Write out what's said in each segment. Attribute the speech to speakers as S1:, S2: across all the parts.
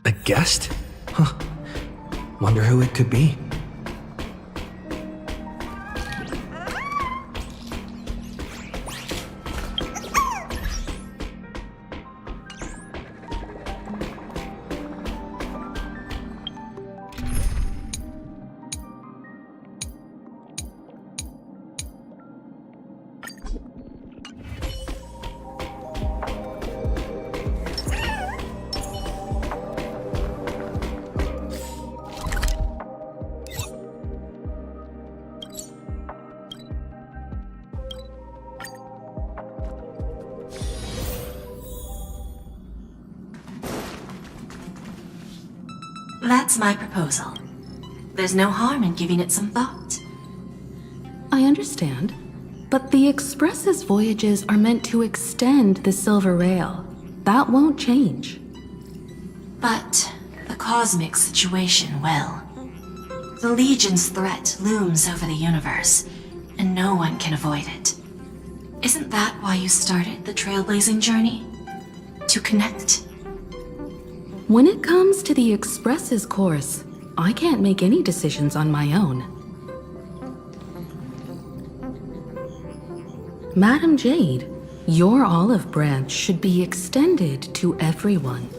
S1: A guest? Huh. Wonder who it could be.
S2: That's my proposal. There's no harm in giving it some thought.
S3: I understand, but the Express's voyages are meant to extend the Silver Rail. That won't change.
S2: But the cosmic situation will. The Legion's threat looms over the universe, and no one can avoid it. Isn't that why you started the trailblazing journey? To connect?
S3: When it comes to the Express's course, I can't make any decisions on my own. Madam Jade, your olive branch should be extended to everyone.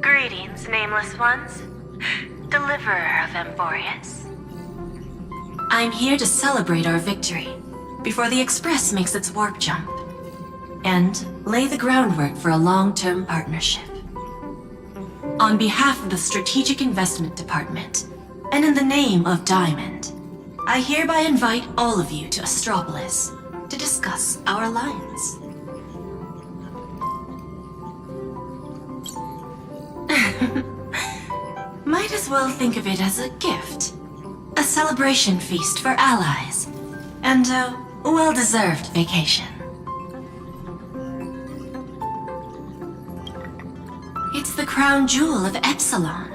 S2: Greetings, nameless ones. Deliverer of Emborius. I'm here to celebrate our victory before the Express makes its warp jump, and lay the groundwork for a long-term partnership. On behalf of the Strategic Investment Department, and in the name of Diamond, I hereby invite all of you to Astropolis to discuss our alliance. Might as well think of it as a gift. A celebration feast for allies, and a well-deserved vacation. It's the crown jewel of Epsilon,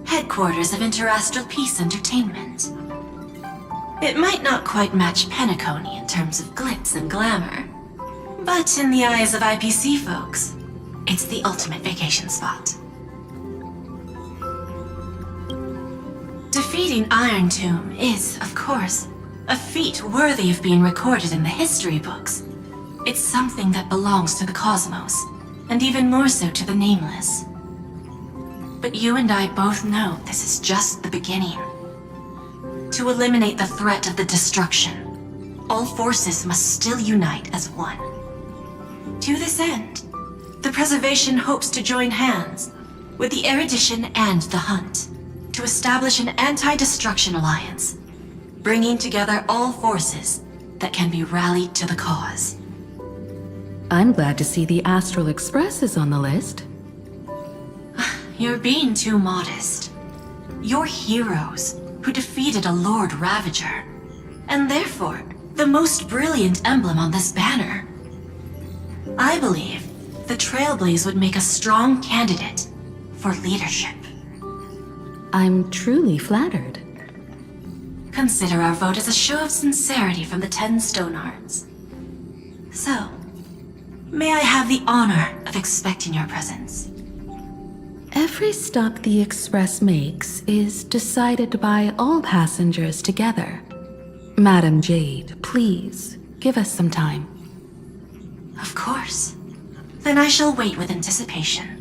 S2: headquarters of Interastral Peace Entertainment. It might not quite match Penacony in terms of glitz and glamour, but in the eyes of IPC folks, it's the ultimate vacation spot. Defeating Iron Tomb is, of course, a feat worthy of being recorded in the history books. It's something that belongs to the cosmos, and even more so to the Nameless. But you and I both know this is just the beginning. To eliminate the threat of the destruction, all forces must still unite as one. To this end, the Preservation hopes to join hands with the Erudition and the Hunt to establish an anti-destruction alliance, bringing together all forces that can be rallied to the cause.
S3: I'm glad to see the Astral Express is on the list.
S2: You're being too modest. You're heroes who defeated a Lord Ravager, and therefore the most brilliant emblem on this banner. I believe the Trailblaze would make a strong candidate for leadership.
S3: I'm truly flattered.
S2: Consider our vote as a show of sincerity from the 10 Stonehearts. So, may I have the honor of expecting your presence?
S3: Every stop the Express makes is decided by all passengers together. Madam Jade, please, give us some time.
S2: Of course. Then I shall wait with anticipation.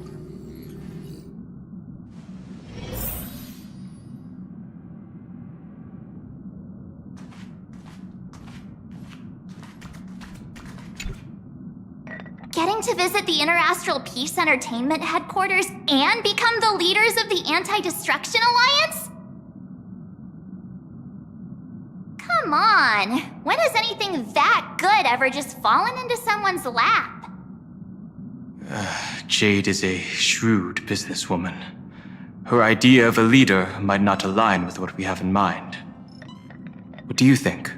S4: Getting to visit the Interastral Peace Entertainment headquarters and become the leaders of the Anti-Destruction Alliance? Come on, when has anything that good ever just fallen into someone's lap?
S5: Jade is a shrewd businesswoman. Her idea of a leader might not align with what we have in mind. What do you think?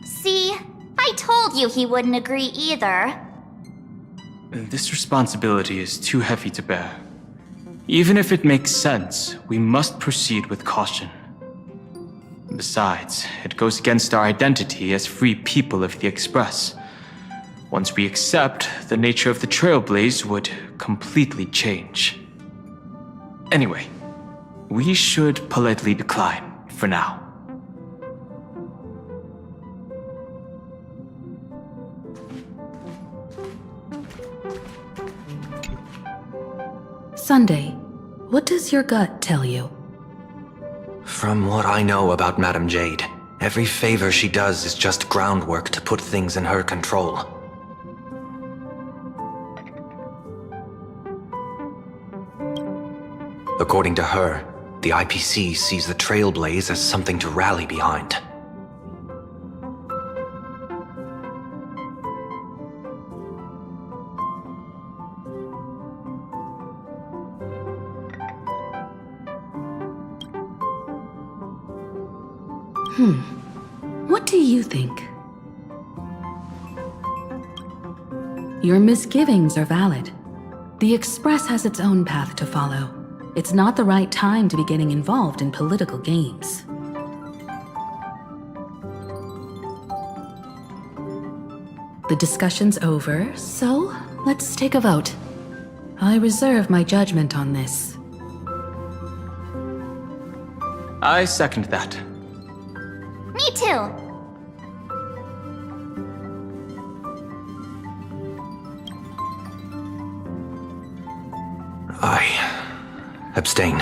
S4: See, I told you he wouldn't agree either.
S5: This responsibility is too heavy to bear. Even if it makes sense, we must proceed with caution. Besides, it goes against our identity as free people of the Express, Once we accept, the nature of the Trailblaze would completely change. Anyway, we should politely decline for now.
S3: Sunday, what does your gut tell you?
S1: From what I know about Madame Jade, every favor she does is just groundwork to put things in her control. According to her, the IPC sees the Trailblaze as something to rally behind.
S3: What do you think? Your misgivings are valid. The Express has its own path to follow. It's not the right time to be getting involved in political games. The discussion's over, so let's take a vote. I reserve my judgment on this.
S5: I second that.
S4: Me too.
S1: I abstain.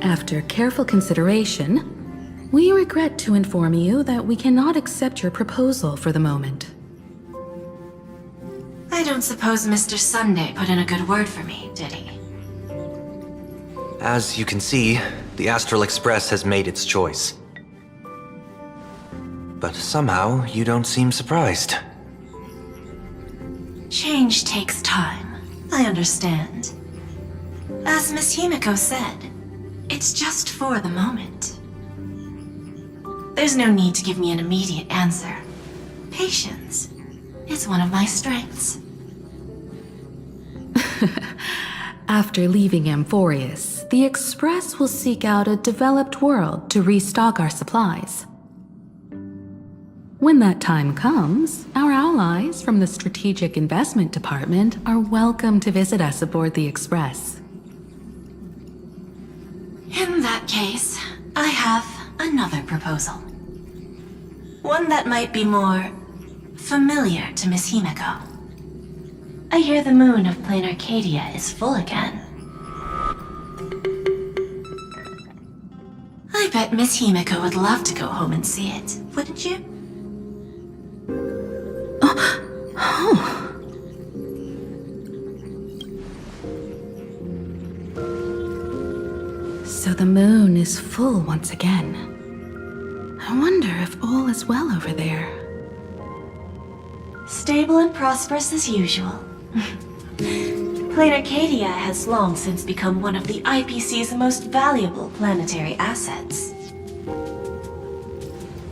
S3: After careful consideration, we regret to inform you that we cannot accept your proposal for the moment.
S2: I don't suppose Mr. Sunday put in a good word for me, did he?
S1: As you can see, the Astral Express has made its choice. But somehow, you don't seem surprised.
S2: Change takes time. I understand. As Miss Himiko said, it's just for the moment. There's no need to give me an immediate answer. Patience is one of my strengths.
S3: After leaving Amphorius, the Express will seek out a developed world to restock our supplies. When that time comes, our allies from the Strategic Investment Department are welcome to visit us aboard the Express.
S2: In that case, I have another proposal. One that might be more familiar to Miss Himiko. I hear the moon of Planacardia is full again. I bet Miss Himiko would love to go home and see it, wouldn't you?
S3: So the moon is full once again. I wonder if all is well over there.
S2: Stable and prosperous as usual. Planacardia has long since become one of the IPC's most valuable planetary assets.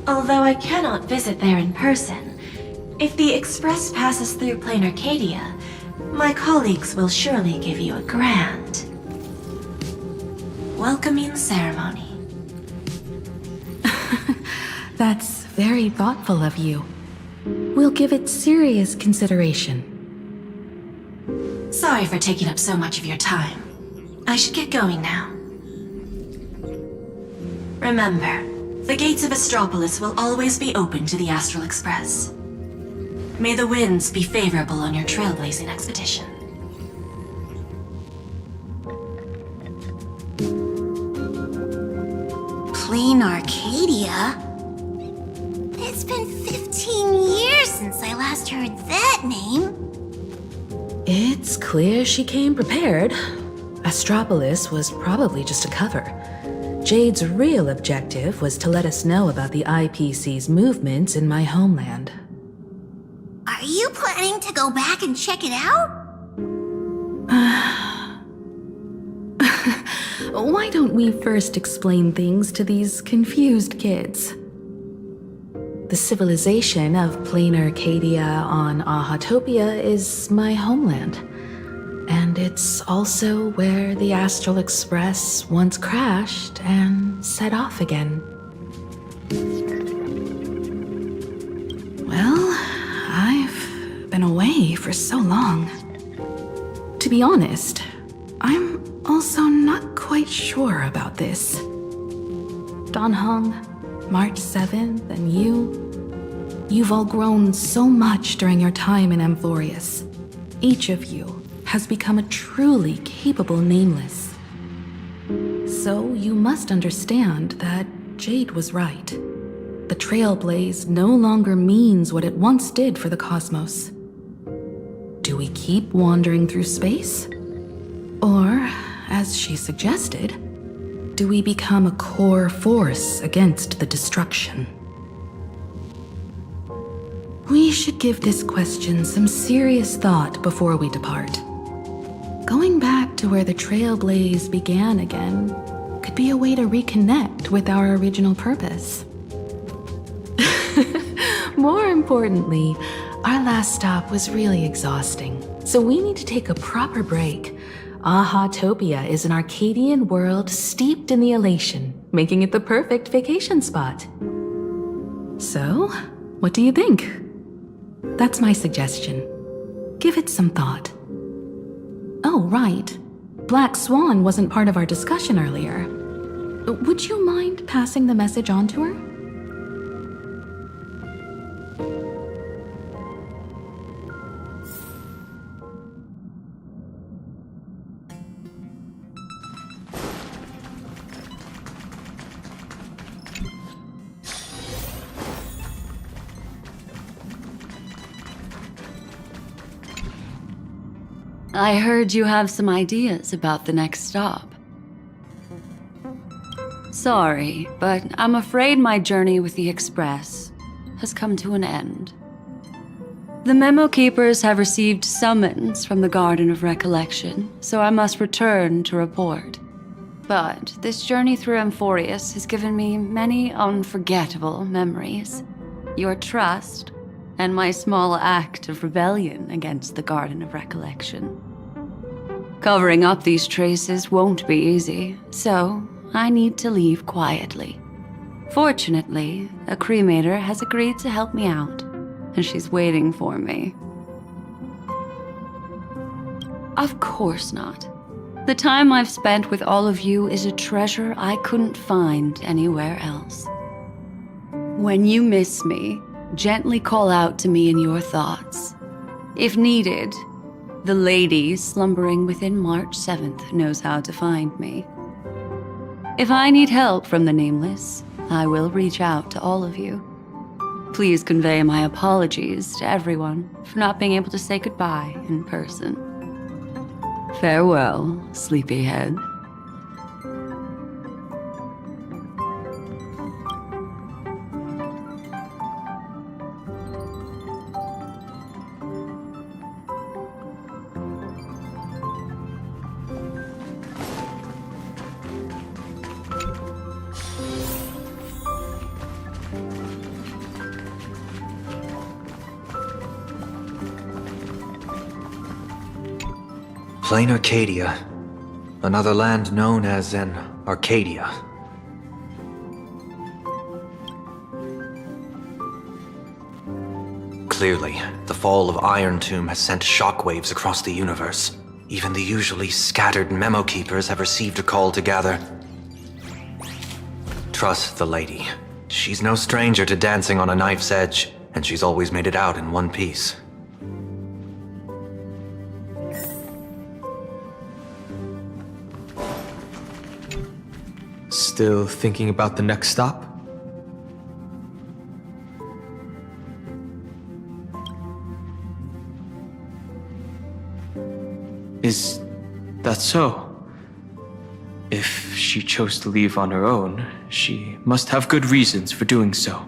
S2: Although I cannot visit there in person, if the Express passes through Planacardia, my colleagues will surely give you a grand welcoming ceremony.
S3: That's very thoughtful of you. We'll give it serious consideration.
S2: Sorry for taking up so much of your time. I should get going now. Remember, the gates of Astropolis will always be open to the Astral Express. May the winds be favorable on your trailblazing expedition.
S4: Planacardia? It's been 15 years since I last heard that name.
S3: It's clear she came prepared. Astropolis was probably just a cover. Jade's real objective was to let us know about the IPC's movements in my homeland.
S4: Are you planning to go back and check it out?
S3: Why don't we first explain things to these confused kids? The civilization of Planacardia on Ahatopia is my homeland, and And it's also where the Astral Express once crashed and set off again. Well, I've been away for so long. To be honest, I'm also not quite sure about this. Dan Heng, March 7th, and you've all grown so much during your time in Amphorius. Each of you has become a truly capable Nameless. So you must understand that Jade was right. The Trailblaze no longer means what it once did for the cosmos. Do we keep wandering through space? Or, as she suggested, do we become a core force against the destruction? We should give this question some serious thought before we depart. Going back to where the Trailblaze began again could be a way to reconnect with our original purpose. More importantly, our last stop was really exhausting, so we need to take a proper break. Aha-topia is an Arcadian world steeped in the Elation, making it the perfect vacation spot. So, what do you think? That's my suggestion. Give it some thought. Oh, right. Black Swan wasn't part of our discussion earlier. Would you mind passing the message on to her?
S6: I heard you have some ideas about the next stop. Sorry, but I'm afraid my journey with the Express has come to an end. The Memo Keepers have received summons from the Garden of Recollection, so I must return to report. But this journey through Amphorius has given me many unforgettable memories. Your trust, and my small act of rebellion against the Garden of Recollection. Covering up these traces won't be easy, so I need to leave quietly. Fortunately, a cremator has agreed to help me out, and she's waiting for me. Of course not. The time I've spent with all of you is a treasure I couldn't find anywhere else. When you miss me, gently call out to me in your thoughts. If needed, the lady slumbering within March 7th knows how to find me. If I need help from the Nameless, I will reach out to all of you. Please convey my apologies to everyone for not being able to say goodbye in person. Farewell, sleepyhead.
S1: Planacardia, another land known as an Arcadia. Clearly, the fall of Iron Tomb has sent shockwaves across the universe. Even the usually scattered Memo Keepers have received a call to gather. Trust the lady. She's no stranger to dancing on a knife's edge, and she's always made it out in one piece.
S5: Still thinking about the next stop? Is that so? If she chose to leave on her own, she must have good reasons for doing so.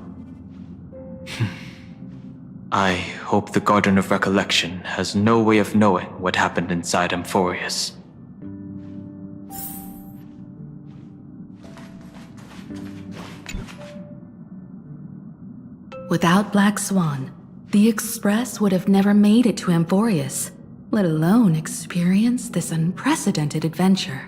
S5: I hope the Garden of Recollection has no way of knowing what happened inside Amphorius.
S3: Without Black Swan, the Express would have never made it to Amphorius. let alone experience this unprecedented adventure.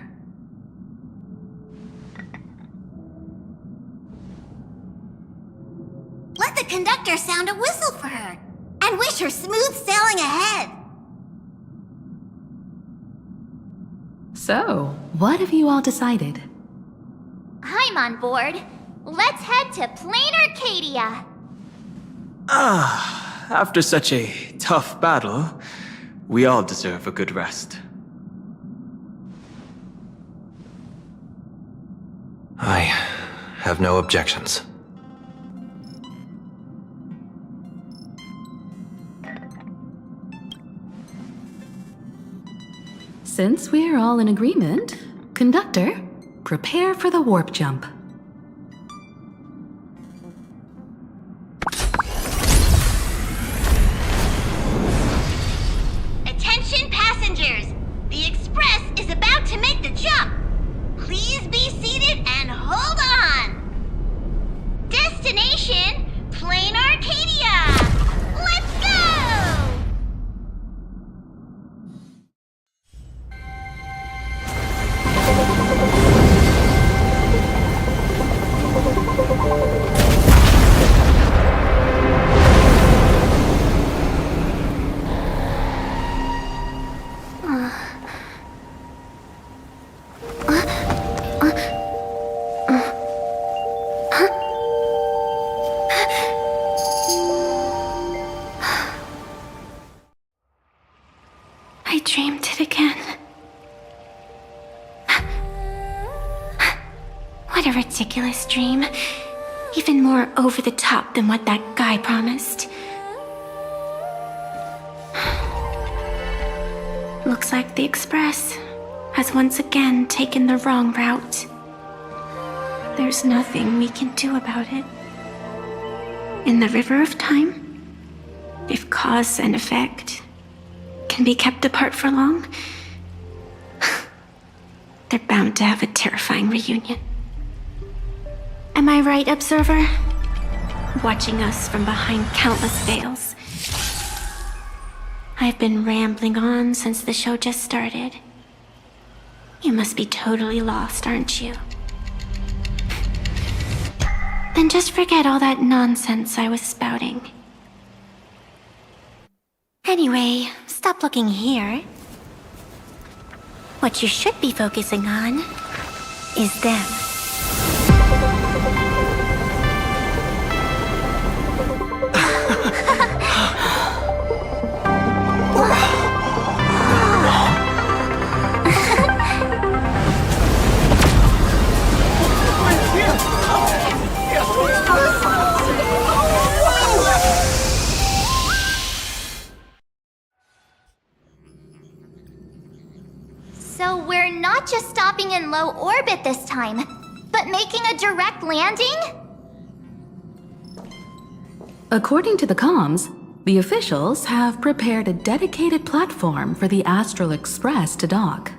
S7: Let the conductor sound a whistle for her, and wish her smooth sailing ahead.
S3: So, what have you all decided?
S4: I'm on board. Let's head to Planacardia.
S5: After such a tough battle, we all deserve a good rest.
S1: I have no objections.
S3: Since we're all in agreement, Conductor, prepare for the warp jump.
S7: Attention passengers! The Express is about to make the jump! Please be seated and hold on! Destination, Planacardia! Let's go!
S2: I dreamed it again. What a ridiculous dream. Even more over the top than what that guy promised. Looks like the Express has once again taken the wrong route. There's nothing we can do about it. In the river of time, if cause and effect can be kept apart for long, they're bound to have a terrifying reunion. Am I right, Observer? Watching us from behind countless veils. I've been rambling on since the show just started. You must be totally lost, aren't you? Then just forget all that nonsense I was spouting. Anyway, stop looking here. What you should be focusing on is them.
S4: So we're not just stopping in low orbit this time, but making a direct landing?
S3: According to the comms, the officials have prepared a dedicated platform for the Astral Express to dock.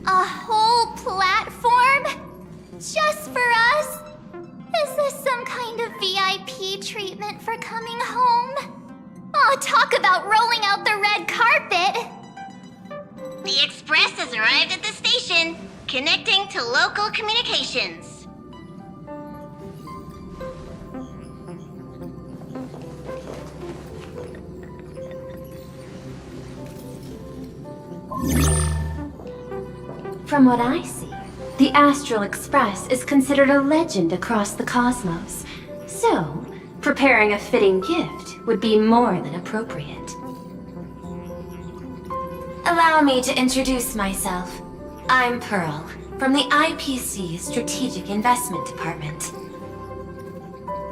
S4: A whole platform? Just for us? Is this some kind of VIP treatment for coming home? Oh, talk about rolling out the red carpet!
S7: The Express has arrived at the station, connecting to local communications.
S2: From what I see, the Astral Express is considered a legend across the cosmos. So, preparing a fitting gift would be more than appropriate. Allow me to introduce myself. I'm Pearl, from the IPC Strategic Investment Department.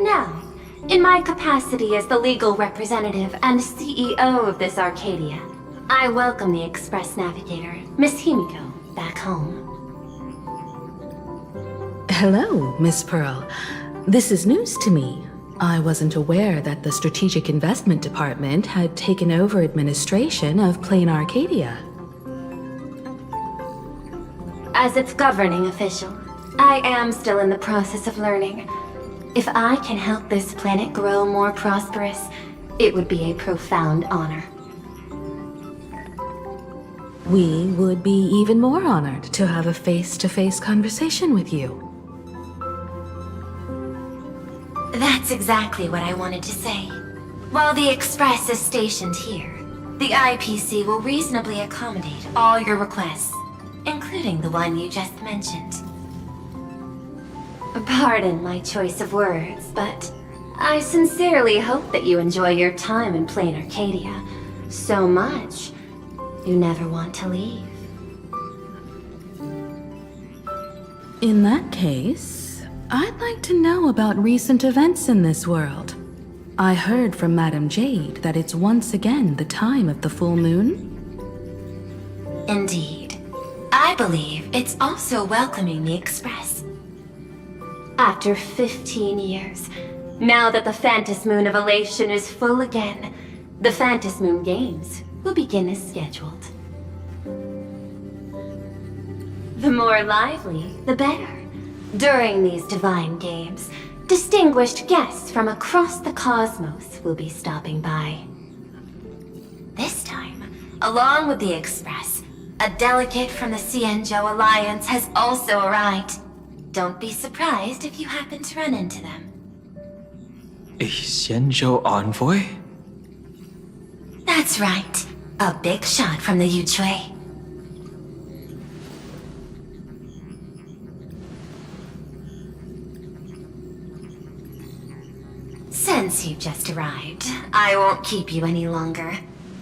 S2: Now, in my capacity as the legal representative and CEO of this Arcadia, I welcome the Express Navigator, Miss Himiko, back home.
S3: Hello, Miss Pearl. This is news to me. I wasn't aware that the Strategic Investment Department had taken over administration of Planacardia.
S2: As its governing official, I am still in the process of learning. If I can help this planet grow more prosperous, it would be a profound honor.
S3: we would be even more honored to have a face-to-face conversation with you.
S2: That's exactly what I wanted to say. While the Express is stationed here, the IPC will reasonably accommodate all your requests, including the one you just mentioned. Pardon my choice of words, but I sincerely hope that you enjoy your time in Planacardia so much you never want to leave.
S3: In that case, I'd like to know about recent events in this world. I heard from Madame Jade that it's once again the time of the full moon.
S2: Indeed. I believe it's also welcoming the Express. After 15 years, now that the Phantas Moon of Elation is full again, the Phantas Moon Games will begin as scheduled. The more lively, the better. During these divine games, distinguished guests from across the cosmos will be stopping by. This time, along with the Express, a delegate from the Xianzhou Alliance has also arrived. Don't be surprised if you happen to run into them.
S5: A Xianzhou envoy?
S2: That's right. A big shot from the Yuchui. Since you've just arrived, I won't keep you any longer.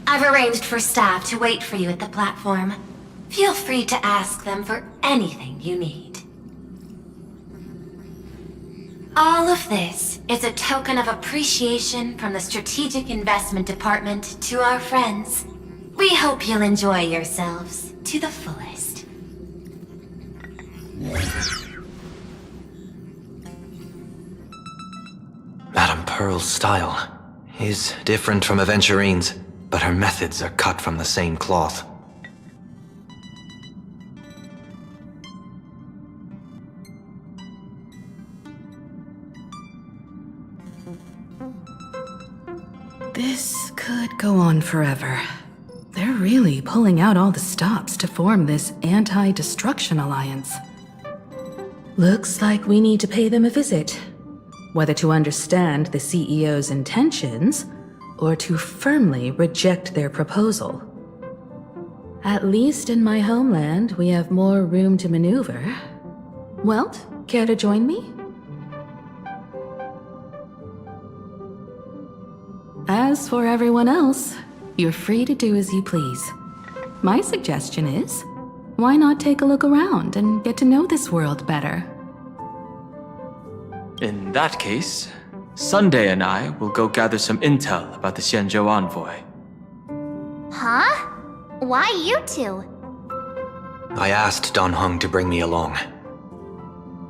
S2: I've arranged for staff to wait for you at the platform. Feel free to ask them for anything you need. All of this is a token of appreciation from the Strategic Investment Department to our friends. We hope you'll enjoy yourselves to the fullest.
S1: Madame Pearl's style is different from Aventurine's, but her methods are cut from the same cloth.
S3: This could go on forever. They're really pulling out all the stops to form this anti-destruction alliance. Looks like we need to pay them a visit. Whether to understand the CEO's intentions, or to firmly reject their proposal. At least in my homeland, we have more room to maneuver. Welt, care to join me? As for everyone else, you're free to do as you please. My suggestion is, why not take a look around and get to know this world better?
S5: In that case, Sunday and I will go gather some intel about the Xianzhou envoy.
S4: Huh? Why you two?
S1: I asked Don Hung to bring me along.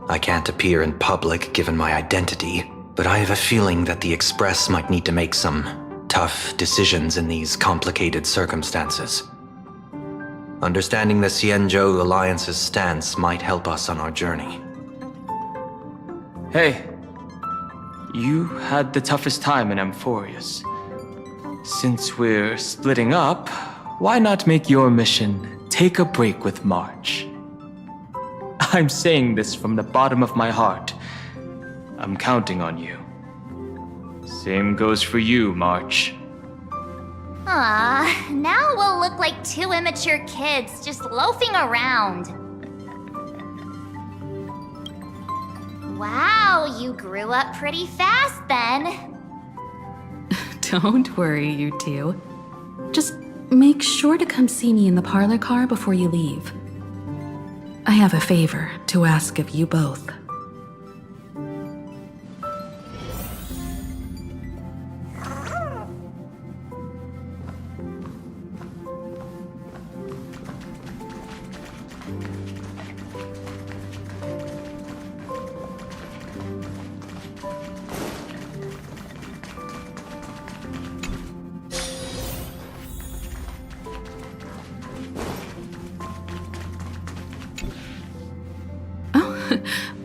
S1: I can't appear in public given my identity, but I have a feeling that the Express might need to make some tough decisions in these complicated circumstances. Understanding the Xianzhou Alliance's stance might help us on our journey.
S5: Hey, you had the toughest time in Amphorius. Since we're splitting up, why not make your mission take a break with March? I'm saying this from the bottom of my heart. I'm counting on you. Same goes for you, March.
S4: Now we'll look like two immature kids just loafing around. Wow, you grew up pretty fast then.
S3: Don't worry, you two. Just make sure to come see me in the parlor car before you leave. I have a favor to ask of you both.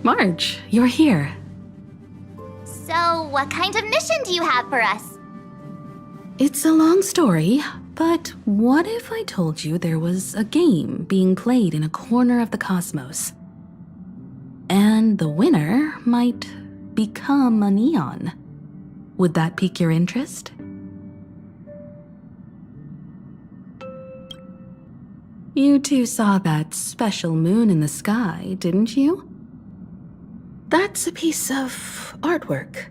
S3: Marge, you're here.
S4: So, what kind of mission do you have for us?
S3: It's a long story, But what if I told you there was a game being played in a corner of the cosmos? And the winner might become an Eon. Would that pique your interest? You two saw that special moon in the sky, didn't you? That's a piece of artwork.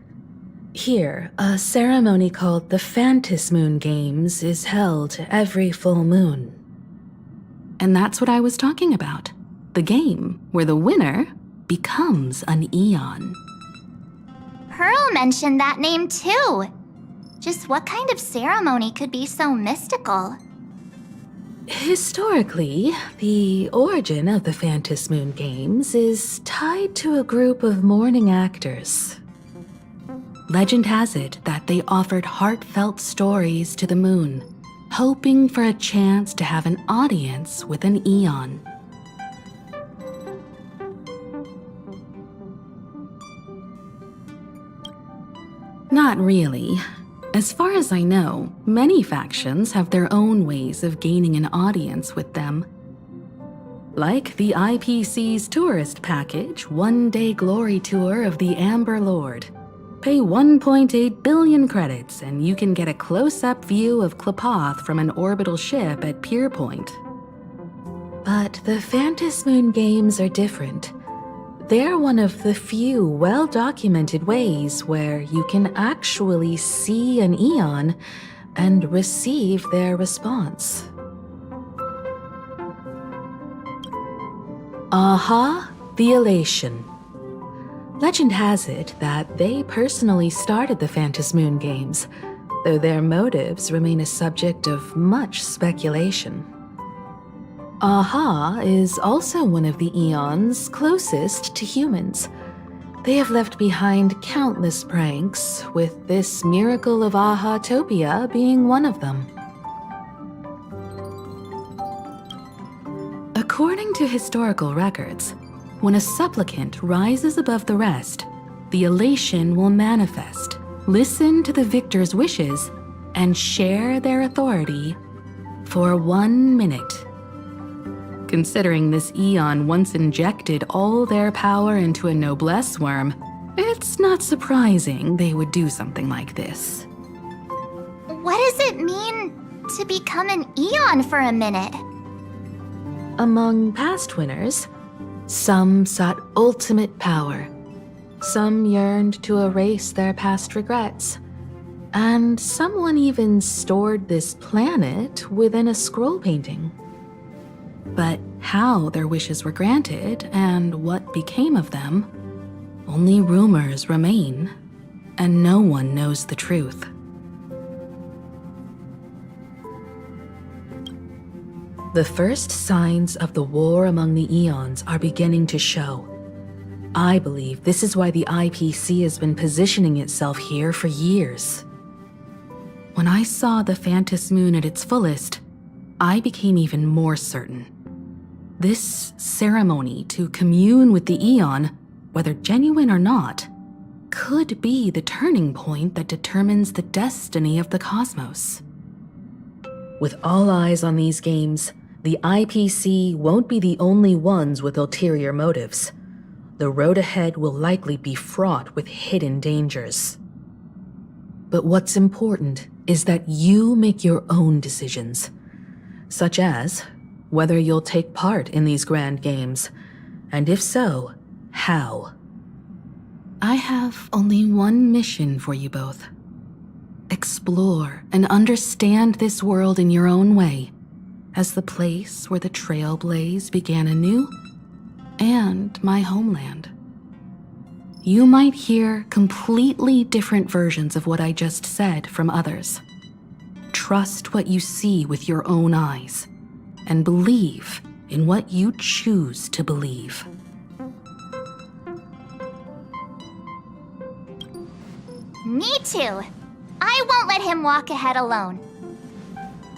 S3: Here, a ceremony called the Phantom Moon Games is held every full moon. And that's what I was talking about. The game where the winner becomes an Eon.
S4: Pearl mentioned that name too. Just what kind of ceremony could be so mystical?
S3: Historically, the origin of the Phantom Moon Games is tied to a group of mourning actors. Legend has it that they offered heartfelt stories to the moon, hoping for a chance to have an audience with an Eon. Not really. As far as I know, many factions have their own ways of gaining an audience with them. Like the IPC's tourist package, one-day glory tour of the Amber Lord. Pay 1.8 billion credits and you can get a close-up view of Klapoth from an orbital ship at Pier Point. But the Phantom Moon Games are different. They're one of the few well-documented ways where you can actually see an Eon and receive their response. Aha, the Elation. Legend has it that they personally started the Phantom Moon Games, though their motives remain a subject of much speculation. Aha is also one of the Eons closest to humans. They have left behind countless pranks, with this miracle of Aha-topia being one of them. According to historical records, when a supplicant rises above the rest, the elation will manifest, listen to the victor's wishes, and share their authority for 1 minute. Considering this Eon once injected all their power into a noblesse worm, it's not surprising they would do something like this.
S4: What does it mean to become an Eon for a minute?
S3: Among past winners, some sought ultimate power, some yearned to erase their past regrets, and someone even stored this planet within a scroll painting. But how their wishes were granted and what became of them, only rumors remain, and no one knows the truth. The first signs of the war among the Eons are beginning to show. I believe this is why the IPC has been positioning itself here for years. When I saw the Phantom Moon at its fullest, I became even more certain. This ceremony to commune with the Eon, whether genuine or not, could be the turning point that determines the destiny of the cosmos. With all eyes on these games, the IPC won't be the only ones with ulterior motives. The road ahead will likely be fraught with hidden dangers. But what's important is that you make your own decisions, such as whether you'll take part in these grand games, and if so, how. I have only one mission for you both. Explore and understand this world in your own way, as the place where the Trailblaze began anew, and my homeland. You might hear completely different versions of what I just said from others. Trust what you see with your own eyes, and believe in what you choose to believe.
S4: Me too. I won't let him walk ahead alone.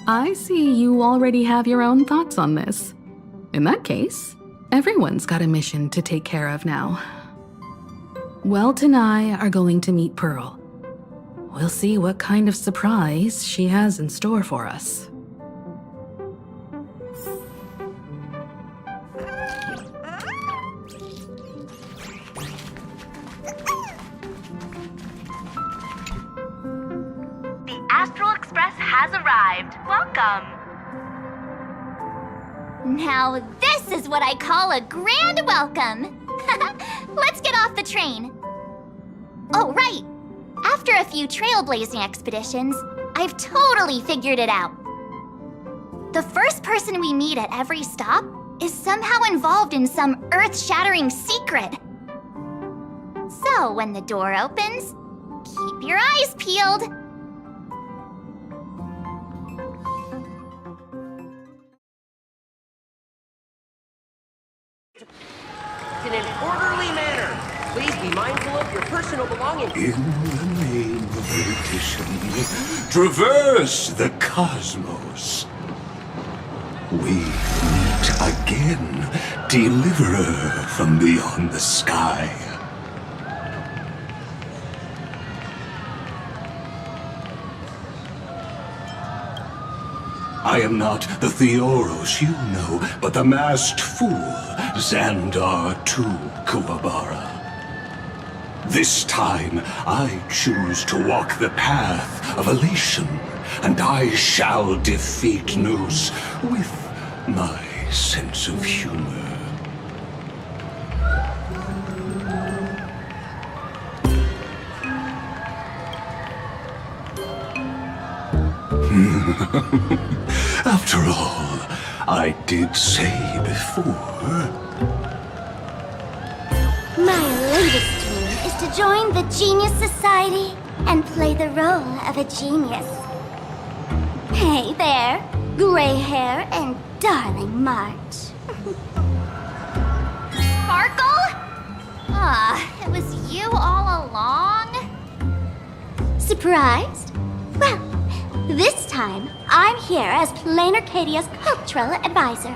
S3: I see you already have your own thoughts on this. In that case, everyone's got a mission to take care of now. Welt and I are going to meet Pearl. We'll see what kind of surprise she has in store for us.
S8: The Astral Express has arrived. Welcome.
S4: Now this is what I call a grand welcome. Let's get off the train. Oh, right. After a few trailblazing expeditions, I've totally figured it out. The first person we meet at every stop is somehow involved in some earth-shattering secret. So when the door opens, keep your eyes peeled.
S9: In an orderly manner. Please be mindful of your personal belongings.
S10: In the name of erudition, traverse the cosmos. We meet again, deliverer from beyond the sky. I am not the Theoros you know, but the masked fool, Xandar II Kuwabara. This time, I choose to walk the path of Elation, and I shall defeat Noose with my sense of humor. After all, I did say before.
S4: My latest dream is to join the Genius Society and play the role of a genius. Hey there, gray hair and darling March. Sparkle? Ah, it was you all along? Surprised? Well, this time I'm here as Planacardia's cultural advisor,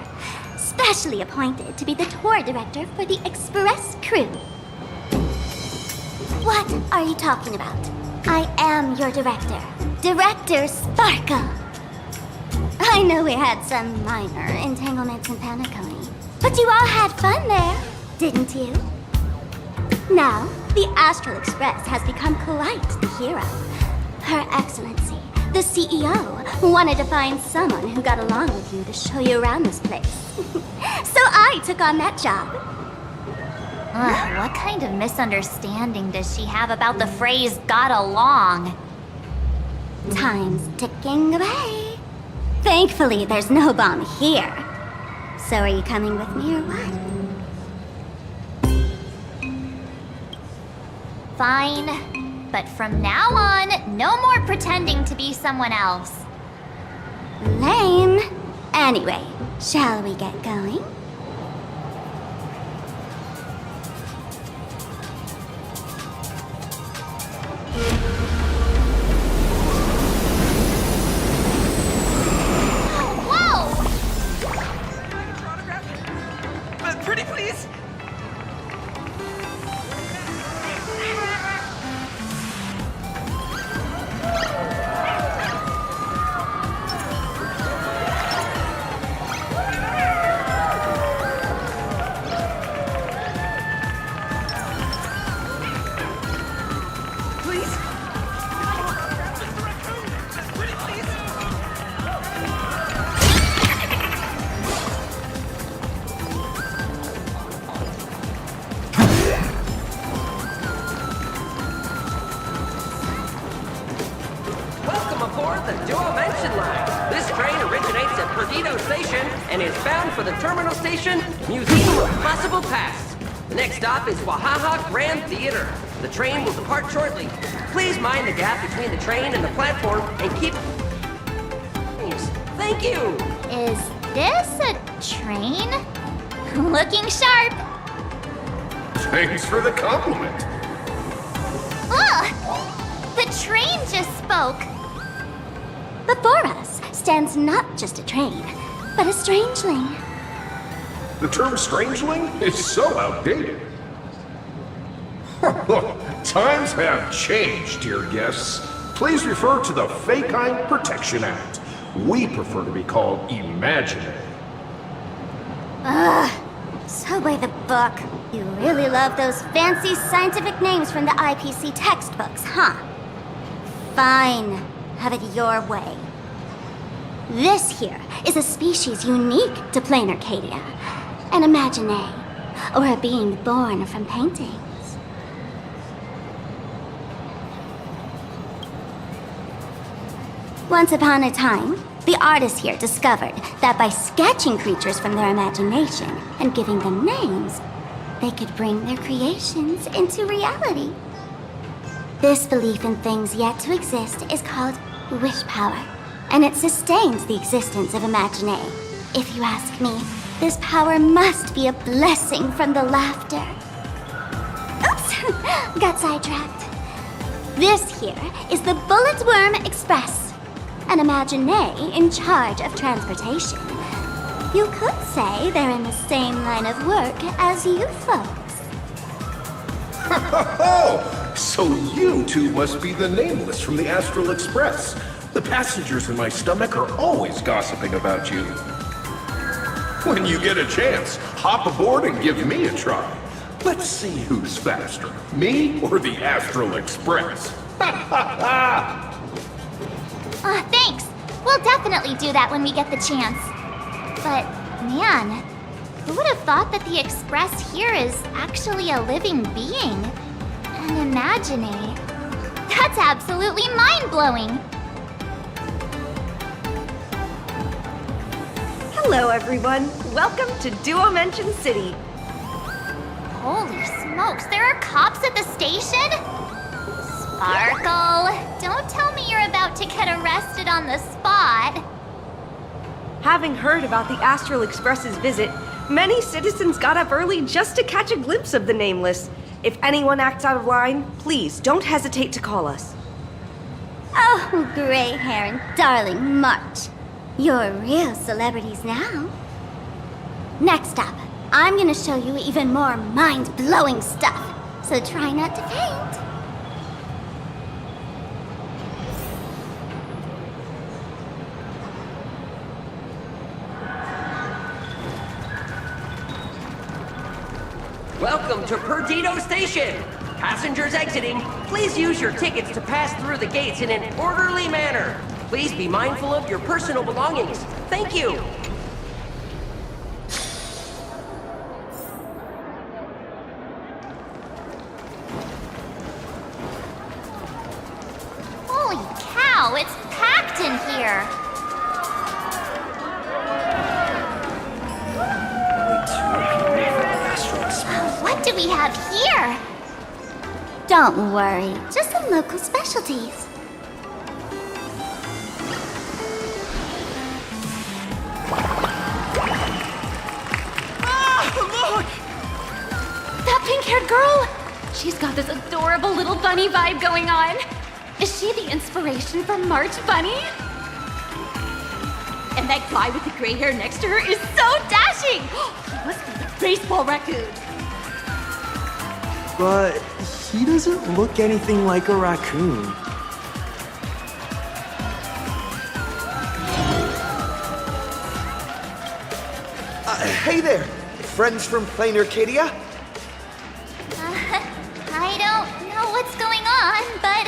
S4: specially appointed to be the tour director for the Express crew. What are you talking about? I am your director, Director Sparkle. I know we had some minor entanglements in Paniconi, but you all had fun there, didn't you? Now, the Astral Express has become quite the hero. Her Excellency, the CEO, wanted to find someone who got along with you to show you around this place. So I took on that job. What kind of misunderstanding does she have about the phrase got along? Time's ticking away. Thankfully, there's no bomb here. So are you coming with me or what? Fine. But from now on, no more pretending to be someone else. Lame. Anyway, shall we get going?
S9: Pretty please? And is bound for the terminal station, Museum of Possible Past. The next stop is Wahaha Grand Theater. The train will depart shortly. Please mind the gap between the train and the platform and keep... Thank you!
S4: Is this a train? Looking sharp.
S10: Thanks for the compliment.
S4: Ugh! The train just spoke. Before us stands not just a train, but a strangeling.
S10: The term strangeling is so outdated. Look, times have changed, dear guests. Please refer to the Fekine Protection Act. We prefer to be called imaginary.
S4: So by the book. You really love those fancy scientific names from the IPC textbooks, huh? Fine. Have it your way. This here is a species unique to Planacardia. An imagine, or a being born from paintings. Once upon a time, the artists here discovered that by sketching creatures from their imagination and giving them names, they could bring their creations into reality. This belief in things yet to exist is called wish power, and it sustains the existence of imagine. If you ask me, this power must be a blessing from the laughter. Oops, got sidetracked. This here is the Bullet Worm Express, an imagine in charge of transportation. You could say they're in the same line of work as you folks.
S11: Oh, so you two must be the Nameless from the Astral Express. The passengers in my stomach are always gossiping about you. When you get a chance, hop aboard and give me a try. Let's see who's faster, me or the Astral Express.
S4: Thanks. We'll definitely do that when we get the chance. But, man, who would have thought that the Express here is actually a living being? An imagine. That's absolutely mind-blowing.
S12: Hello, everyone. Welcome to Duo-Mention City.
S4: Holy smokes, there are cops at the station? Sparkle, don't tell me you're about to get arrested on the spot.
S12: Having heard about the Astral Express's visit, many citizens got up early just to catch a glimpse of the Nameless. If anyone acts out of line, please don't hesitate to call us.
S4: Oh, gray hair and darling March. You're real celebrities now. Next up, I'm gonna show you even more mind-blowing stuff, so try not to faint.
S9: Welcome to Perdido Station! Passengers exiting, please use your tickets to pass through the gates in an orderly manner. Please be mindful of your personal belongings. Thank you!
S4: Holy cow, it's packed in here. What do we have here? Don't worry, just some local specialties.
S13: Look! That pink-haired girl? She's got this adorable little bunny vibe going on. Is she the inspiration for March Bunny? And that guy with the gray hair next to her is so dashing! He must be the baseball raccoon.
S14: But he doesn't look anything like a raccoon.
S15: Hey there, friends from Planacardia?
S4: I don't know what's going on, but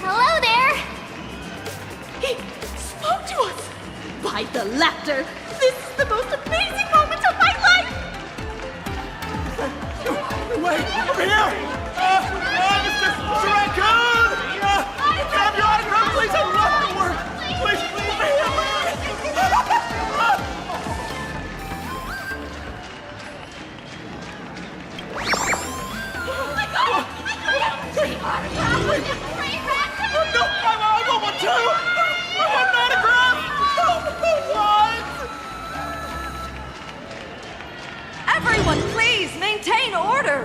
S4: hello there.
S13: He spoke to us! By the laughter, this is the most amazing moment of my life!
S11: Wait, over here! Mr. Raccoon! Can I have your autograph, please? I'd love to work! Please, over here! No, I want one too! I want an autograph! What?
S12: Everyone, please maintain order.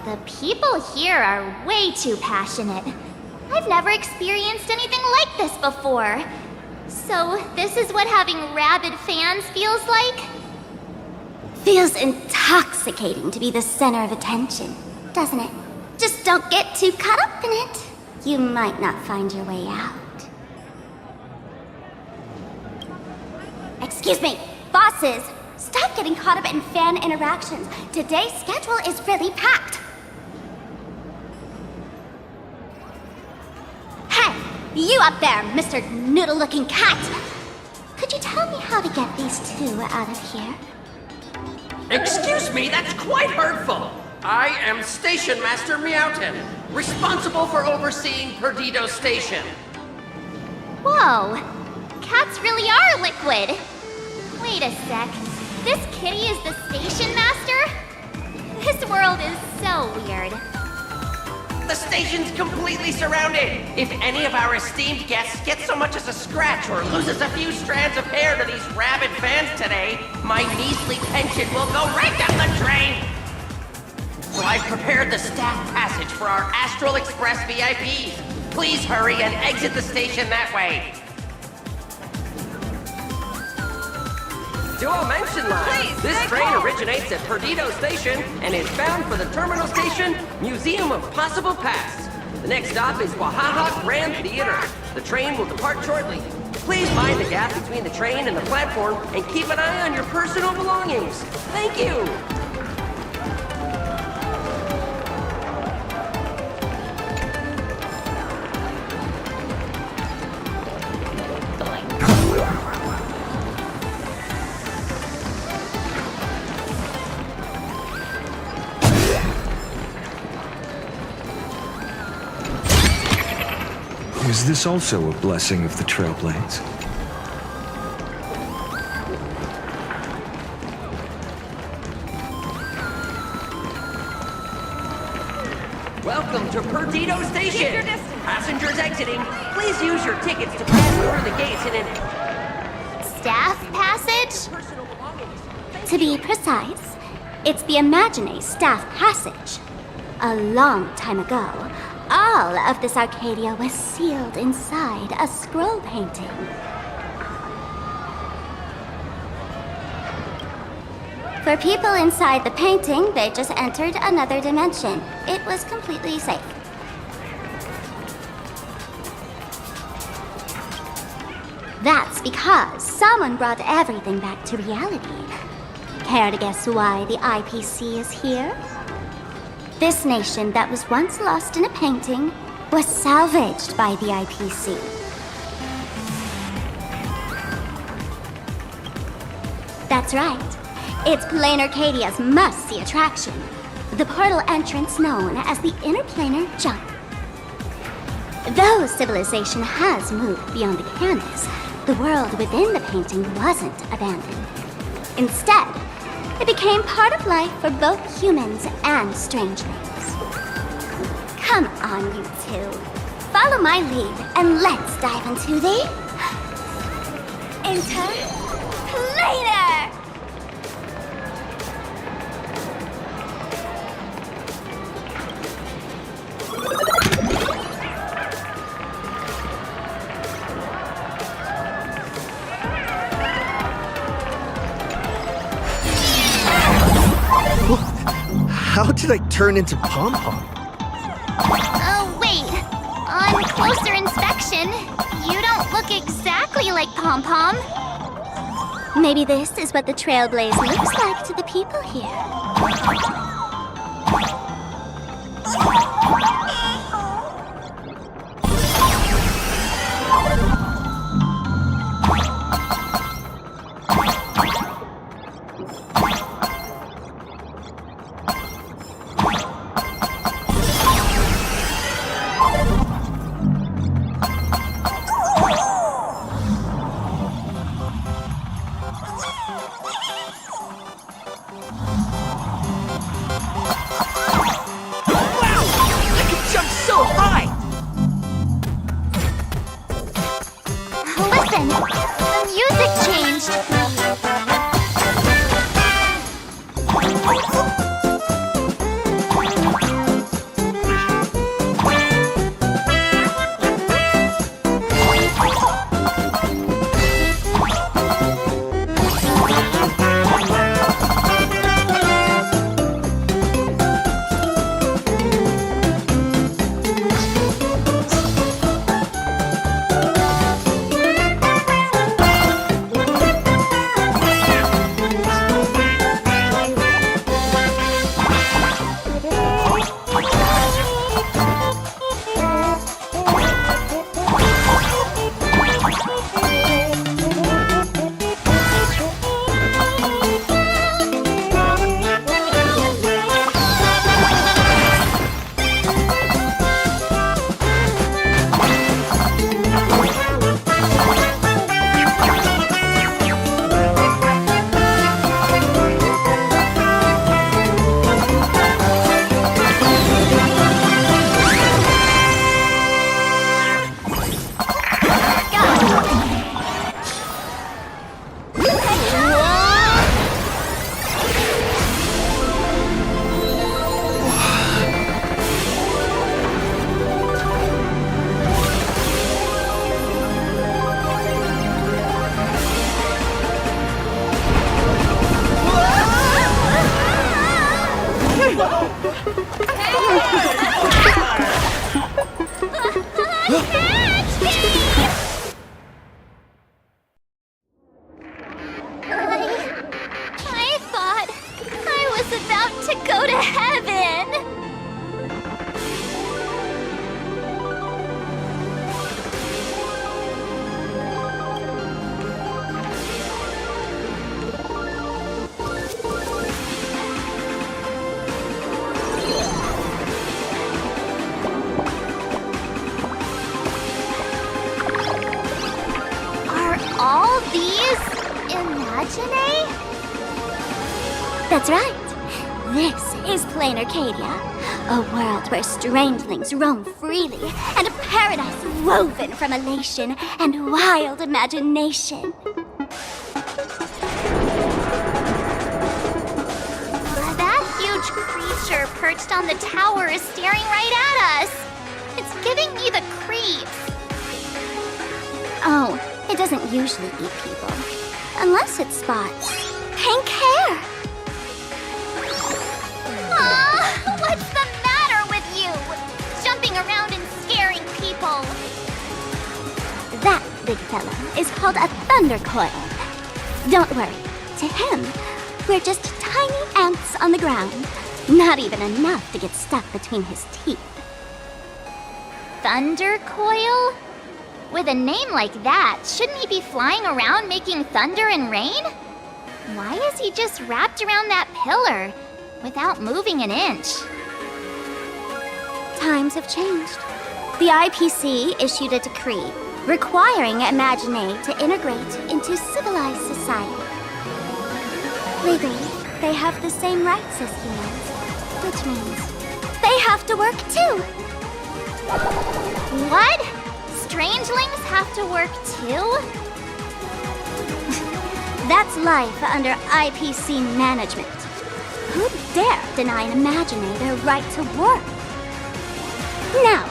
S4: The people here are way too passionate. I've never experienced anything like this before. So, this is what having rabid fans feels like? Feels intoxicating to be the center of attention, doesn't it? Just don't get too caught up in it. You might not find your way out. Excuse me, bosses, Stop getting caught up in fan interactions. Today's schedule is really packed. Hey, you up there, Mr. Noodle-looking cat! Could you tell me how to get these two out of here?
S9: Excuse me, that's quite hurtful. I am Station Master Meowton, responsible for overseeing Perdido Station.
S4: Whoa, cats really are liquid. Wait a sec, this kitty is the station master? This world is so weird.
S9: The station's completely surrounded. If any of our esteemed guests get so much as a scratch or loses a few strands of hair to these rabid fans today, my measly pension will go right down the drain. So I've prepared the staff passage for our Astral Express VIPs. Please hurry and exit the station that way. Duo Mention Line. This train originates at Perdido Station and is bound for the terminal station, Museum of Possible Past. The next stop is Wahaha Grand Theater. The train will depart shortly. Please mind the gap between the train and the platform and keep an eye on your personal belongings. Thank you.
S14: Is this also a blessing of the Trailblades?
S9: Welcome to Perdido Station. Passengers exiting, please use your tickets to pass through the gates and in...
S4: Staff passage? To be precise, it's the Imagine Staff Passage. A long time ago, all of this Arcadia was sealed inside a scroll painting. For people inside the painting, they just entered another dimension. It was completely safe. That's because someone brought everything back to reality. Care to guess why the IPC is here? This nation that was once lost in a painting was salvaged by the IPC. That's right. It's Planarcadia's must-see attraction. The portal entrance known as the Interplanar Jump. Though civilization has moved beyond the canvas, the world within the painting wasn't abandoned. Instead, it became part of life for both humans and strangelings. Come on, you two. Follow my lead and let's dive into the... Interplanar!
S15: How did I turn into Pom-Pom?
S4: Oh, wait. On closer inspection, you don't look exactly like Pom-Pom. Maybe this is what the Trailblaze looks like to the people here. Listen, the music changed. go to heaven! Are all these Imagine? That's right. This is Planacardia, a world where strangelings roam freely, and a paradise woven from elation and wild imagination. That huge creature perched on the tower is staring right at us. It's giving me the creeps. Oh, it doesn't usually eat people. Unless it spots pink hair. What's the matter with you? Jumping around and scaring people. That big fella is called a thunder coil. Don't worry. To him, we're just tiny ants on the ground. Not even enough to get stuck between his teeth. Thunder coil? With a name like that, shouldn't he be flying around making thunder and rain? Why is he just wrapped around that pillar without moving an inch? Times have changed. The IPC issued a decree requiring Imagine to integrate into civilized society. Legally, they have the same rights as humans, which means they have to work too. What? Strangelings have to work too? That's life under IPC management. Who'd dare deny an Imagine their right to work? Now,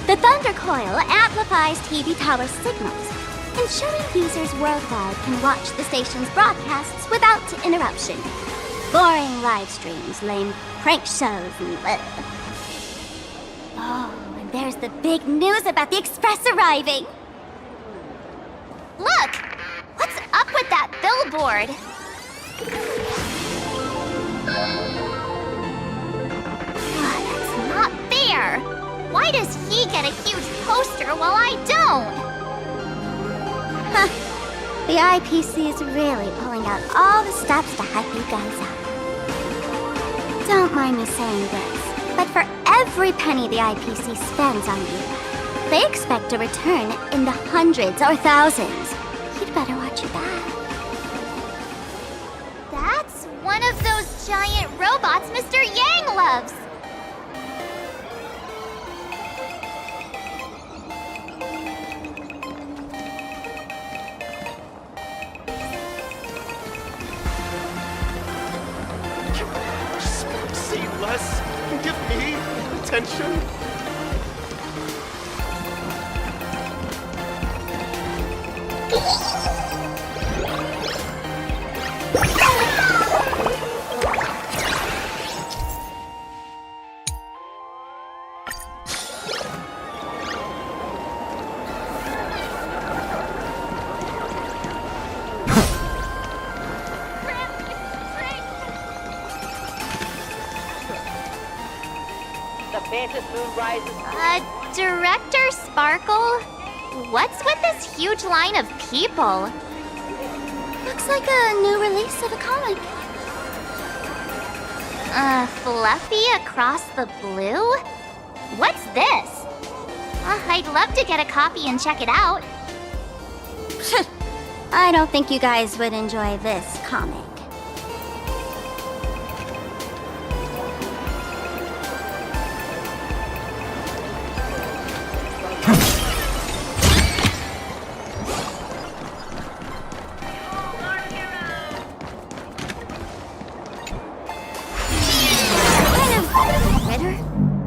S4: the Thunder Coil amplifies TV tower signals, ensuring users worldwide can watch the station's broadcasts without interruption. Boring live streams, lame prank shows, and oh, and there's the big news about the Express arriving! Look! What's up with that billboard? That's not fair! Why does he get a huge poster while I don't? Huh. The IPC is really pulling out all the stops to hype you guys up. Don't mind me saying this, but for every penny the IPC spends on you, they expect a return in the hundreds or thousands. You'd better watch your back. That's one of those giant robots Mr. Yang loves.
S14: Say less and give me attention.
S4: Director Sparkle? What's with this huge line of people? Looks like a new release of a comic. Fluffy across the blue? What's this? I'd love to get a copy and check it out. I don't think you guys would enjoy this comic.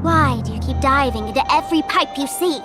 S4: Why do you keep diving into every pipe you see?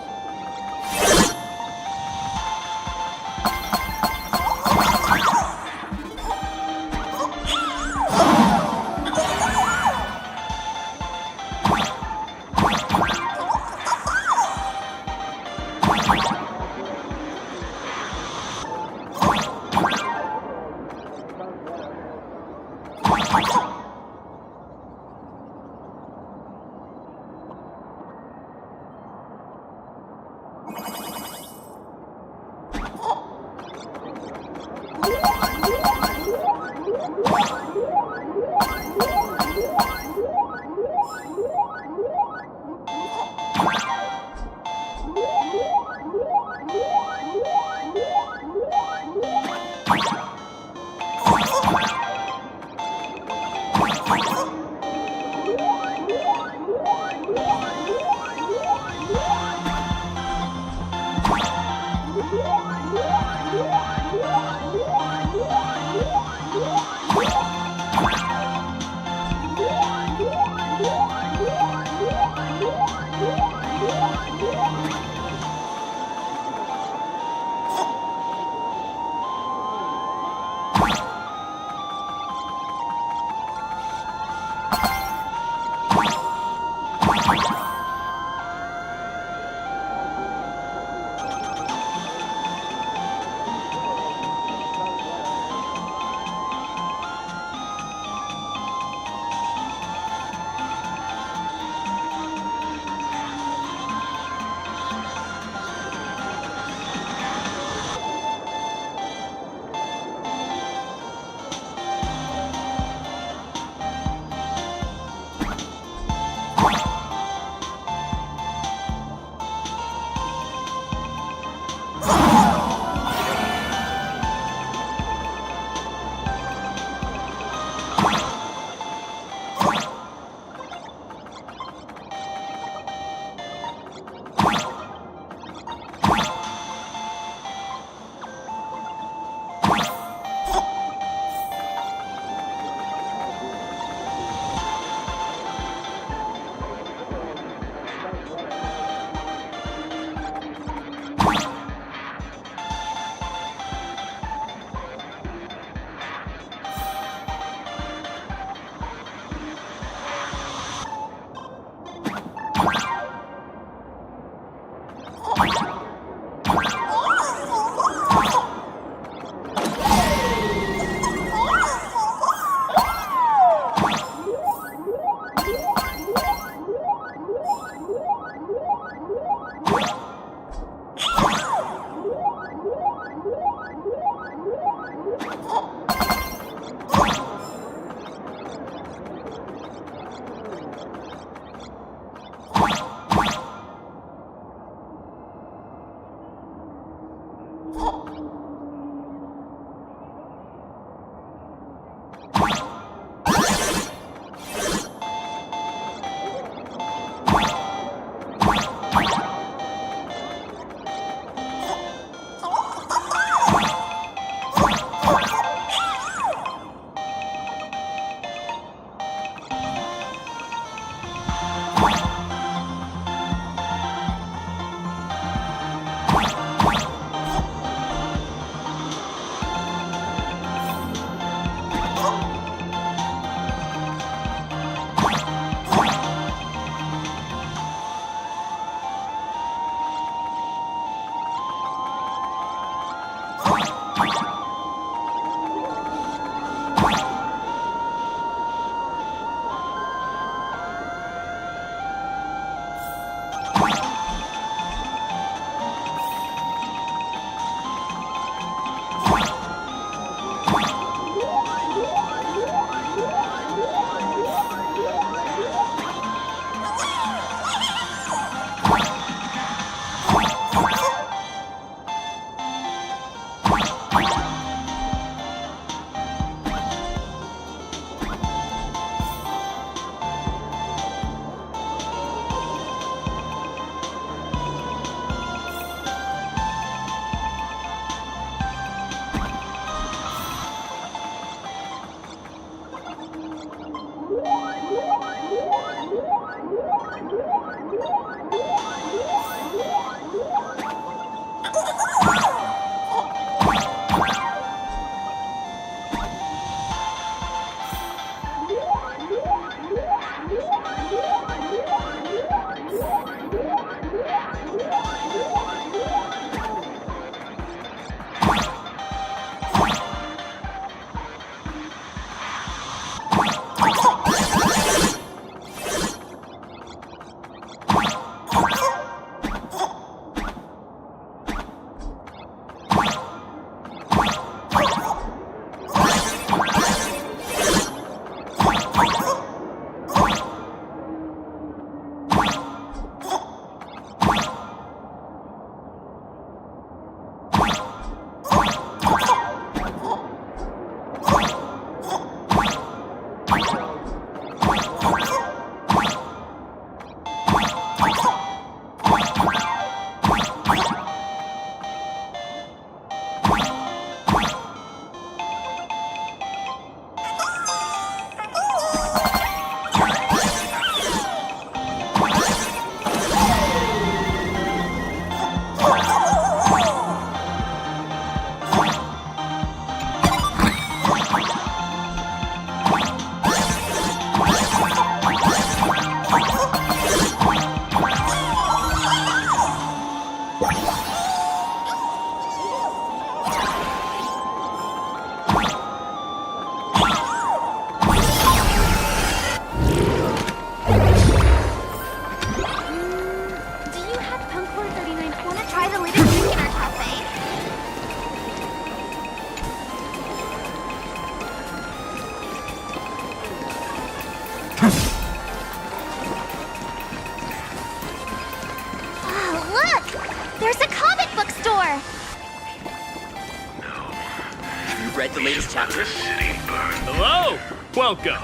S9: the latest chapter.
S16: Hello! Welcome!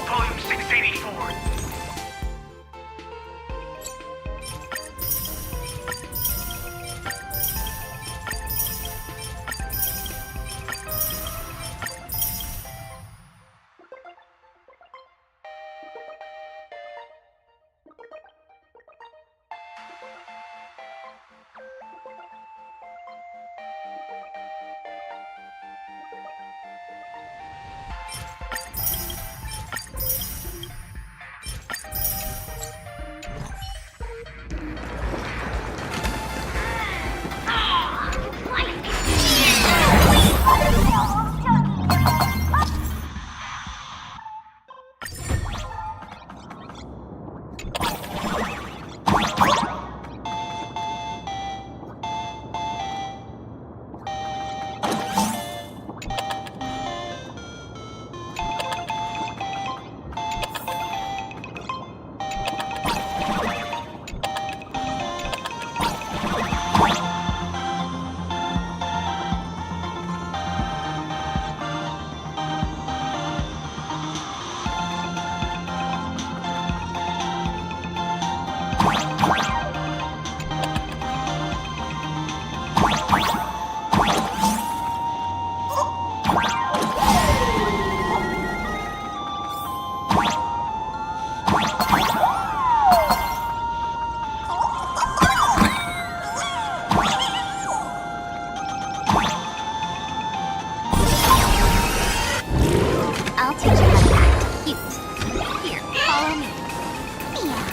S17: Volume 684.
S4: I'll teach you how to act cute. Here, follow me. Meow.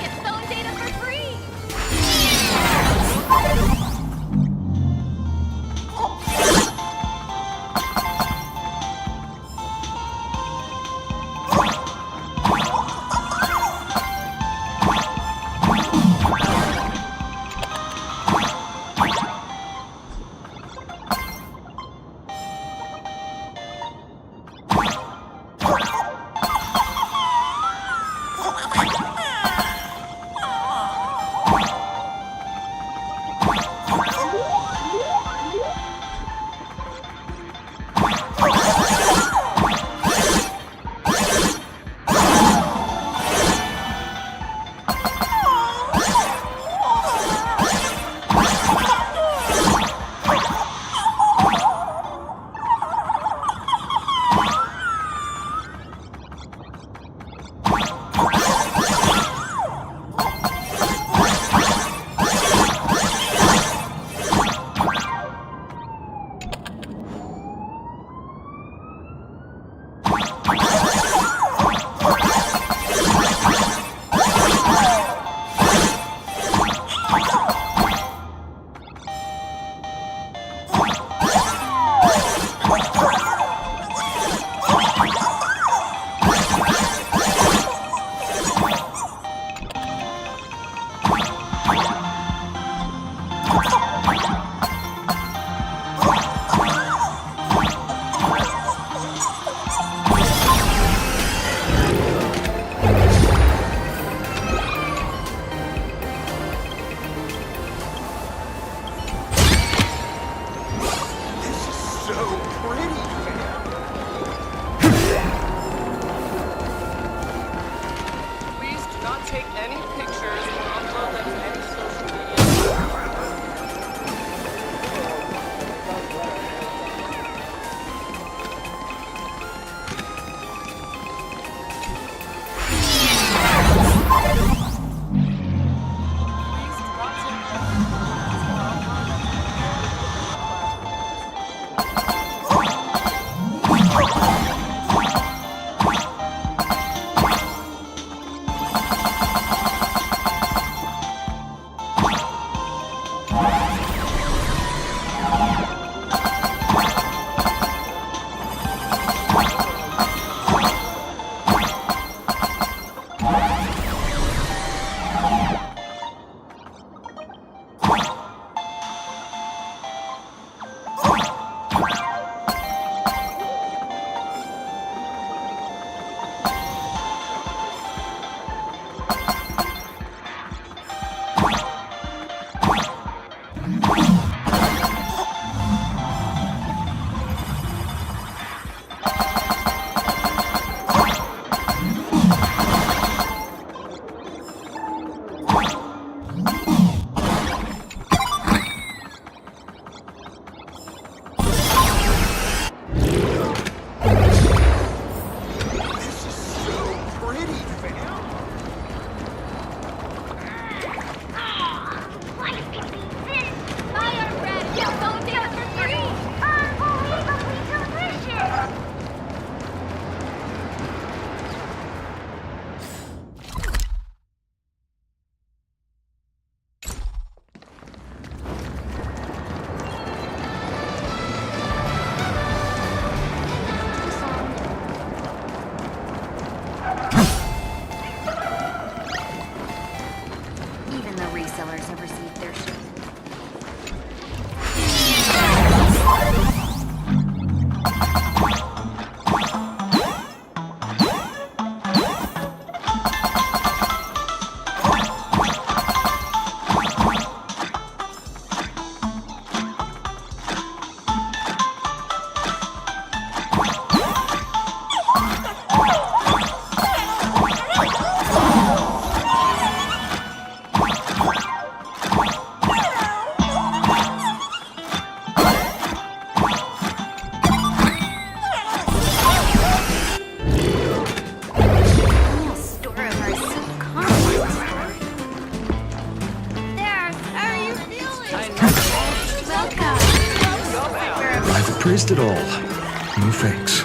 S13: Get phone data for free! Even the resellers have received their share.
S18: I've appraised it all. No thanks.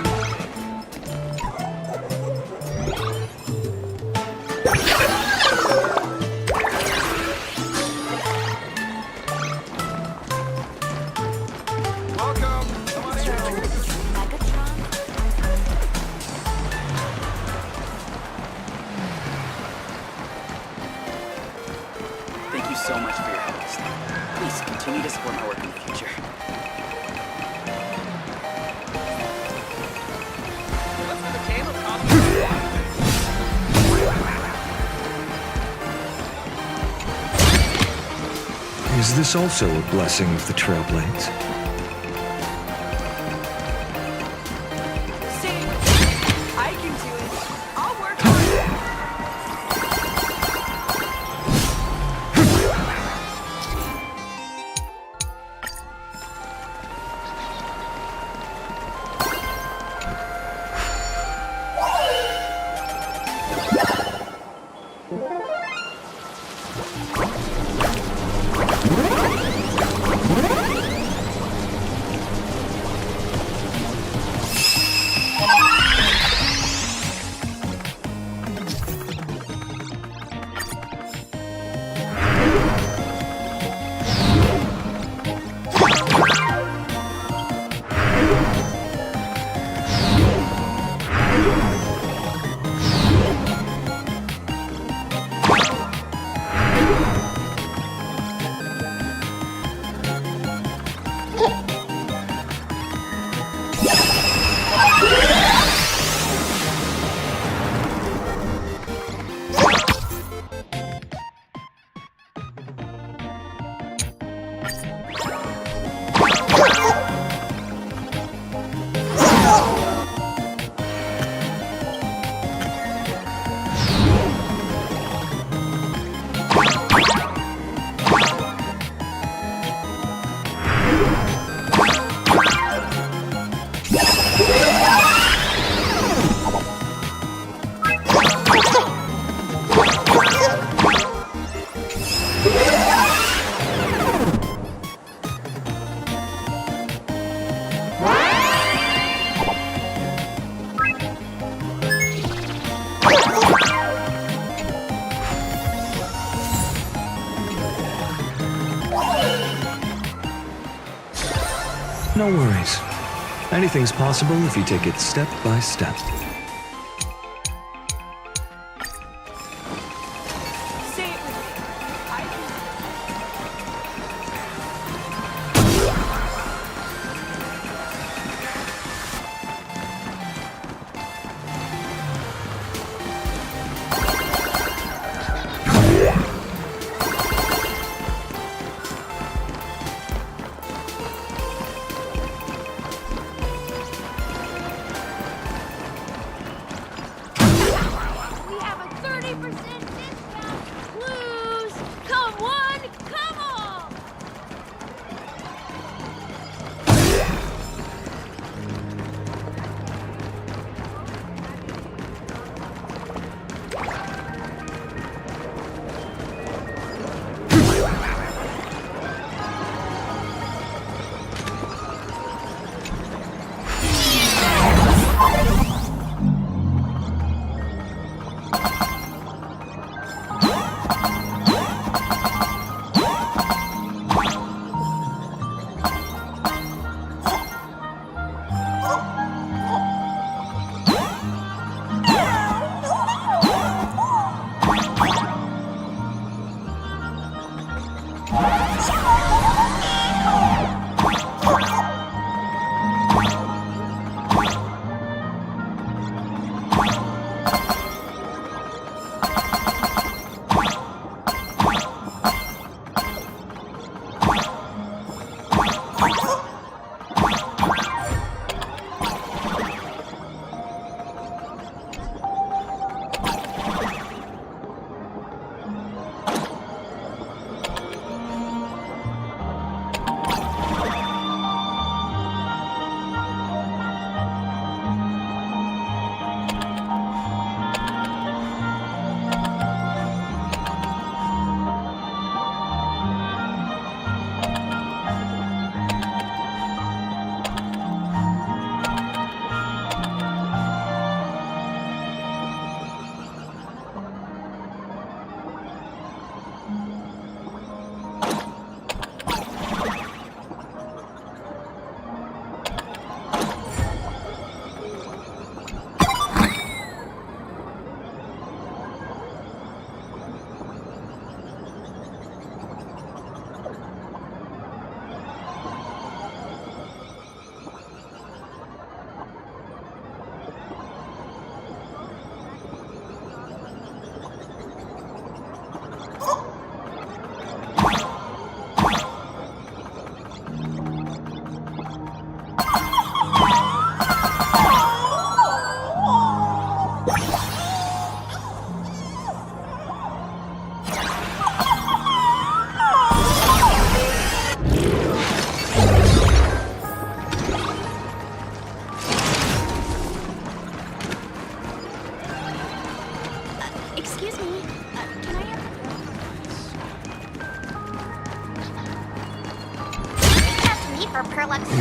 S19: Thank you so much for your help this time. Please continue to support my work in the future.
S18: Is this also a blessing of the Trailblades?
S12: I can do it. I'll work on it.
S18: No worries. Anything's possible if you take it step by step.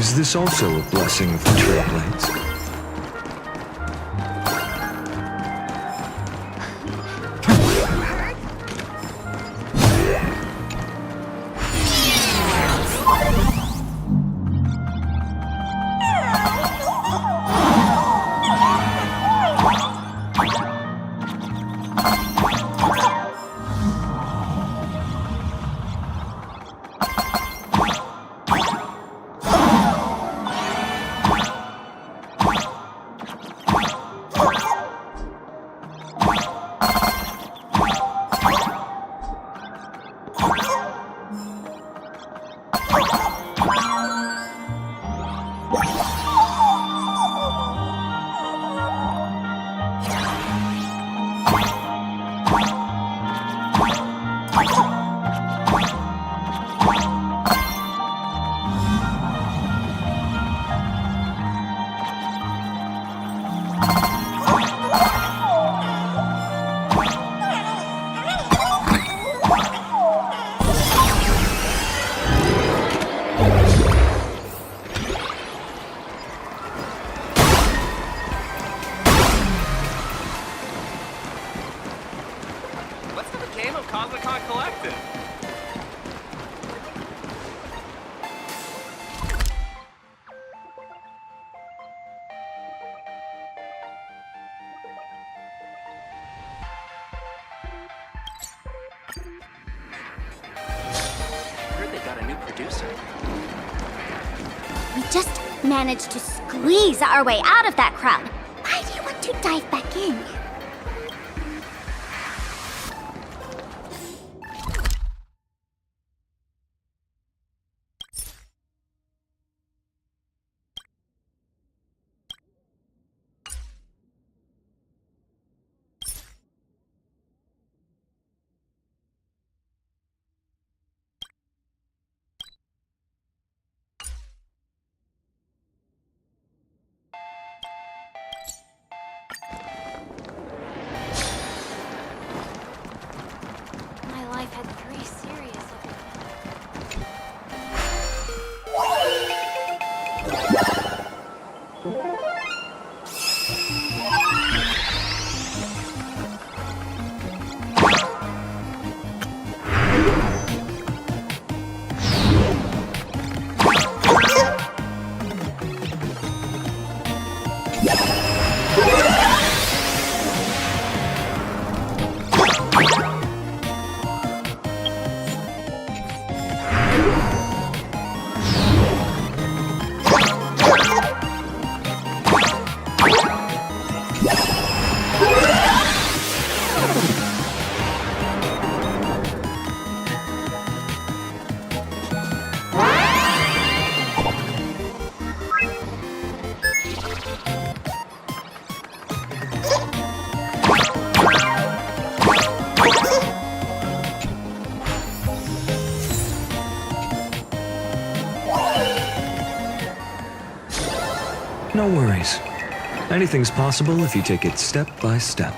S18: Is this also a blessing of the Trailblades?
S4: We just managed to squeeze our way out of that crowd. Why do you want to dive back in?
S18: Anything's possible if you take it step by step.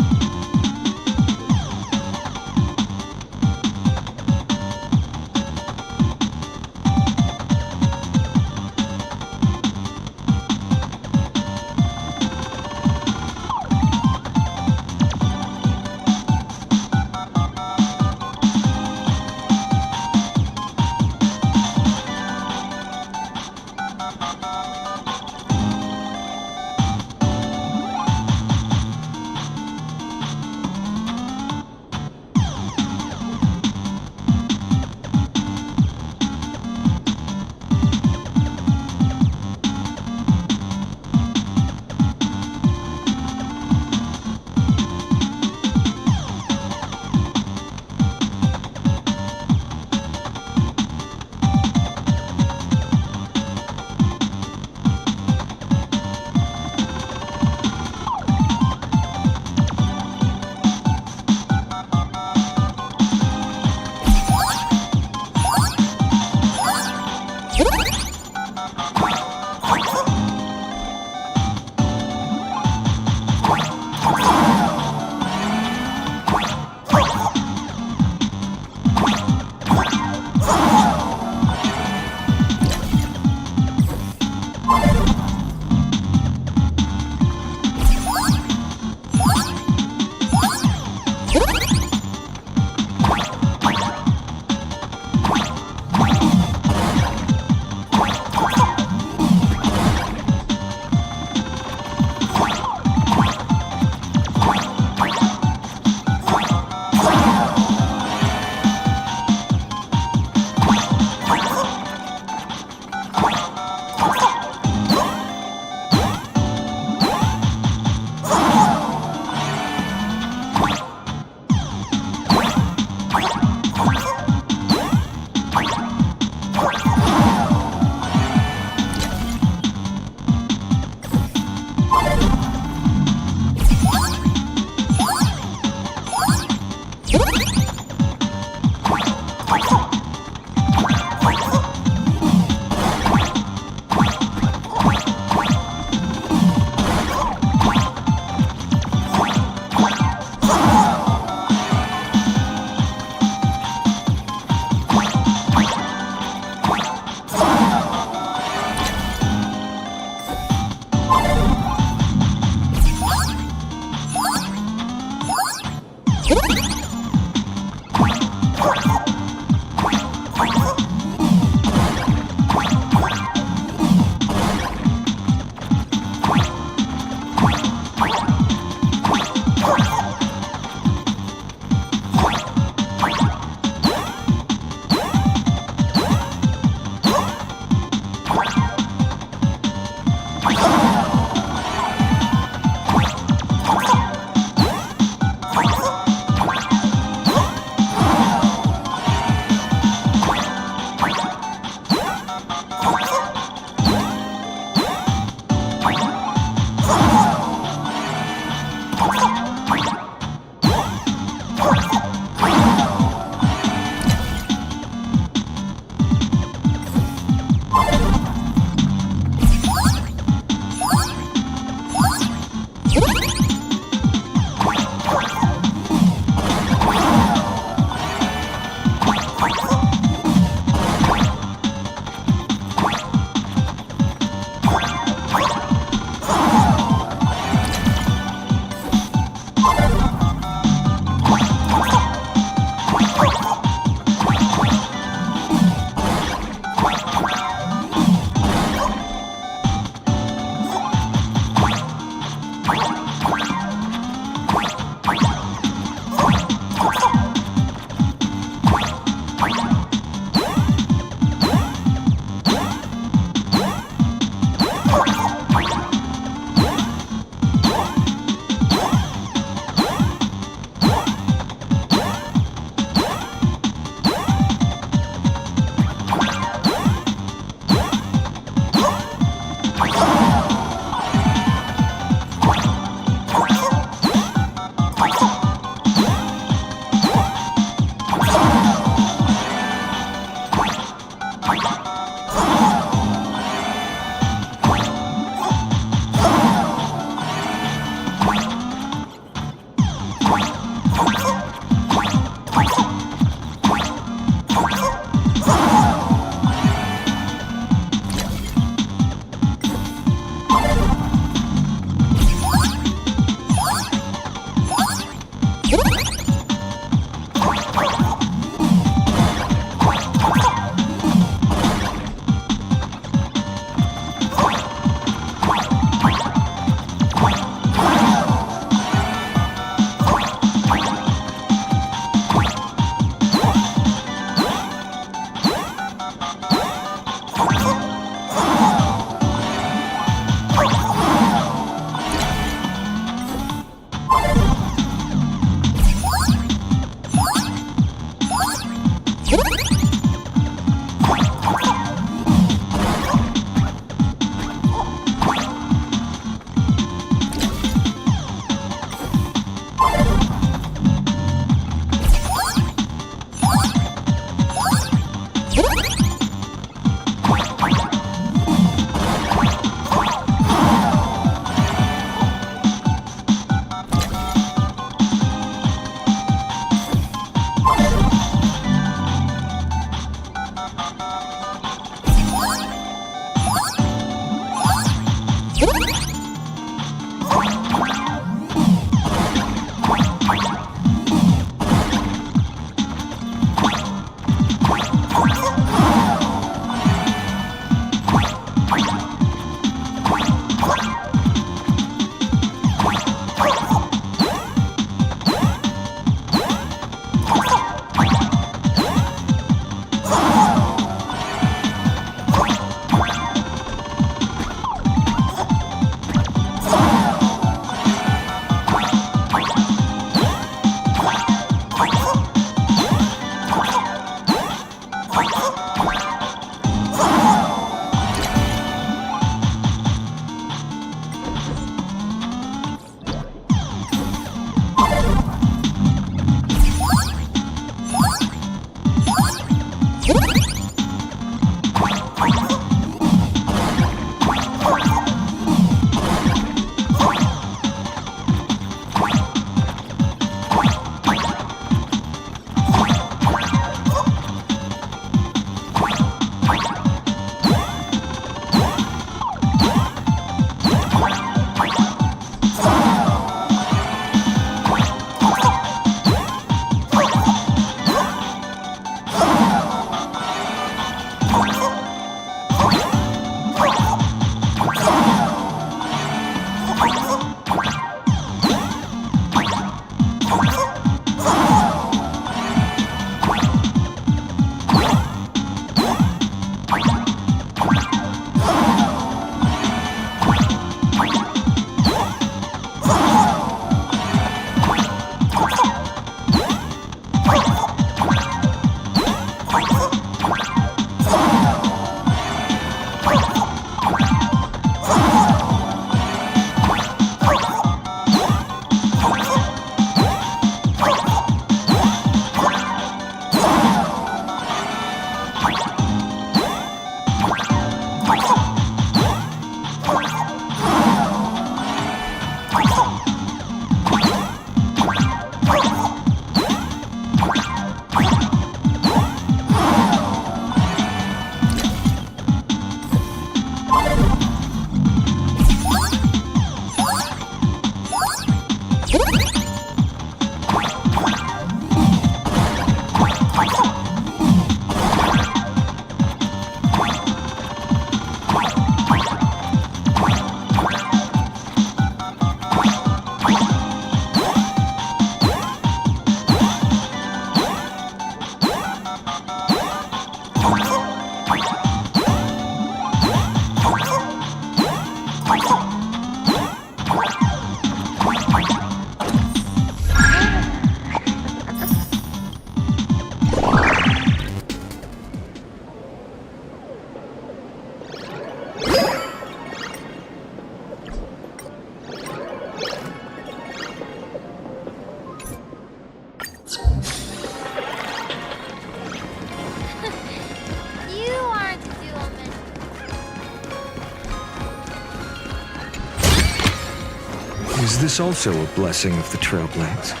S18: Is this also a blessing of the Trailblades?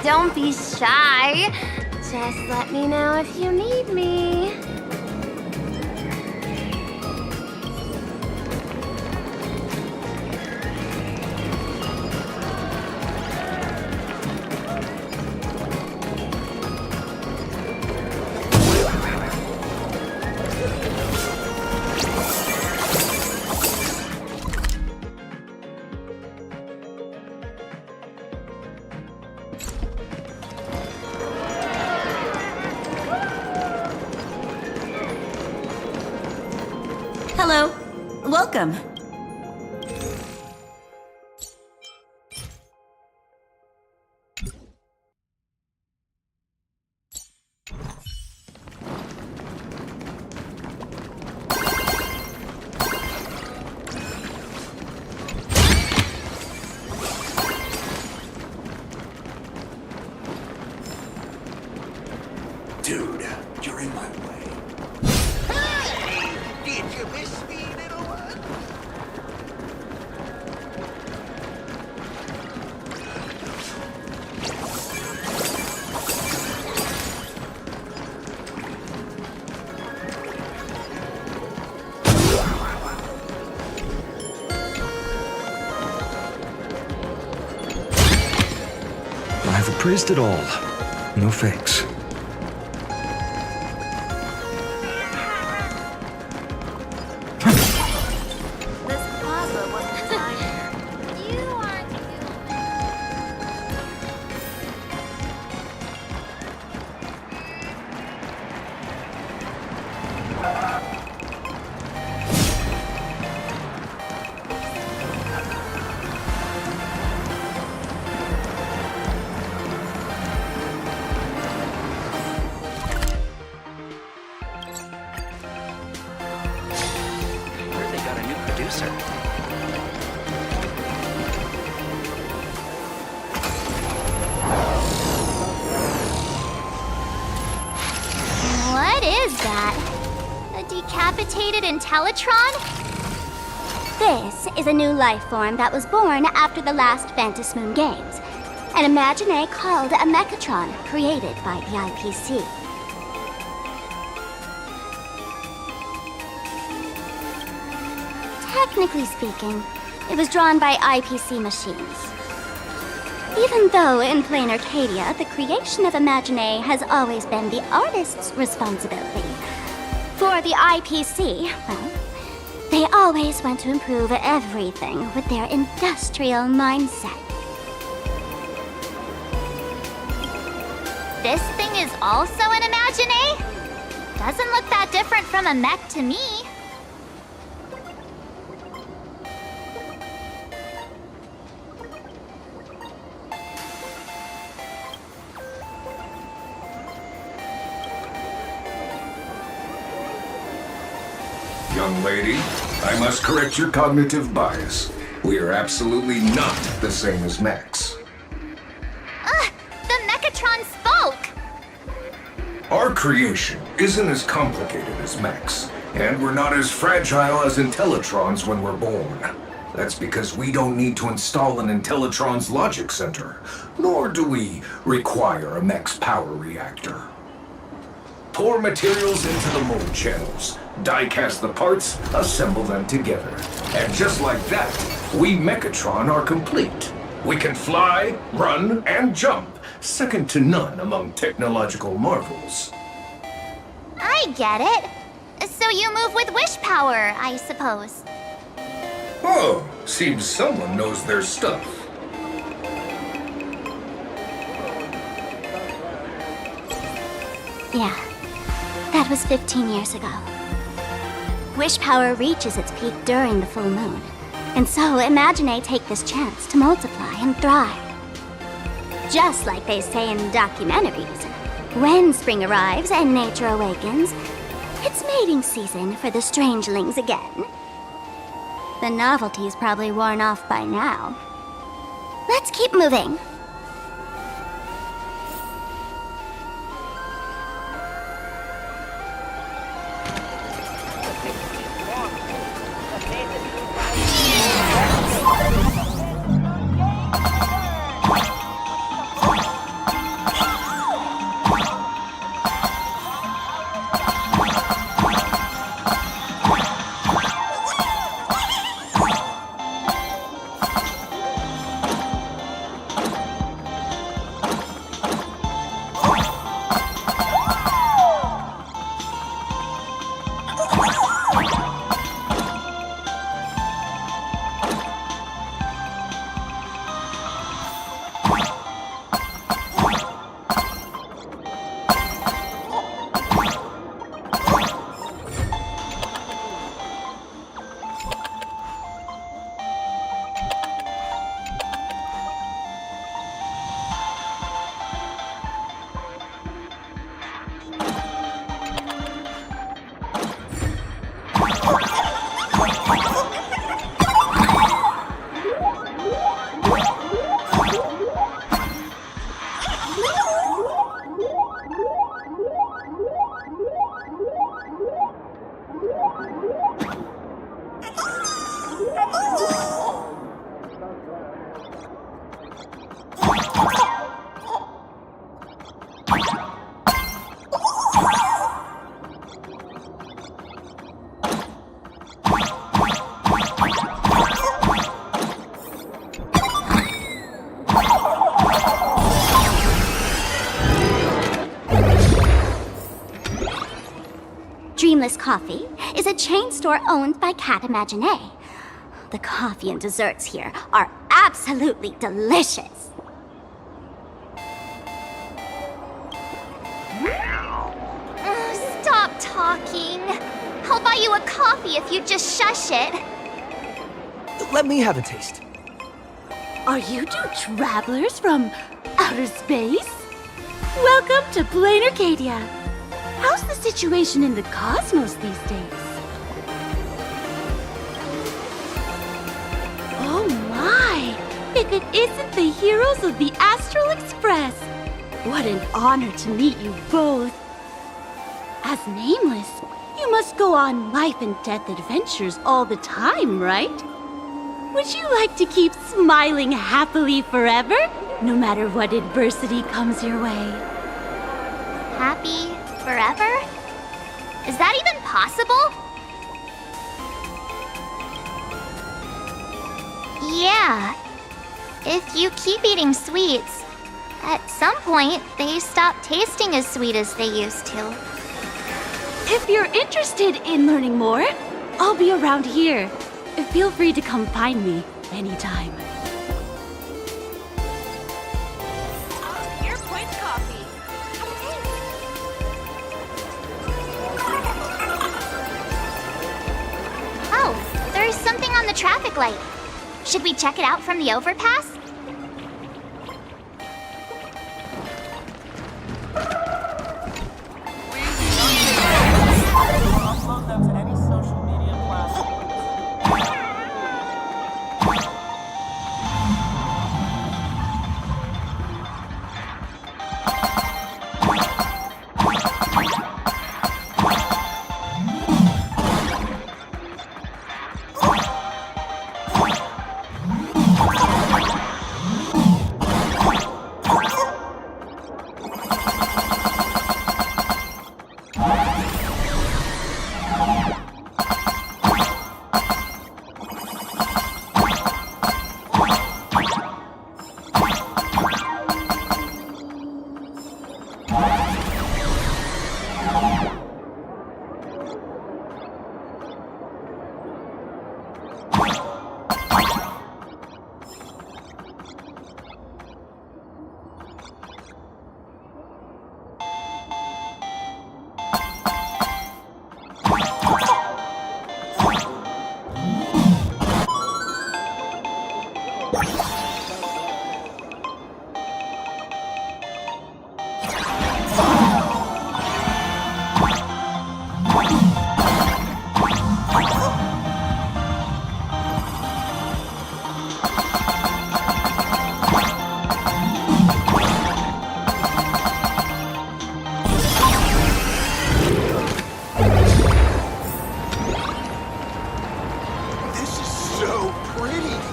S4: Don't be shy. Just let me know if you need me.
S20: Hello. Welcome.
S10: Dude, you're in my way.
S15: Did you miss me, little one?
S18: I've appraised it all. No fakes.
S19: Heard they got a new producer.
S4: What is that? A decapitated Intellatron? This is a new life form that was born after the last Ventus Moon Games. An Imagine called a Mechatron, created by the IPC. Technically speaking, it was drawn by IPC machines. Even though in Planacardia, the creation of Imagine has always been the artist's responsibility. For the IPC, well, they always want to improve everything with their industrial mindset. This thing is also an Imagine? Doesn't look that different from a mech to me.
S11: Young lady, I must correct your cognitive bias. We are absolutely not the same as Max.
S4: The Mechatron spoke!
S11: Our creation isn't as complicated as Max, and we're not as fragile as Intellitrons when we're born. That's because we don't need to install an Intellitron's logic center, nor do we require a Mech's power reactor. Pour materials into the mold channels, die-cast the parts, assemble them together. And just like that, we Mechatron are complete. We can fly, run, and jump, second to none among technological marvels.
S4: I get it. So you move with wish power, I suppose.
S11: Oh, seems someone knows their stuff.
S4: Yeah, that was 15 years ago. Wish power reaches its peak during the full moon. And so Imagine take this chance to multiply and thrive. Just like they say in documentaries, When spring arrives and nature awakens, it's mating season for the strangelings again. The novelty's probably worn off by now. Let's keep moving. Dreamless Coffee is a chain store owned by Cat Imaginé. The coffee and desserts here are absolutely delicious. Stop talking. I'll buy you a coffee if you just shush it.
S14: Let me have a taste.
S13: Are you two travelers from outer space? Welcome to Planacardia. How's the situation in the cosmos these days? Oh my! If it isn't the heroes of the Astral Express! What an honor to meet you both. As Nameless, you must go on life and death adventures all the time, right? Would you like to keep smiling happily forever, no matter what adversity comes your way?
S4: Happy forever? Is that even possible? Yeah. If you keep eating sweets, at some point they stop tasting as sweet as they used to.
S13: If you're interested in learning more, I'll be around here. Feel free to come find me anytime.
S12: Your point coffee.
S4: Oh, there's something on the traffic light. Should we check it out from the overpass?
S21: Upload them to any social media platform.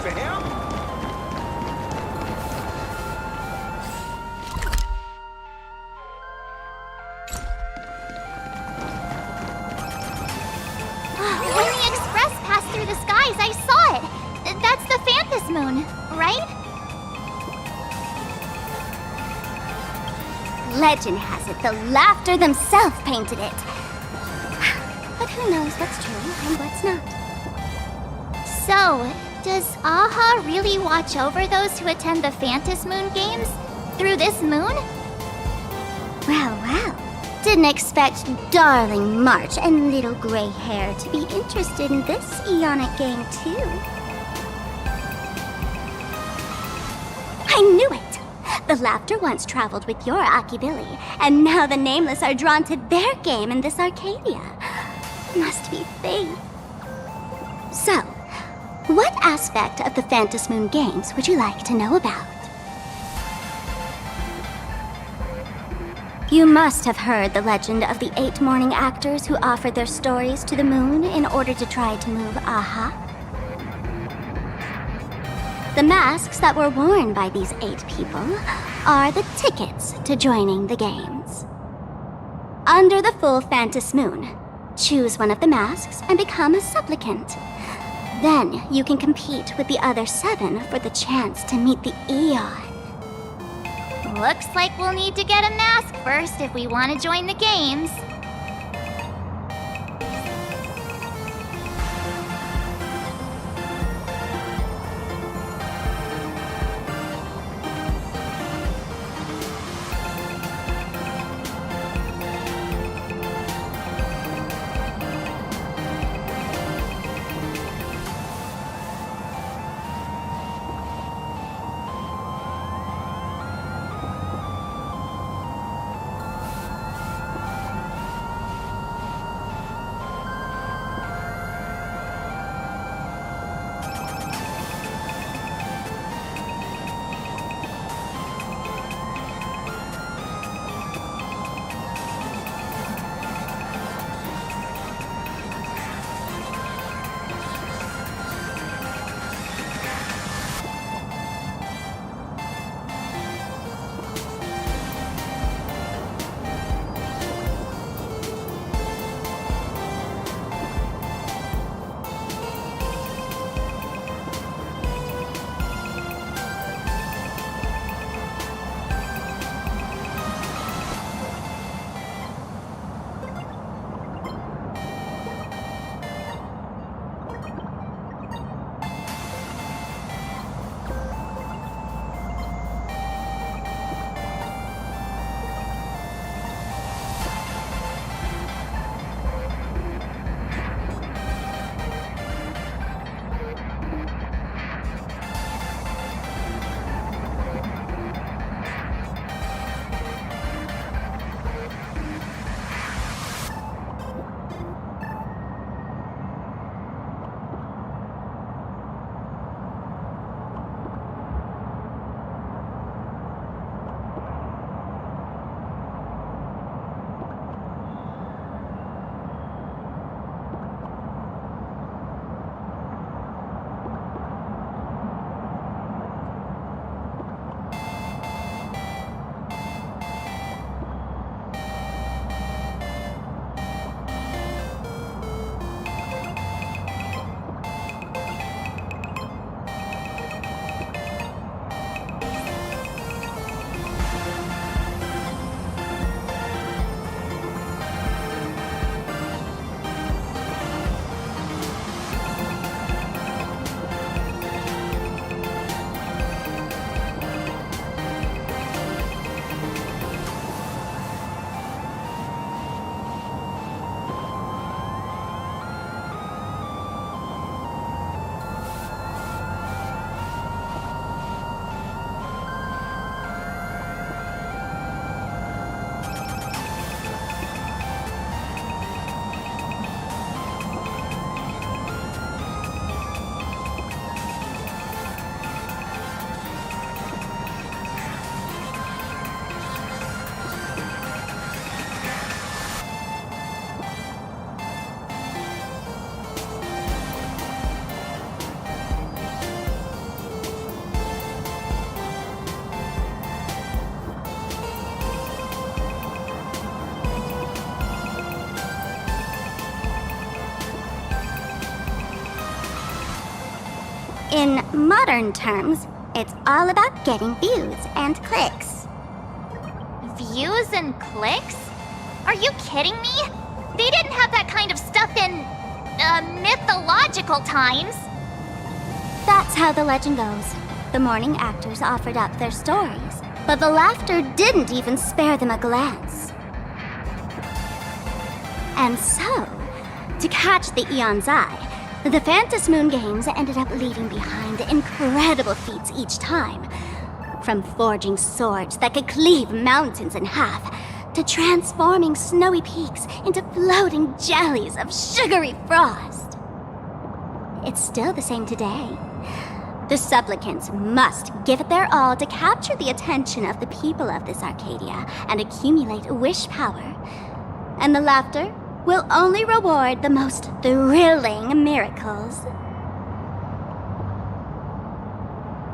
S15: fam!
S4: When the express passed through the skies, I saw it. That's the Phantom Moon, right?
S13: Legend has it the Laughter themselves painted it. But who knows what's true and what's not?
S4: So, does Aha really watch over those who attend the Phantom Moon games? Through this moon?
S13: Well, well. Didn't expect darling March and little gray hair to be interested in this Eonic game, too. I knew it! The Laughter once traveled with your Akibilly, and now the Nameless are drawn to their game in this Arcadia. Must be fate. So, what aspect of the Phantom Moon games would you like to know about? You must have heard the legend of the 8 morning actors who offered their stories to the moon in order to try to move Aha. The masks that were worn by these 8 people are the tickets to joining the games. Under the full Phantom Moon, choose one of the masks and become a supplicant. Then you can compete with the other 7 for the chance to meet the Eon.
S4: Looks like we'll need to get a mask first if we want to join the games. In modern terms, it's all about getting views and clicks. Views and clicks? Are you kidding me? They didn't have that kind of stuff in, mythological times. That's how the legend goes. The morning actors offered up their stories, but the laughter didn't even spare them a glance. And so, to catch the Eon's eye, the Phantom Moon Games ended up leaving behind incredible feats each time. From forging swords that could cleave mountains in half, to transforming snowy peaks into floating jellies of sugary frost. It's still the same today. The supplicants must give it their all to capture the attention of the people of this Arcadia and accumulate wish power. And the laughter will only reward the most thrilling miracles.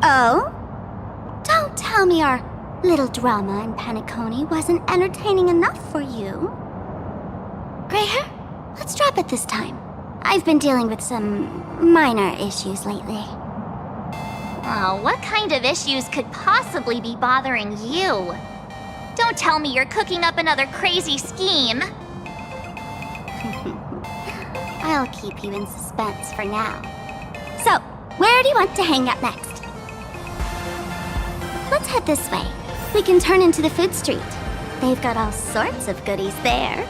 S4: Oh? Don't tell me our little drama in Paniconi wasn't entertaining enough for you. Gray hair, let's drop it this time. I've been dealing with some minor issues lately. Oh, what kind of issues could possibly be bothering you? Don't tell me you're cooking up another crazy scheme. I'll keep you in suspense for now. So, where do you want to hang out next? Let's head this way. We can turn into the food street. They've got all sorts of goodies there.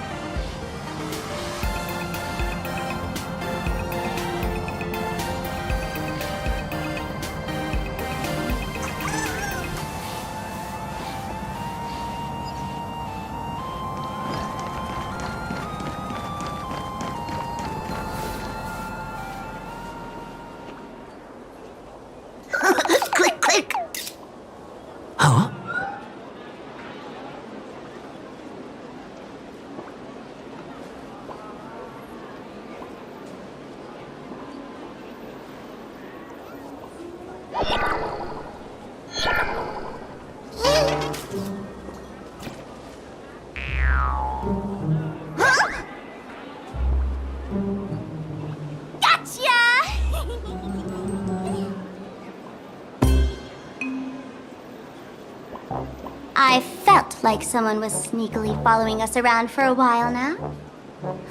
S7: Click, click.
S1: Huh?
S4: I felt like someone was sneakily following us around for a while now.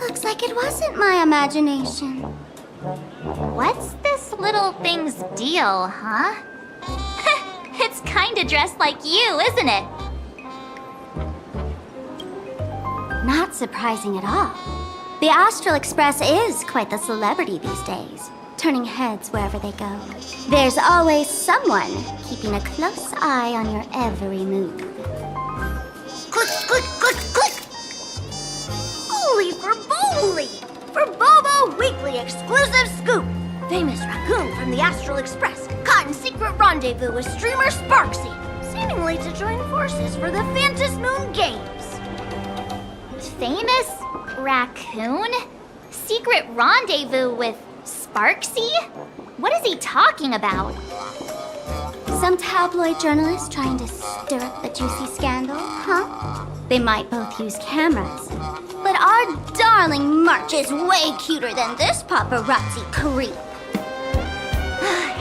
S4: Looks like it wasn't my imagination. What's this little thing's deal, huh? It's kinda dressed like you, isn't it? Not surprising at all. The Astral Express is quite the celebrity these days, turning heads wherever they go. There's always someone keeping a close eye on your every move.
S7: Click, click, click, click.
S12: Holy Ferboli! Ferbobo Weekly Exclusive Scoop! Famous raccoon from the Astral Express caught in secret rendezvous with streamer Sparksy, seemingly to join forces for the Phantom Moon Games.
S4: Famous raccoon? Secret rendezvous with Sparksy? What is he talking about? Some tabloid journalist trying to stir up a juicy scandal, huh? They might both use cameras. But our darling March is way cuter than this paparazzi creep.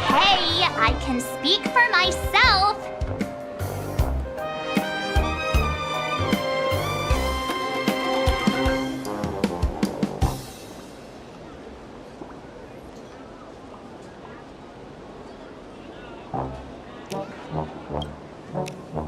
S4: Hey, I can speak for myself.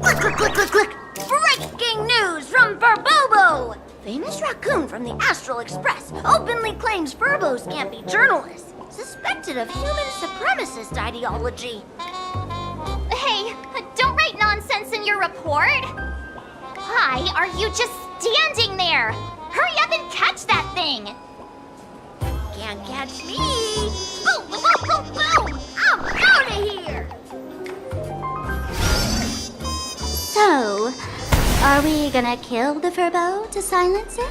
S12: Click, click, click, click, click! Breaking news from Ferbobo! Famous raccoon from the Astral Express openly claims Furbos can't be journalists, suspected of human supremacist ideology.
S4: Hey, don't write nonsense in your report. Why are you just standing there? Hurry up and catch that thing.
S12: Can't catch me! Boom, boom, boom, boom, boom! I'm out of here!
S4: So, are we gonna kill the Furbo to silence it?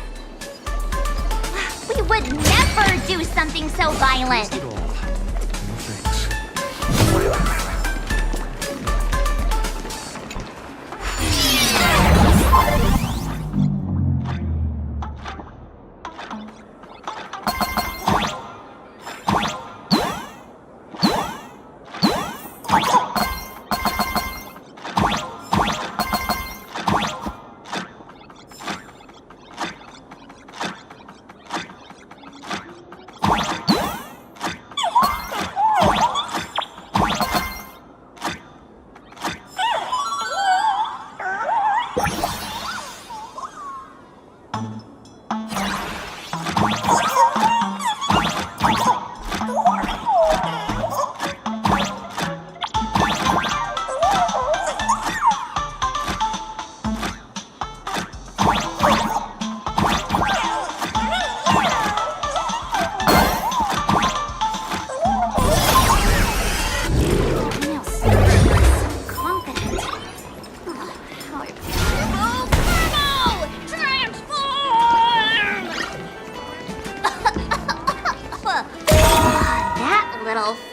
S4: We would never do something so violent.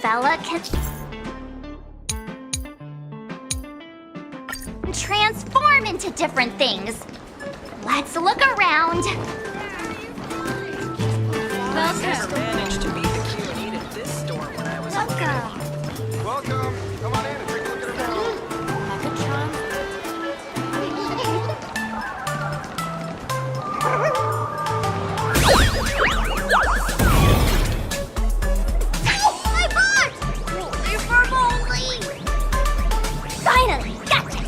S4: fella can transform into different things. Let's look around.
S15: Welcome. Managed to beat the QE at this store when I was
S4: Welcome.
S11: Welcome. Come on in and take a look at around.
S4: My bot! Rolling for bowling! Finally, gotcha!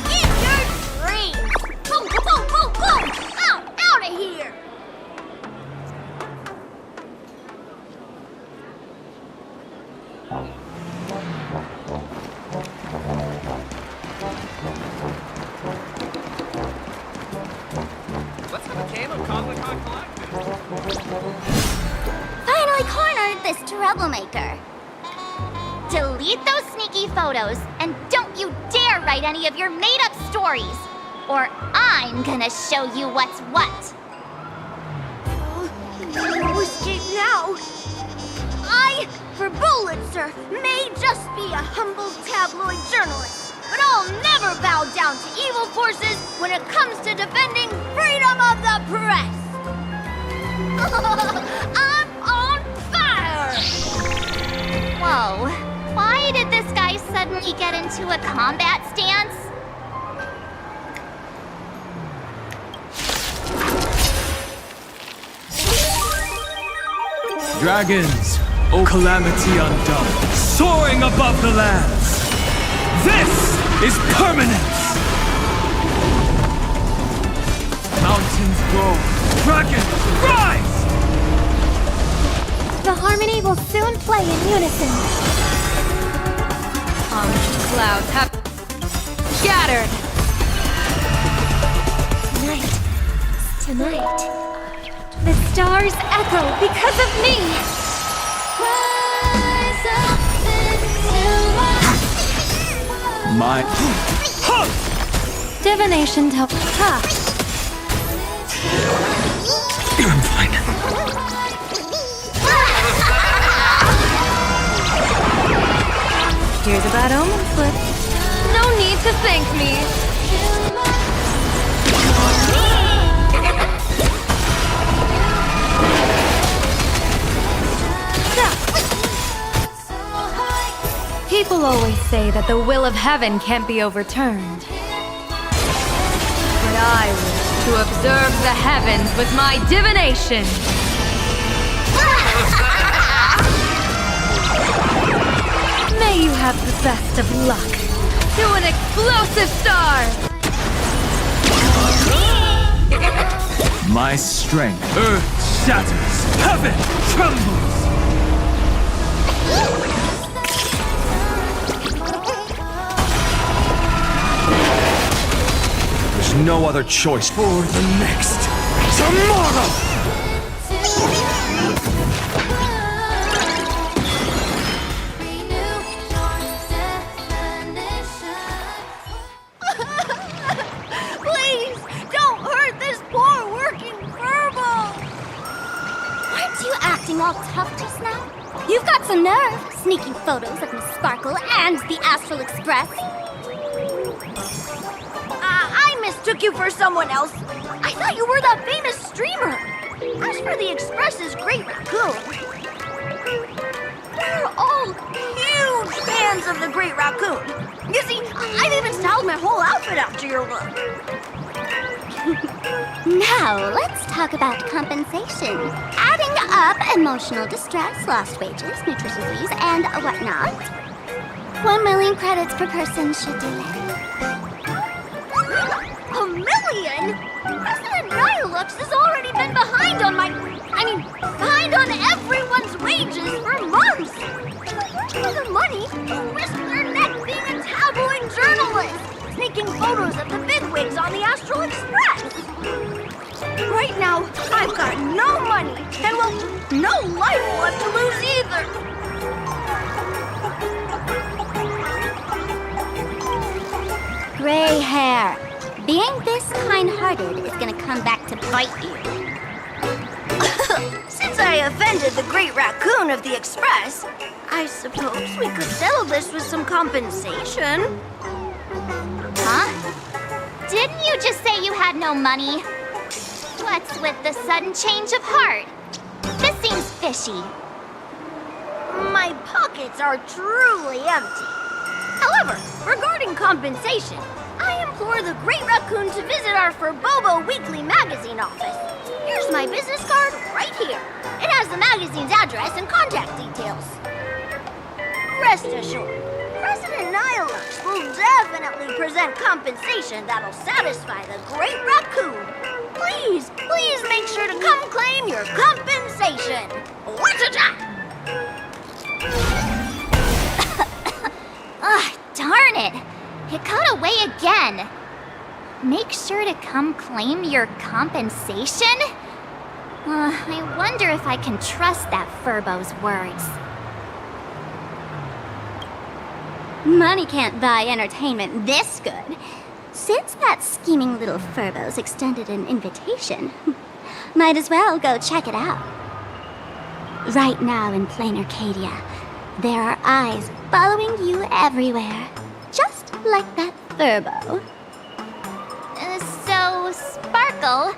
S4: Get your free! Boom, boom, boom, boom, boom! Out of here!
S15: Let's have a game of Comic-Con
S4: Finally cornered this troublemaker. Delete those sneaky photos, and don't you dare write any of your made-up stories, or I'm gonna show you what's what.
S6: No escape now! I, for Bullitzer, may just be a humble tabloid journalist, but I'll never bow down to evil forces when it comes to defending freedom of the press! I'm on fire!
S4: Whoa, why did this guy suddenly get into a combat stance?
S5: Dragons, O calamity undone, soaring above the lands. This is permanence! Mountains grow, dragons rise!
S6: The harmony will soon play in unison.
S12: Clouds have scattered.
S6: Tonight, the stars echo because of me.
S5: My...
S6: Divination to
S5: I'm fine.
S6: Here's a bad omen slip. No need to thank me. People always say that the will of heaven can't be overturned. But I wish to observe the heavens with my divination. May you have the best of luck. To an explosive star!
S5: My strength, earth shatters, heaven trembles! There's no other choice for the next tomorrow!
S6: Please, don't hurt this poor working furball!
S4: Aren't you acting all tough just now? You've got some nerve, sneaking photos of Miss Sparkle and the Astral Express.
S6: I mistook you for someone else. I thought you were that famous streamer. As for the Express's Great Raccoon, we're all huge fans of the Great Raccoon. You see, I've even styled my whole outfit after your look.
S4: Now, let's talk about compensation. Adding up emotional distress, lost wages, nutrition fees, and whatnot. 1 million credits per person should do it.
S6: $1 million? President Nihilux has already been behind on behind on everyone's wages for months. For the money, who risked their neck being a tabloid journalist, taking photos of the bigwigs on the Astral Express. Right now, I've got no money, and well, no life left to lose either.
S4: Gray hair. Being this kind-hearted is gonna come back to bite you.
S6: Since I I offended the Great Raccoon of the Express, I suppose we could settle this with some compensation.
S4: Huh? Didn't you just say you had no money? What's with the sudden change of heart? This seems fishy.
S6: My pockets are truly empty. However, regarding compensation, I implore the Great Raccoon to visit our Furbobo Weekly magazine office. Here's my business card right here. It has the magazine's address and contact details. Rest assured, President Nihilux will definitely present compensation that'll satisfy the Great Raccoon. Please make sure to come claim your compensation. What's-a-ta?
S4: Ugh, darn it! It got away again. Make sure to come claim your compensation? I wonder if I can trust that Furbo's words.
S13: Money can't buy entertainment this good. Since that scheming little Furbo's extended an invitation, might as well go check it out. Right now in Planacardia, there are eyes following you everywhere, just like that Furbo.
S4: So, Sparkle,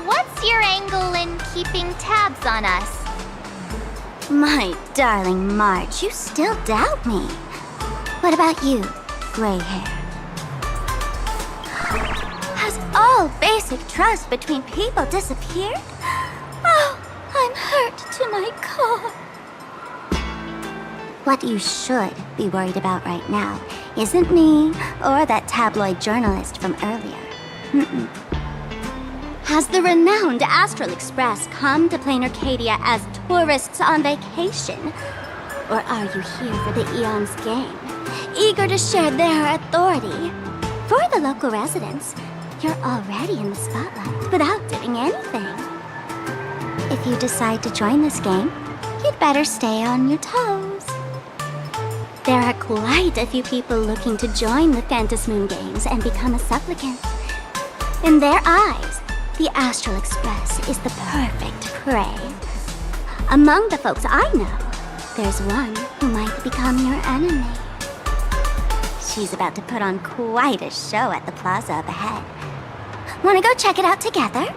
S4: what's your angle in keeping tabs on us?
S13: My darling March, you still doubt me. What about you, gray hair? Has all basic trust between people disappeared? Oh, I'm hurt to my core. What you should be worried about right now isn't me or that tabloid journalist from earlier. Has the renowned Astral Express come to Planacardia as tourists on vacation? Or are you here for the Eon's game, eager to share their authority? For the local residents, you're already in the spotlight without doing anything. If you decide to join this game, you'd better stay on your toes. There are quite a few people looking to join the Phantasmoon Games and become a supplicant. In their eyes, the Astral Express is the perfect prey. Among the folks I know, there's one who might become your enemy. She's about to put on quite a show at the plaza up ahead. Wanna go check it out together?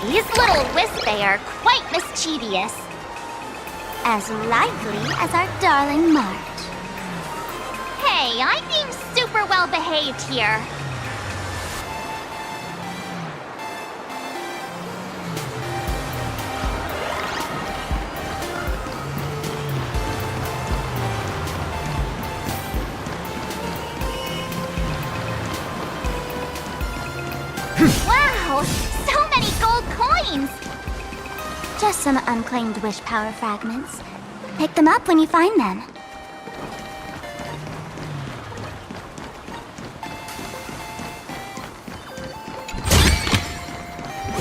S4: These little Wispay are quite mischievous.
S13: As lively as our darling March.
S4: Hey, I'm being super well behaved here. Wow, so many gold coins!
S13: Just some unclaimed wish power fragments. Pick them up when you find them.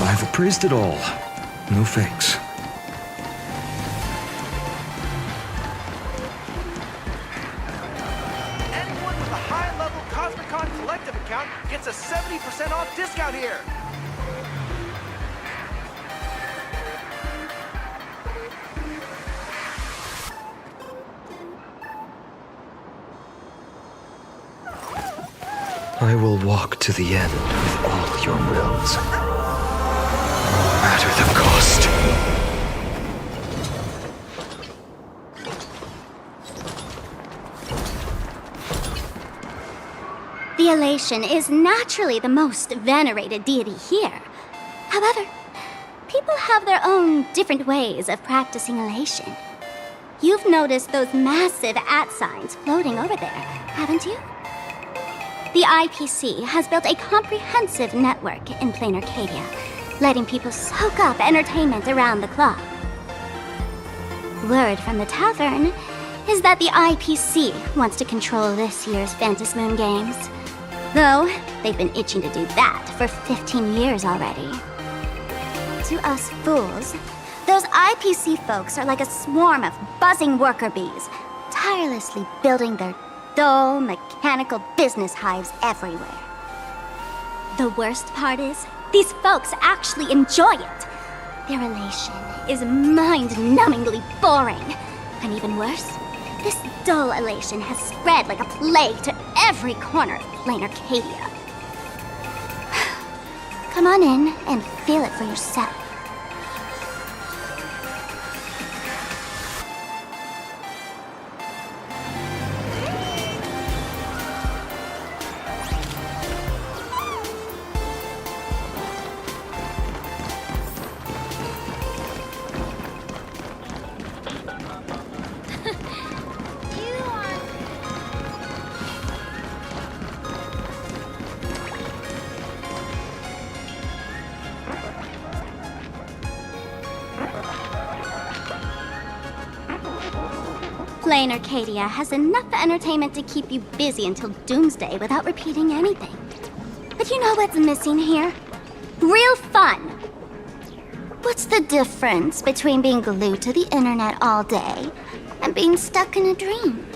S18: I've appraised it all. No fakes.
S2: Anyone with a high-level Cosmicon Collective account gets a 70% off discount here.
S18: I will walk to the end with all your wills. No matter the cost.
S13: The Elation is naturally the most venerated deity here. However, people have their own different ways of practicing Elation. You've noticed those massive @signs floating over there, haven't you? The IPC has built a comprehensive network in Planacardia, letting people soak up entertainment around the clock. Word from the tavern is that the IPC wants to control this year's Phantasmoon Games. Though, they've been itching to do that for 15 years already.
S6: To us fools, those IPC folks are like a swarm of buzzing worker bees, tirelessly building their dull, mechanical business hives everywhere. The worst part is, these folks actually enjoy it. Their elation is mind-numbingly boring. And even worse, this dull elation has spread like a plague to every corner of Planacardia. Come on in and feel it for yourself. Planacardia has enough entertainment to keep you busy until doomsday without repeating anything. But you know what's missing here? Real fun! What's the difference between being glued to the internet all day and being stuck in a dream?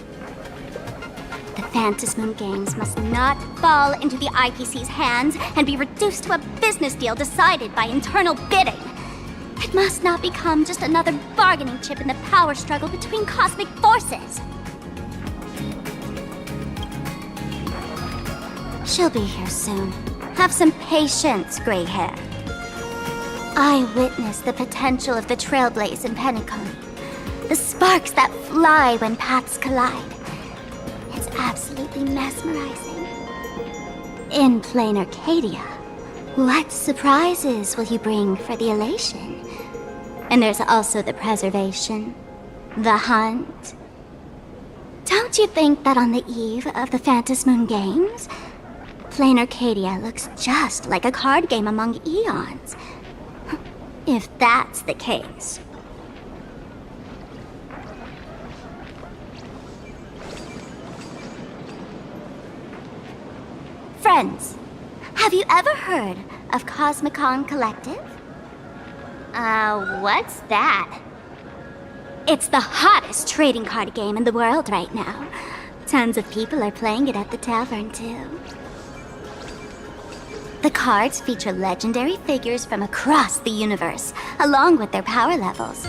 S6: The Phantasmoon games must not fall into the IPC's hands and be reduced to a business deal decided by internal bidding. It must not become just another bargaining chip in the power struggle between cosmic forces. She'll be here soon. Have some patience, gray hair. I witnessed the potential of the trailblaze in Penacony. The sparks that fly when paths collide. It's absolutely mesmerizing. In Planacardia, what surprises will you bring for the elation? And there's also the preservation, the hunt. Don't you think that on the eve of the Phantasmoon Games, Planacardia looks just like a card game among eons? If that's the case. Friends, have you ever heard of Cosmicon Collective? What's that? It's the hottest trading card game in the world right now. Tons of people are playing it at the tavern, too. The cards feature legendary figures from across the universe, along with their power levels.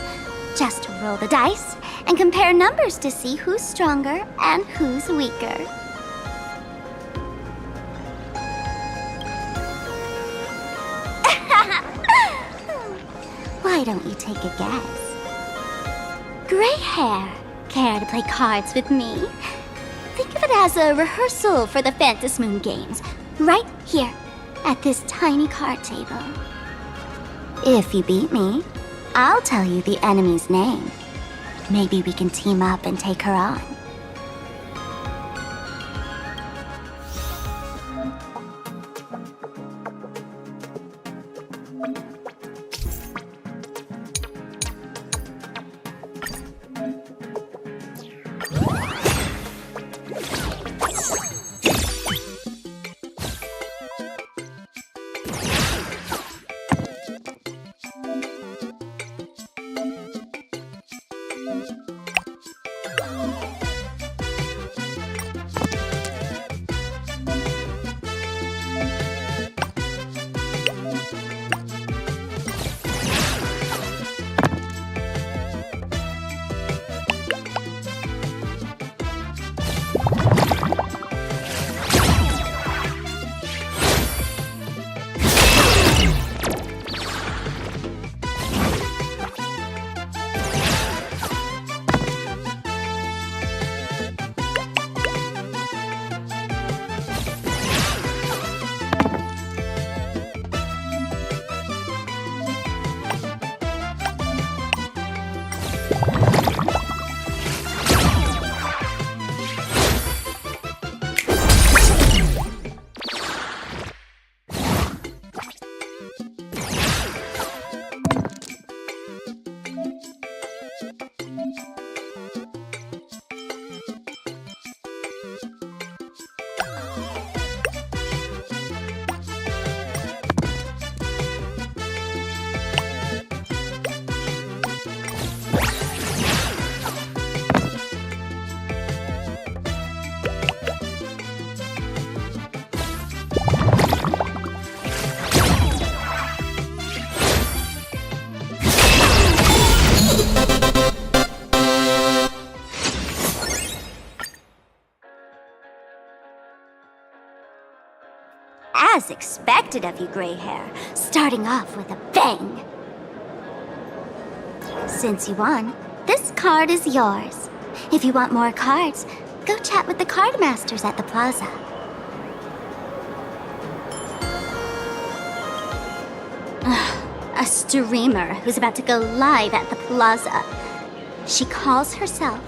S6: Just roll the dice and compare numbers to see who's stronger and who's weaker. Why don't you take a guess? Gray hair, care to play cards with me? Think of it as a rehearsal for the Phantasmoon Games, right here, at this tiny card table. If you beat me, I'll tell you the enemy's name. Maybe we can team up and take her on.
S4: As expected of you, gray hair, starting off with a bang. Since you won, this card is yours. If you want more cards, go chat with the card masters at the plaza. A streamer who's about to go live at the plaza. She calls herself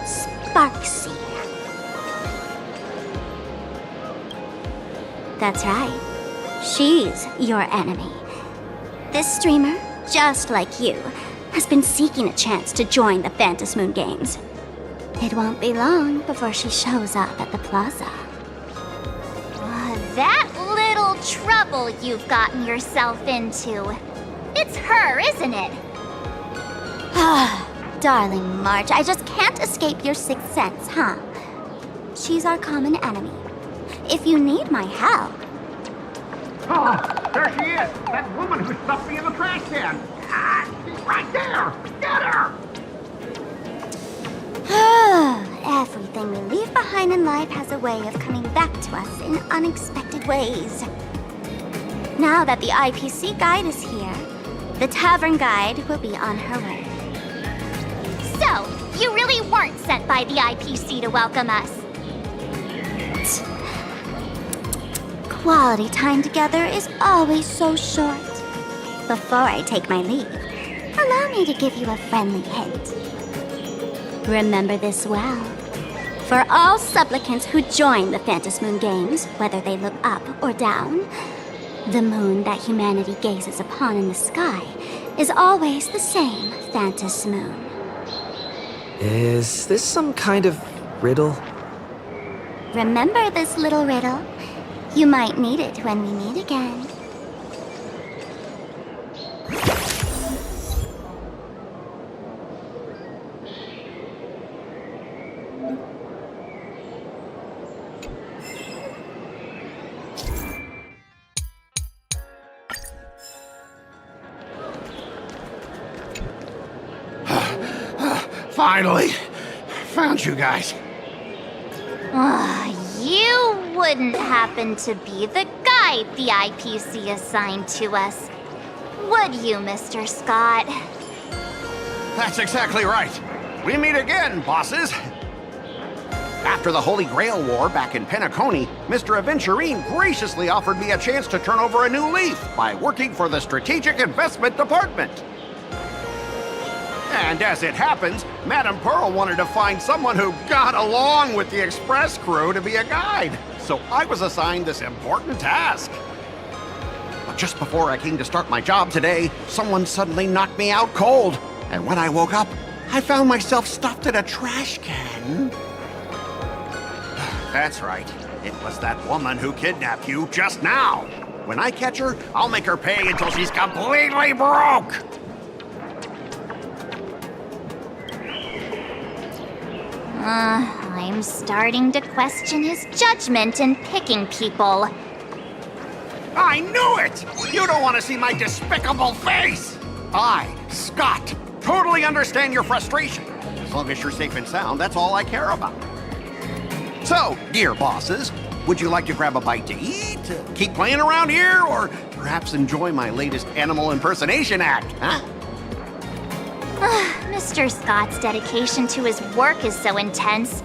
S4: Sparksy. That's right. She's your enemy. This streamer, just like you, has been seeking a chance to join the Phantasmoon Games. It won't be long before she shows up at the plaza. That little trouble you've gotten yourself into. It's her, isn't it? Darling March, I just can't escape your sixth sense, huh? She's our common enemy. If you need my help...
S17: Oh, there she is! That woman who stuffed me in the trash can! She's right there! Get her!
S4: Everything we leave behind in life has a way of coming back to us in unexpected ways. Now that the IPC guide is here, the tavern guide will be on her way. So, you really weren't sent by the IPC to welcome us. Quality time together is always so short. Before I take my leave, allow me to give you a friendly hint. Remember this well. For all supplicants who join the Phantasmoon Games, whether they look up or down, the moon that humanity gazes upon in the sky is always the same Phantasmoon.
S14: Is this some kind of riddle?
S4: Remember this little riddle? You might need it when we meet again.
S17: Finally! Found you guys.
S4: You wouldn't happen to be the guide the IPC assigned to us, would you, Mr. Scott?
S11: That's exactly right. We meet again, bosses. After the Holy Grail War back in Penacony, Mr. Aventurine graciously offered me a chance to turn over a new leaf by working for the Strategic Investment Department. And as it happens, Madame Pearl wanted to find someone who got along with the Express crew to be a guide. So I was assigned this important task. But just before I came to start my job today, someone suddenly knocked me out cold. And when I woke up, I found myself stuffed in a trash can. That's right. It was that woman who kidnapped you just now. When I catch her, I'll make her pay until she's completely broke.
S4: I'm starting to question his judgment in picking people.
S11: I knew it! You don't want to see my despicable face! I, Scott, totally understand your frustration. As long as you're safe and sound, that's all I care about. So, dear bosses, would you like to grab a bite to eat, keep playing around here, or perhaps enjoy my latest animal impersonation act, huh?
S4: Mr. Scott's dedication to his work is so intense.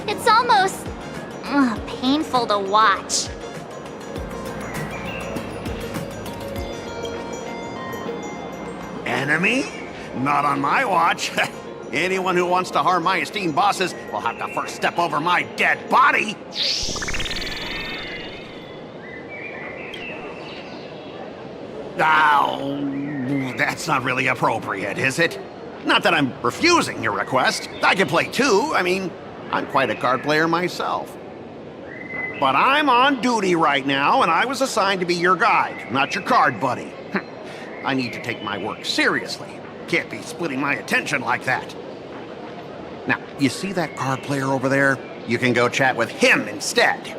S4: It's almost painful to watch.
S11: Enemy? Not on my watch. Anyone who wants to harm my esteemed bosses will have to first step over my dead body. Oh, that's not really appropriate, is it? Not that I'm refusing your request. I can play too. I mean, I'm quite a card player myself. But I'm on duty right now, and I was assigned to be your guide, not your card buddy. I need to take my work seriously. Can't be splitting my attention like that. Now, you see that card player over there? You can go chat with him instead.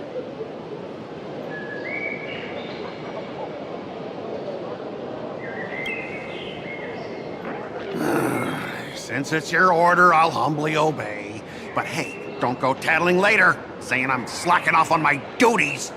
S11: Since it's your order, I'll humbly obey. But hey, don't go tattling later, saying I'm slacking off on my duties.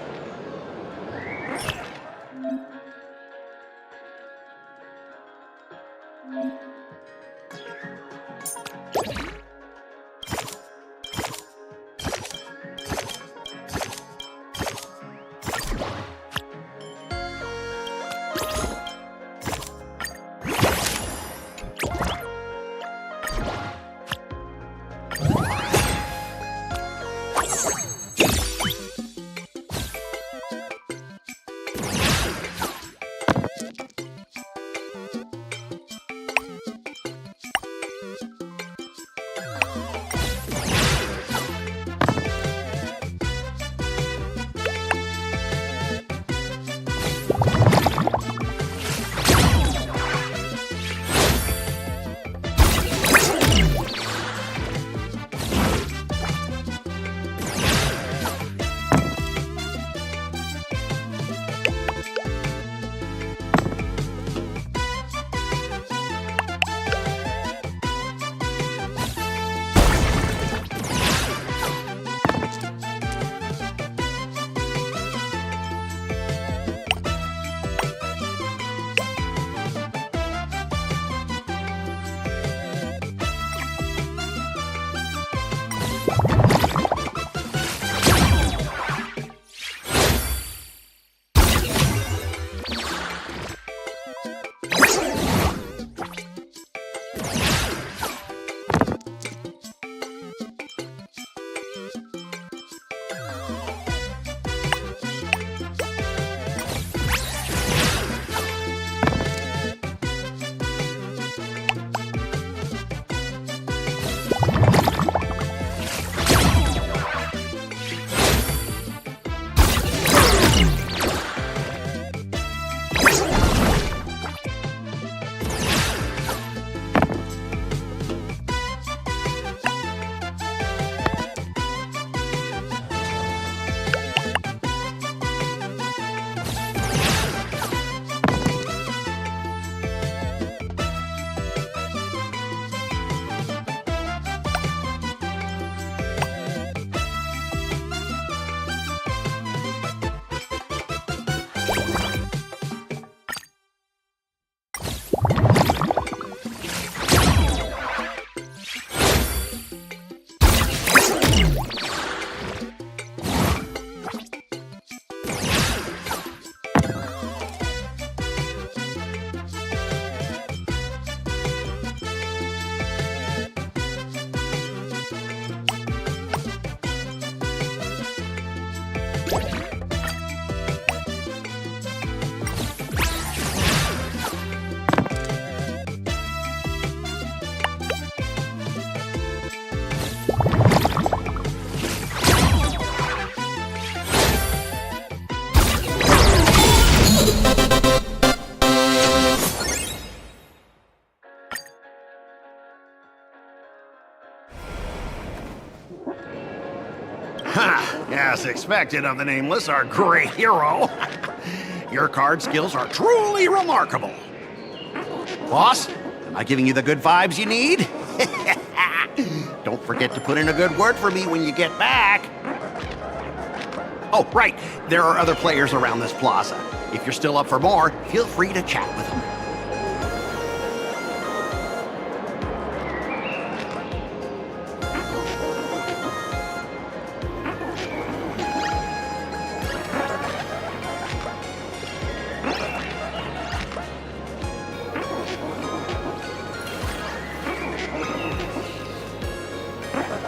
S17: As expected of the Nameless, our great hero. Your card skills are truly remarkable. Boss, am I giving you the good vibes you need? Don't forget to put in a good word for me when you get back. Oh, right. There are other players around this plaza. If you're still up for more, feel free to chat with them.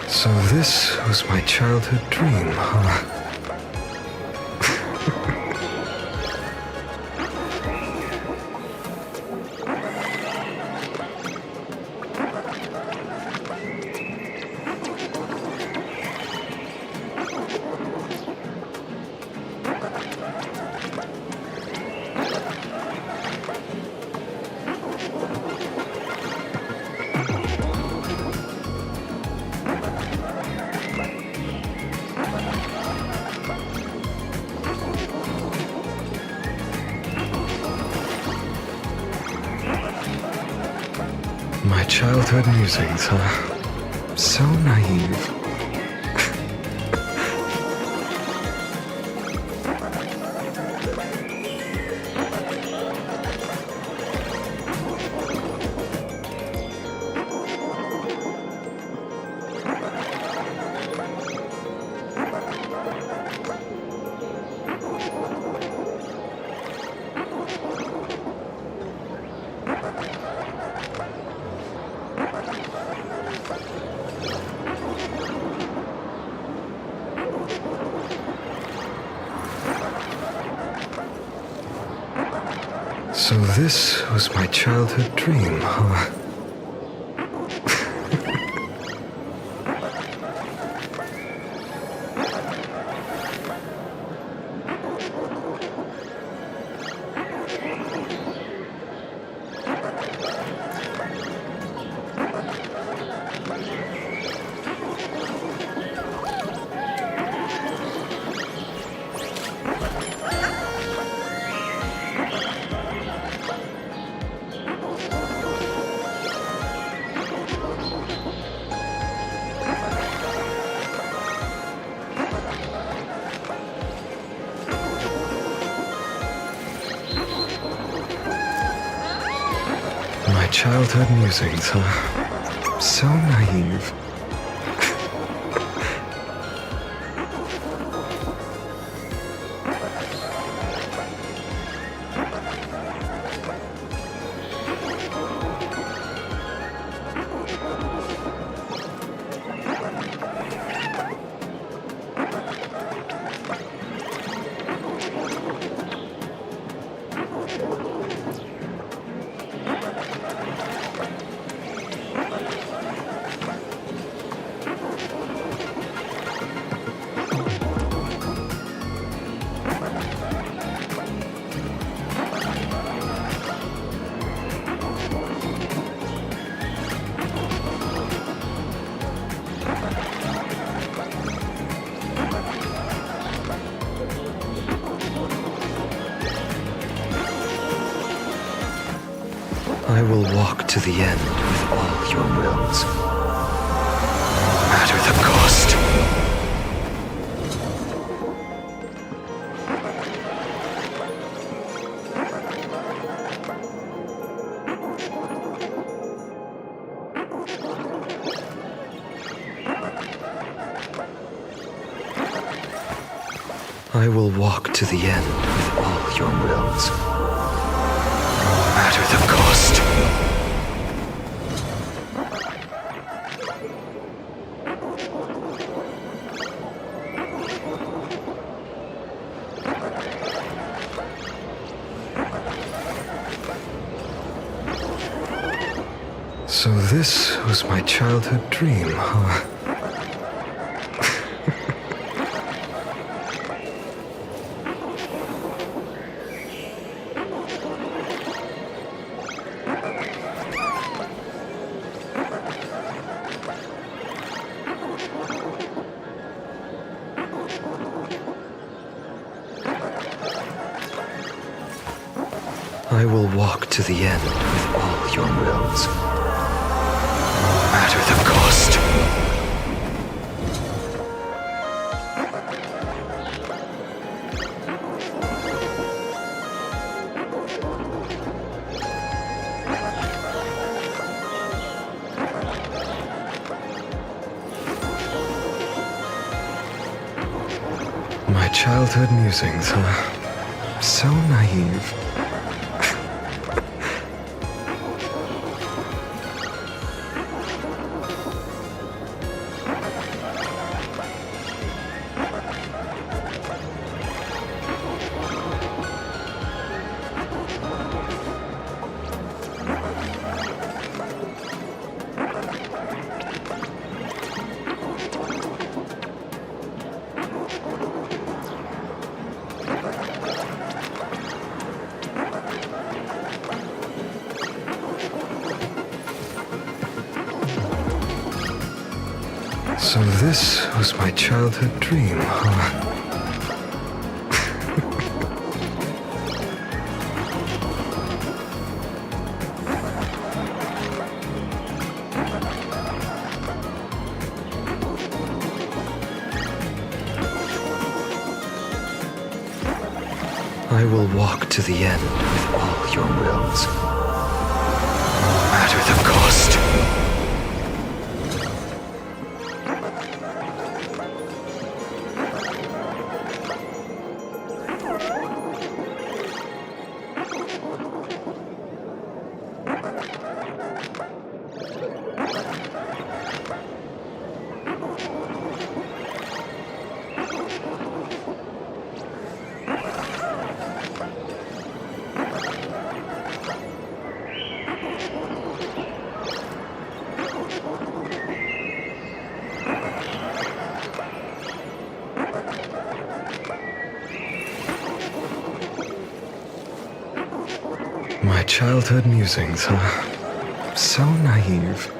S18: So this was my childhood dream, huh? My childhood musings, huh? So naive. So this was my childhood dream, huh? My childhood musings, huh? So naive. I will walk to the end with all your wills, no matter the cost. I will walk to the end with all your wills, no matter the cost. So this was my childhood dream, huh? I will walk to the end with all your wills, no matter the cost. My childhood musings, huh? So naive. So this was my childhood dream, huh? I will walk to the end with all your wills, no matter the cost. childhood musings, huh? So naive.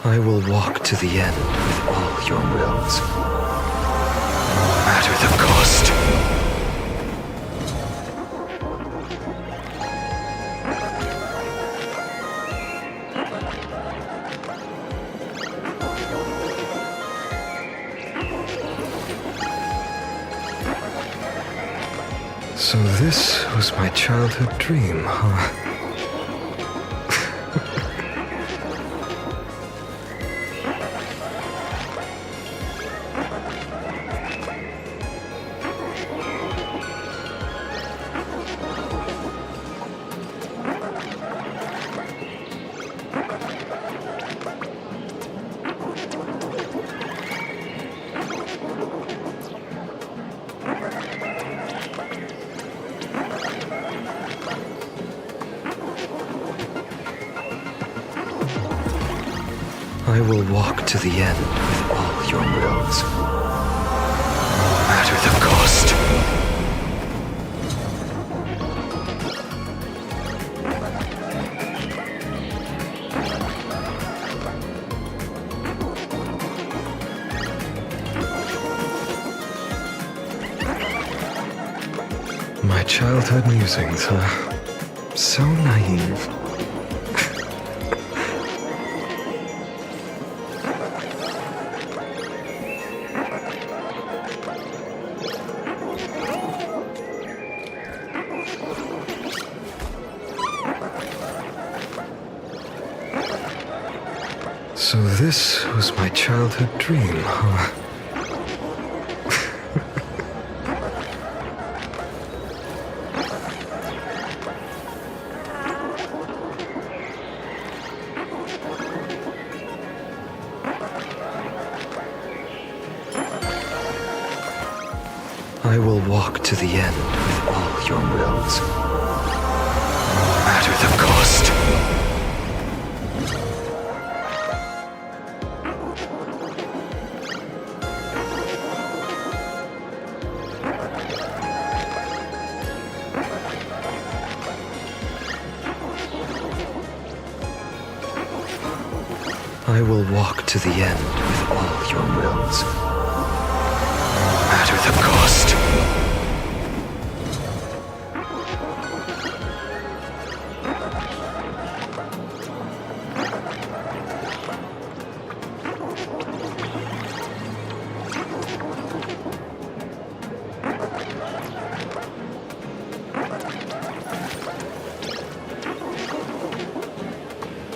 S18: I will walk to the end with all your wills, no matter the cost. So this was my childhood dream, huh? I will walk to the end with all your wills, no matter the cost. My childhood musings, huh? So naive. So this was my childhood dream, huh? I will walk to the end with all your wills, no matter the cost. I will walk to the end with all your wills, no matter the cost.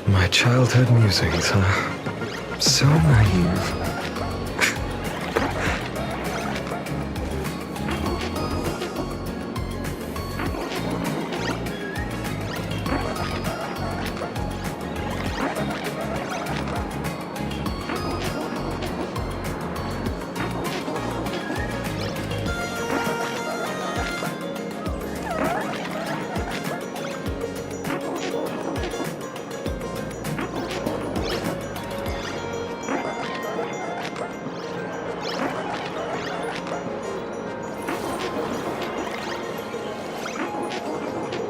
S18: My childhood musings, huh? So naive.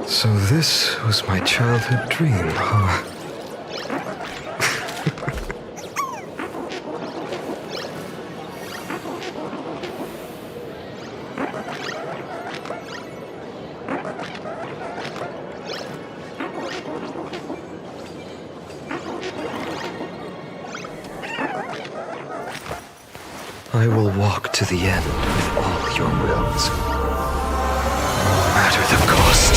S18: So this was my childhood dream, huh? I will walk to the end with all your wills, no matter the cost.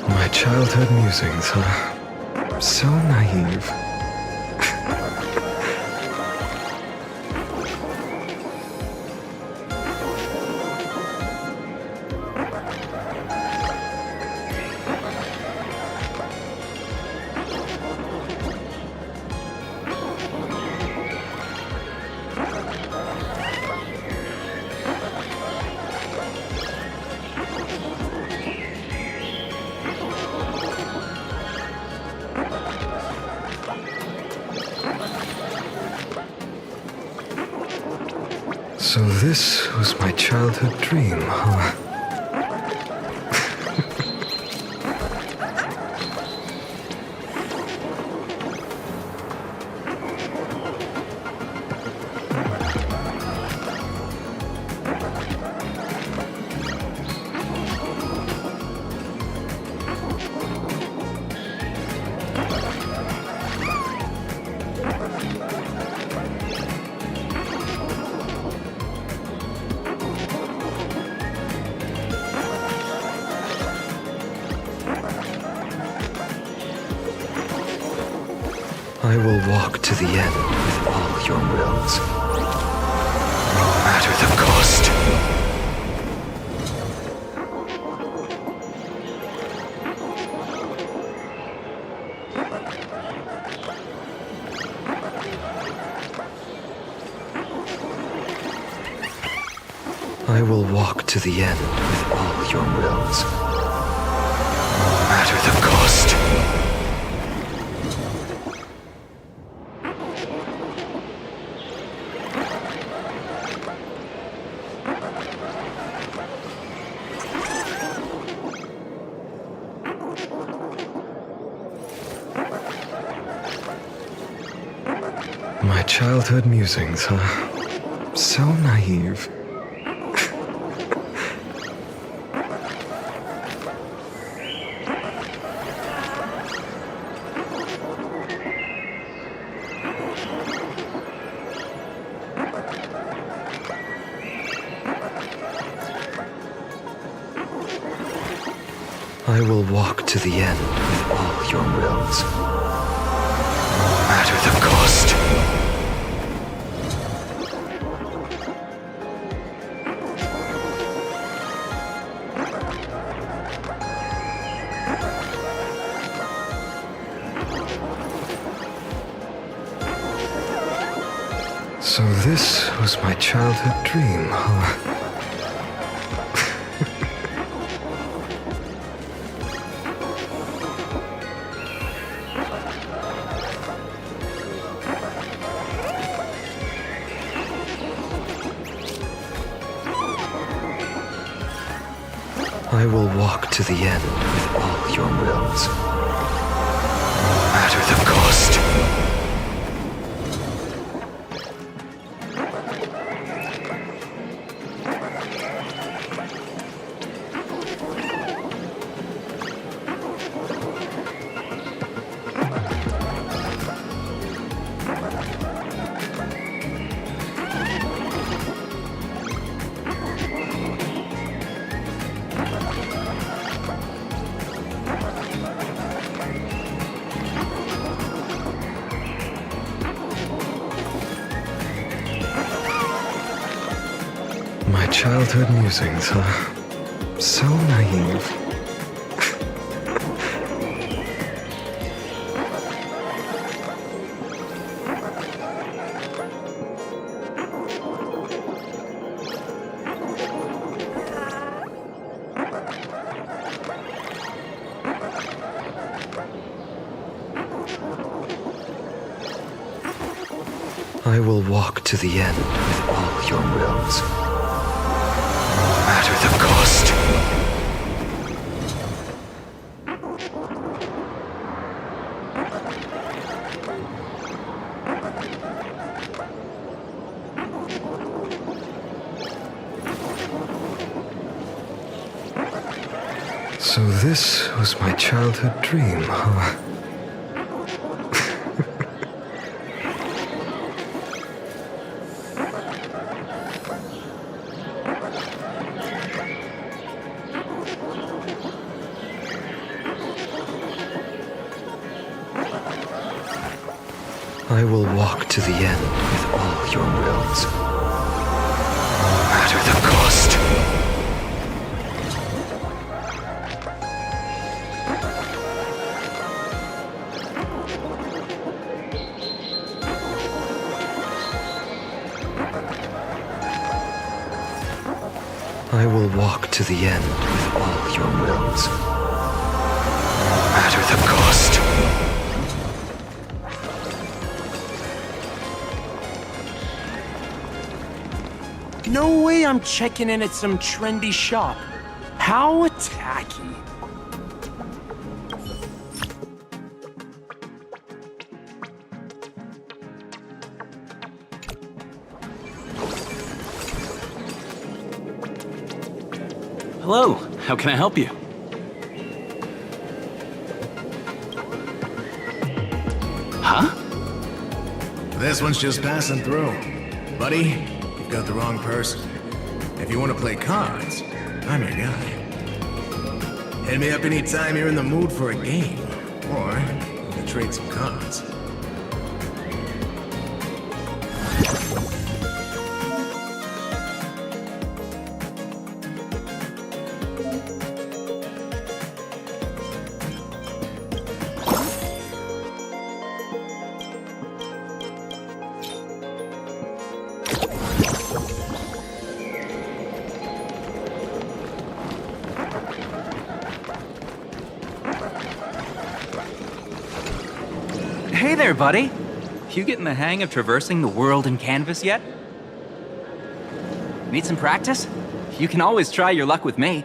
S18: My childhood musings, huh? So naive. So this was my childhood dream, huh? I will walk to the end with all your wills, no matter the cost. I will walk to the end with all your wills, no matter the cost. My childhood musings, huh? So naive. I will walk to the end with all your wills, no matter the cost. So this was my childhood dream, huh? I will walk to the end with all your wills, no matter the cost. My childhood musings, huh? So naive. I will walk to the end with all your wills, no matter the cost. So this was my childhood dream, huh? I will walk to the end with all your wills, no matter the cost. I will walk to the end with all your wills, no matter the cost.
S21: Usually I'm checking in at some trendy shop. How tacky.
S19: Hello, how can I help you? Huh?
S3: This one's just passing through. Buddy, you've got the wrong person. If you want to play cards, I'm your guy. Hit me up anytime you're in the mood for a game. Or, we can trade some cards.
S22: Hey there, buddy. You getting the hang of traversing the world in canvas yet? Need some practice? You can always try your luck with me.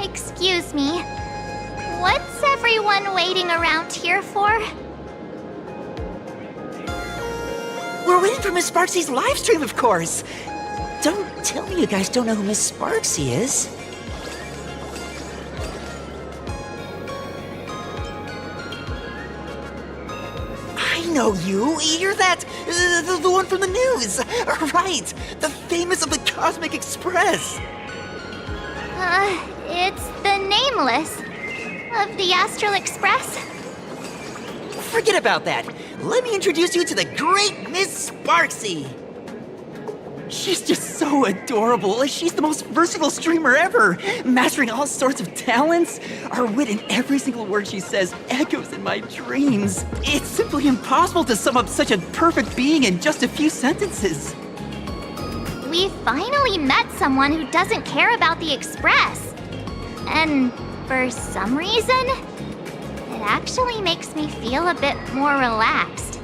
S4: Excuse me. What's everyone waiting around here for?
S23: We're waiting for Miss Sparksy's live stream, of course. Don't tell me you guys don't know who Miss Sparksy is. I know you. You're that, the one from the news. Right, the famous of the Cosmic Express.
S4: It's the Nameless of the Astral Express.
S23: Forget about that. Let me introduce you to the great Miss Sparksy. She's just so adorable. She's the most versatile streamer ever, mastering all sorts of talents. Her wit in every single word she says echoes in my dreams. It's simply impossible to sum up such a perfect being in just a few sentences.
S4: We finally met someone who doesn't care about the Express. And for some reason, it actually makes me feel a bit more relaxed.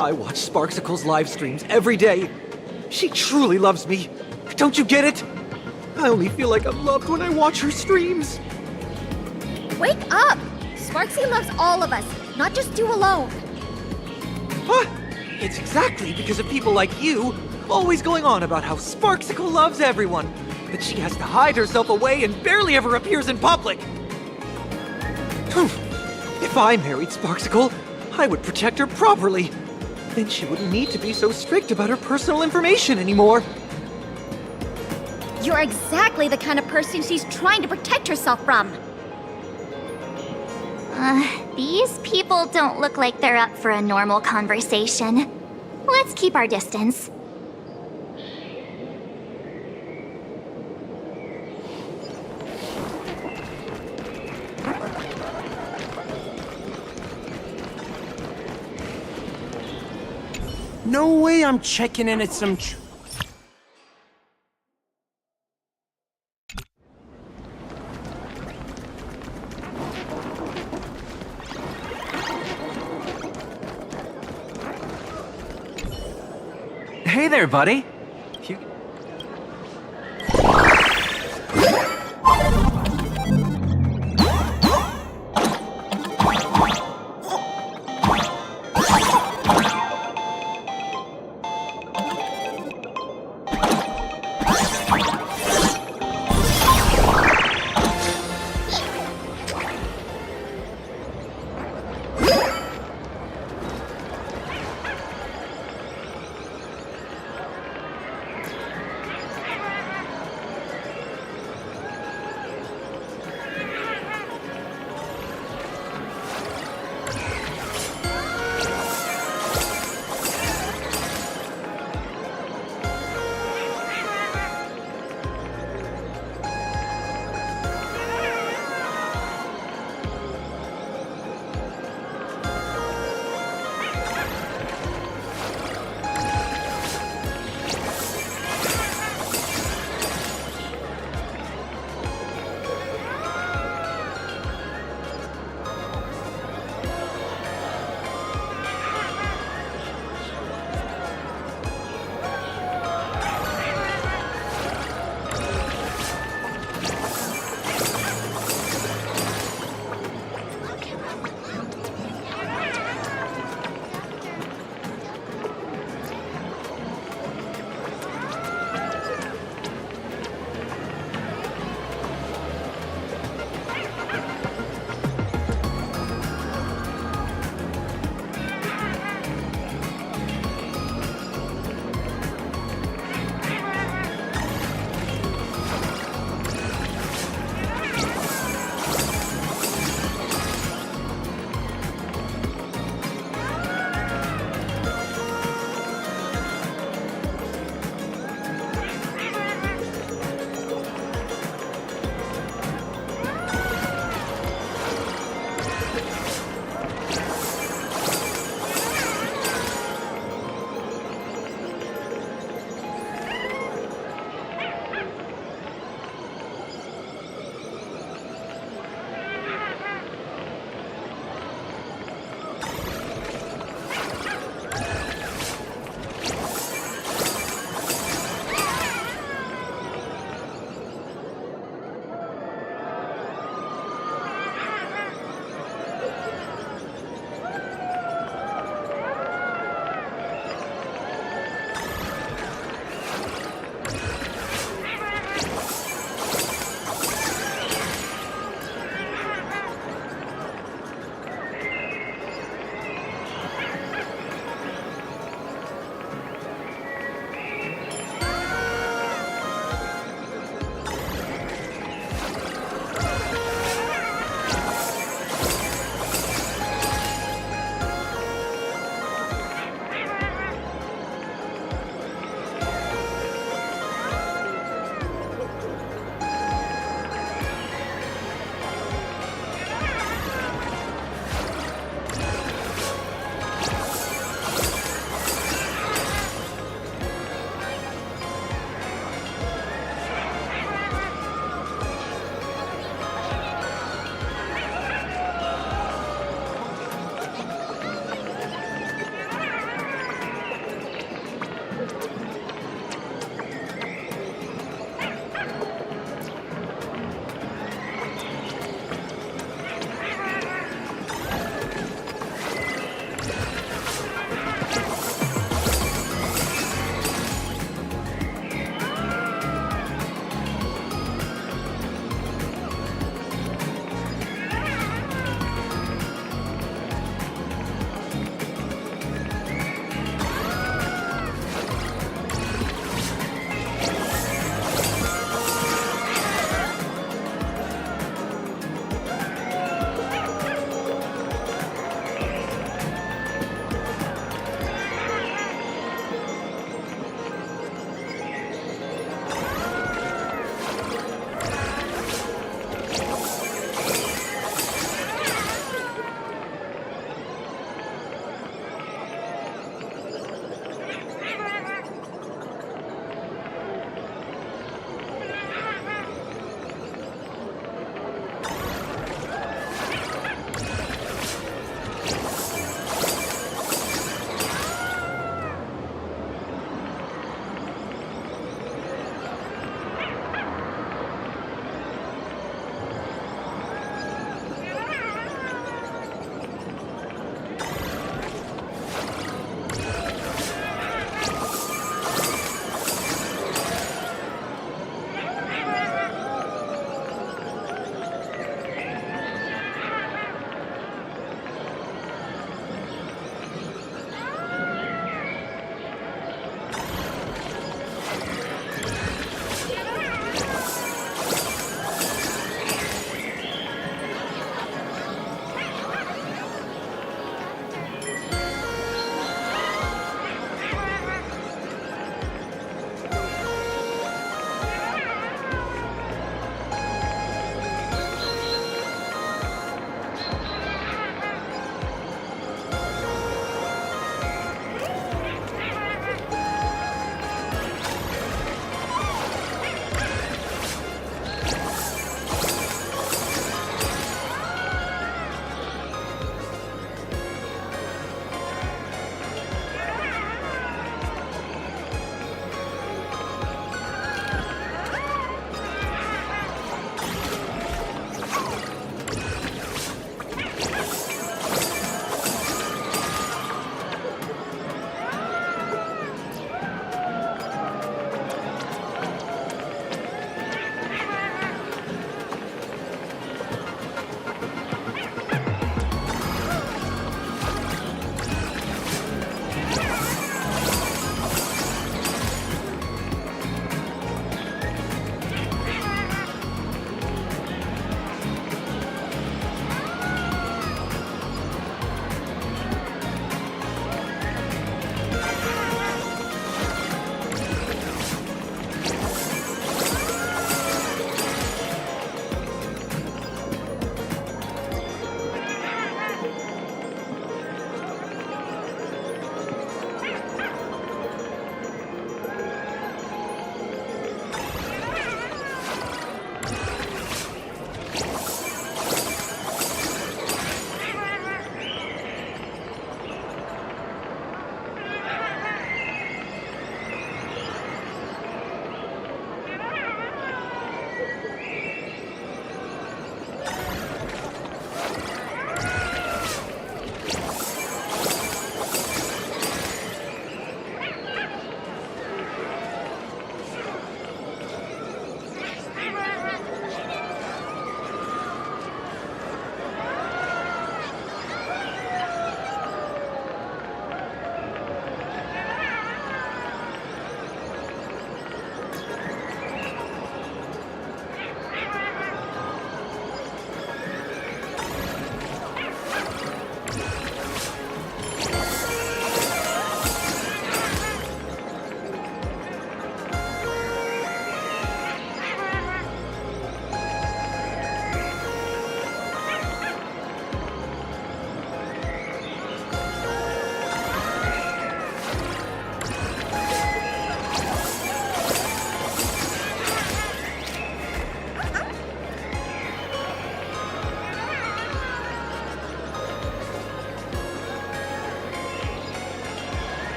S8: I watch Sparksicle's live streams every day. She truly loves me. Don't you get it? I only feel like I'm loved when I watch her streams.
S6: Wake up! Sparksy loves all of us, not just you alone.
S8: Huh? It's exactly because of people like you, always going on about how Sparksicle loves everyone, that she has to hide herself away and barely ever appears in public. If I married Sparksicle, I would protect her properly. Then she wouldn't need to be so strict about her personal information anymore.
S6: You're exactly the kind of person she's trying to protect herself from.
S4: These people don't look like they're up for a normal conversation. Let's keep our distance.
S21: No way I'm checking in at some...
S8: Hey there, buddy.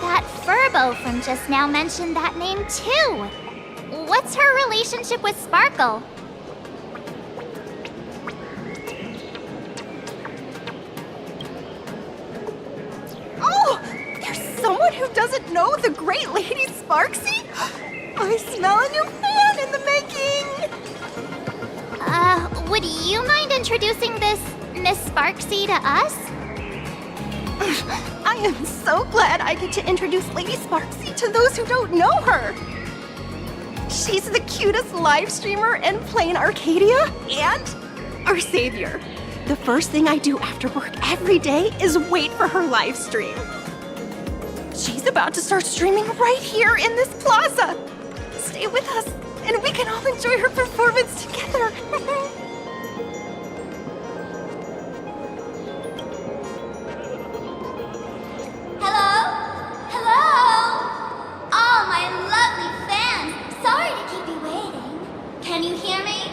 S4: That Furbo from just now mentioned that name too. What's her relationship with Sparkle?
S9: Oh! There's someone who doesn't know the great Lady Sparksy? I smell a new fan in the making!
S4: Would you mind introducing this Miss Sparksy to us?
S9: I am so glad I get to introduce Lady Sparksy to those who don't know her. She's the cutest live streamer in Planacardia and our savior. The first thing I do after work every day is wait for her live stream. She's about to start streaming right here in this plaza. Stay with us, and we can all enjoy her performance together.
S4: Hello? Hello? All my lovely fans, sorry to keep you waiting. Can you hear me?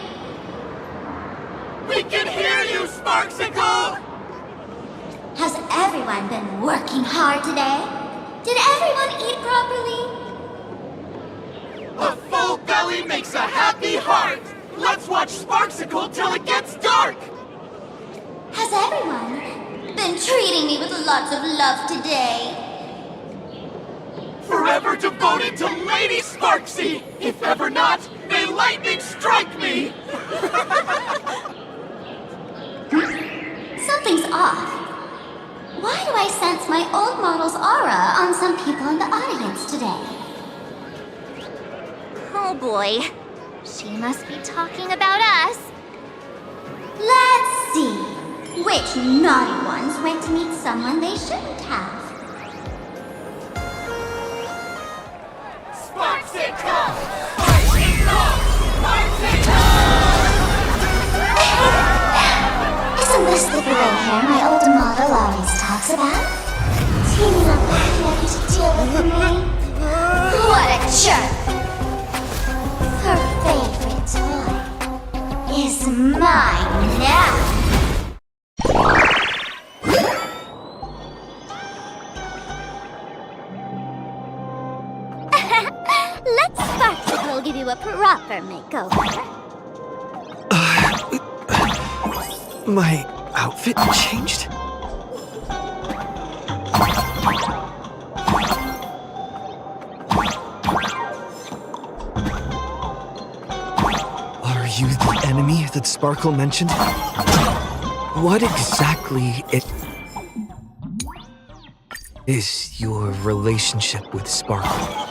S2: We can hear you, Sparksicle!
S4: Has everyone been working hard today? Did everyone eat properly?
S2: A full belly makes a happy heart! Let's watch Sparksicle till it gets dark!
S4: Has everyone been treating me with lots of love today?
S2: Forever devoted to Lady Sparksy! If ever not, may lightning strike me!
S4: Something's off. Why do I sense my old model's aura on some people in the audience today? Oh boy. She must be talking about us. Let's see. Which naughty ones went to meet someone they shouldn't have?
S2: Sparksicle! Sparksicle! Sparksicle!
S4: Isn't this the gray hair my old model always talks about? Teaming up ready to deal with me? What a jerk! Her favorite toy is mine now! Let's Sparksicle give you a proper makeover.
S14: My outfit changed? Are you the enemy that Sparkle mentioned? What exactly is your relationship with Sparkle?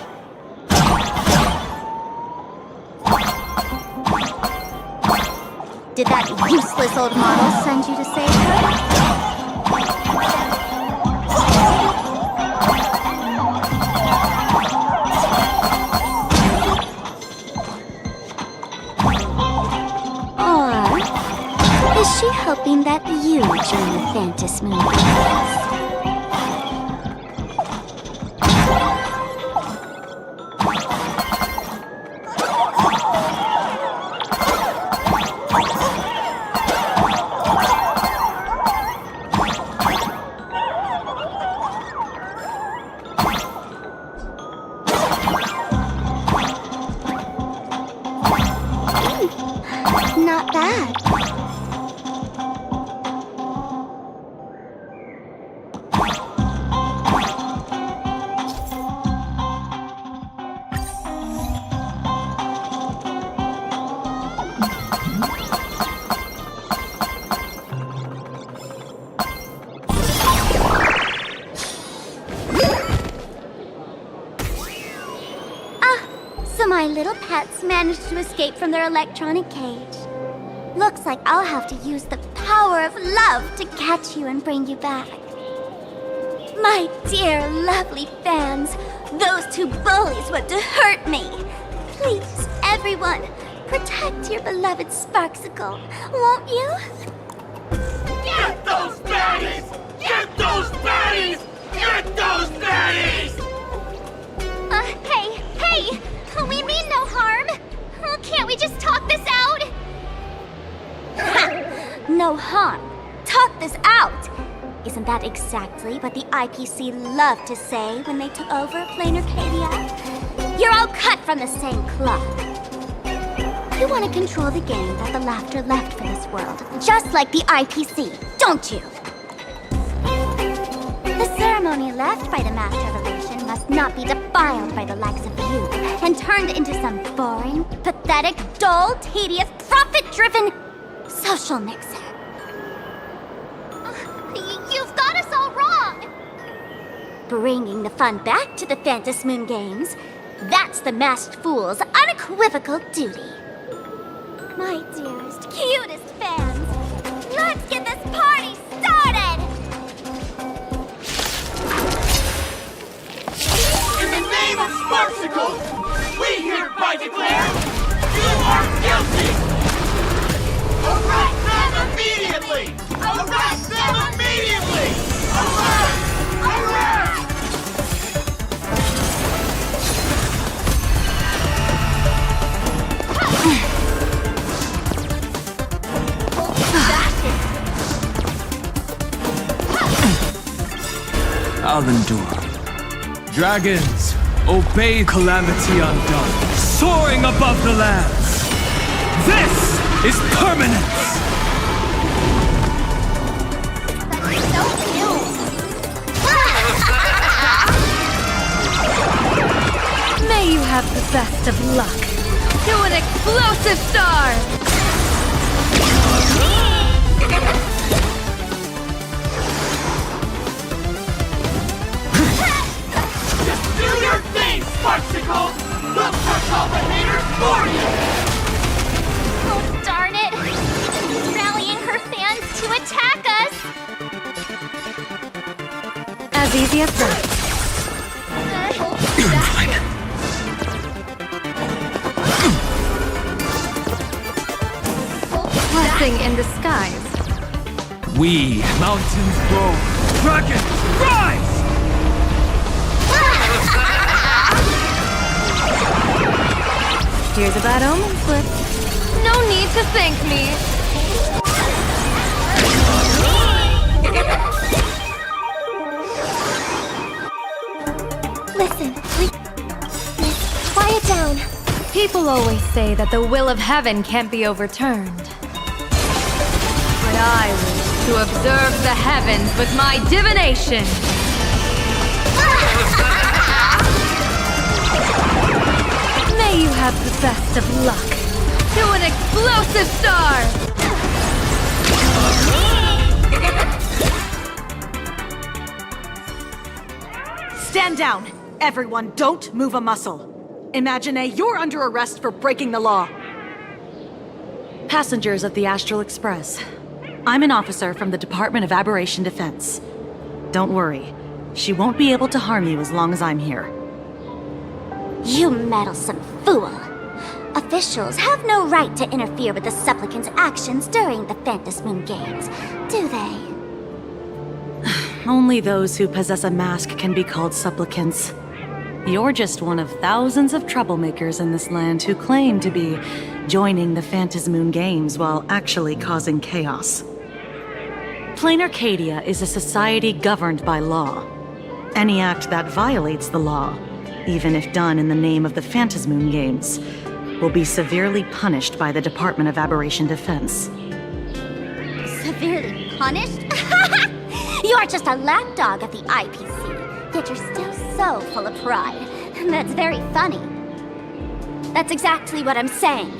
S4: Did that useless old model send you to save her? Or is she hoping that you join the Phantasmoon? Not bad. So my little pets managed to escape from their electronic cage. Looks like I'll have to use the power of love to catch you and bring you back. My dear, lovely fans, those two bullies want to hurt me. Please, everyone, protect your beloved Sparksicle, won't you?
S2: Get those baddies! Get those baddies! Get those baddies!
S4: Hey! We mean no harm. Can't we just talk this out? Ha! No harm. Talk this out. Isn't that exactly what the IPC loved to say when they took over Planacardia? You're all cut from the same cloth. You want to control the game that the laughter left for this world, just like the IPC, don't you? The ceremony left by the Master of Elation must not be defiled by the likes of you and turned into some boring, pathetic, dull, tedious, profit-driven social mixer. You've got us all wrong! Bringing the fun back to the Phantom Moon Games, that's the Masked Fool's unequivocal duty. My dearest, cutest fans, let's get this party started!
S2: In the name of Sparksicle, we hereby declare you are guilty! Arrest them immediately! Arrest them immediately! Arrest! Arrest!
S5: I'll endure. Dragons, obey calamity undone, soaring above the lands. This is permanence!
S13: May you have the best of luck. To an explosive star!
S2: Do your thing, Sparksicle! We'll crush all the haters for you!
S4: Oh, darn it! She's rallying her fans to attack us!
S13: As easy as that. Blessing in disguise.
S5: We, mountains grow, dragons rise!
S13: Here's a bad omen slip. No need to thank me.
S4: Listen, quiet down.
S13: People always say that the will of heaven can't be overturned. But I wish to observe the heavens with my divination. May you have the best of luck. To an explosive star!
S10: Stand down! Everyone, don't move a muscle. Imagine you're under arrest for breaking the law. Passengers of the Astral Express. I'm an officer from the Department of Aberration Defense. Don't worry. She won't be able to harm you as long as I'm here.
S4: You meddlesome fool! Officials have no right to interfere with the supplicant's actions during the Phantom Moon Games, do they?
S10: Only those who possess a mask can be called supplicants. You're just one of thousands of troublemakers in this land who claim to be joining the Phantom Moon Games while actually causing chaos. Planacardia is a society governed by law. Any act that violates the law, even if done in the name of the Phantom Moon Games, will be severely punished by the Department of Aberration Defense.
S4: Severely punished? You're just a lapdog of the IPC, yet you're still so full of pride. That's very funny. That's exactly what I'm saying.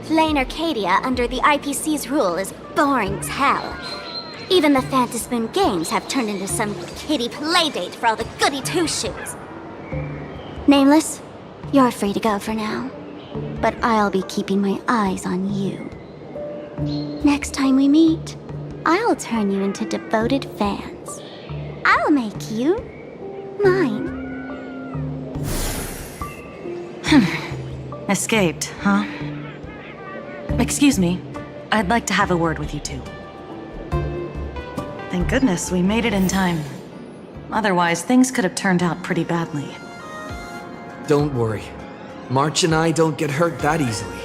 S4: Planacardia under the IPC's rule is boring as hell. Even the Phantom Moon Games have turned into some kiddie playdate for all the goody two-shoes. Nameless, you're free to go for now. But I'll be keeping my eyes on you. Next time we meet, I'll turn you into devoted fans. I'll make you mine.
S10: Escaped, huh? Excuse me. I'd like to have a word with you two. Thank goodness we made it in time. Otherwise, things could have turned out pretty badly.
S14: Don't worry. March and I don't get hurt that easily.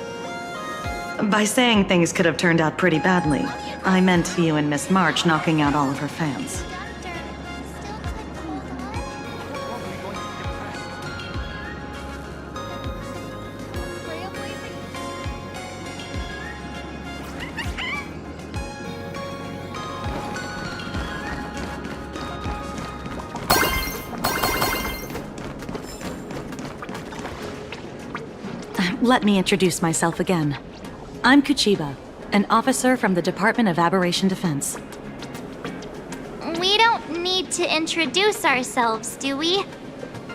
S10: By saying things could have turned out pretty badly, I meant you and Miss March knocking out all of her fans. let me introduce myself again. I'm Kuchiba, an officer from the Department of Aberration Defense.
S4: We don't need to introduce ourselves, do we?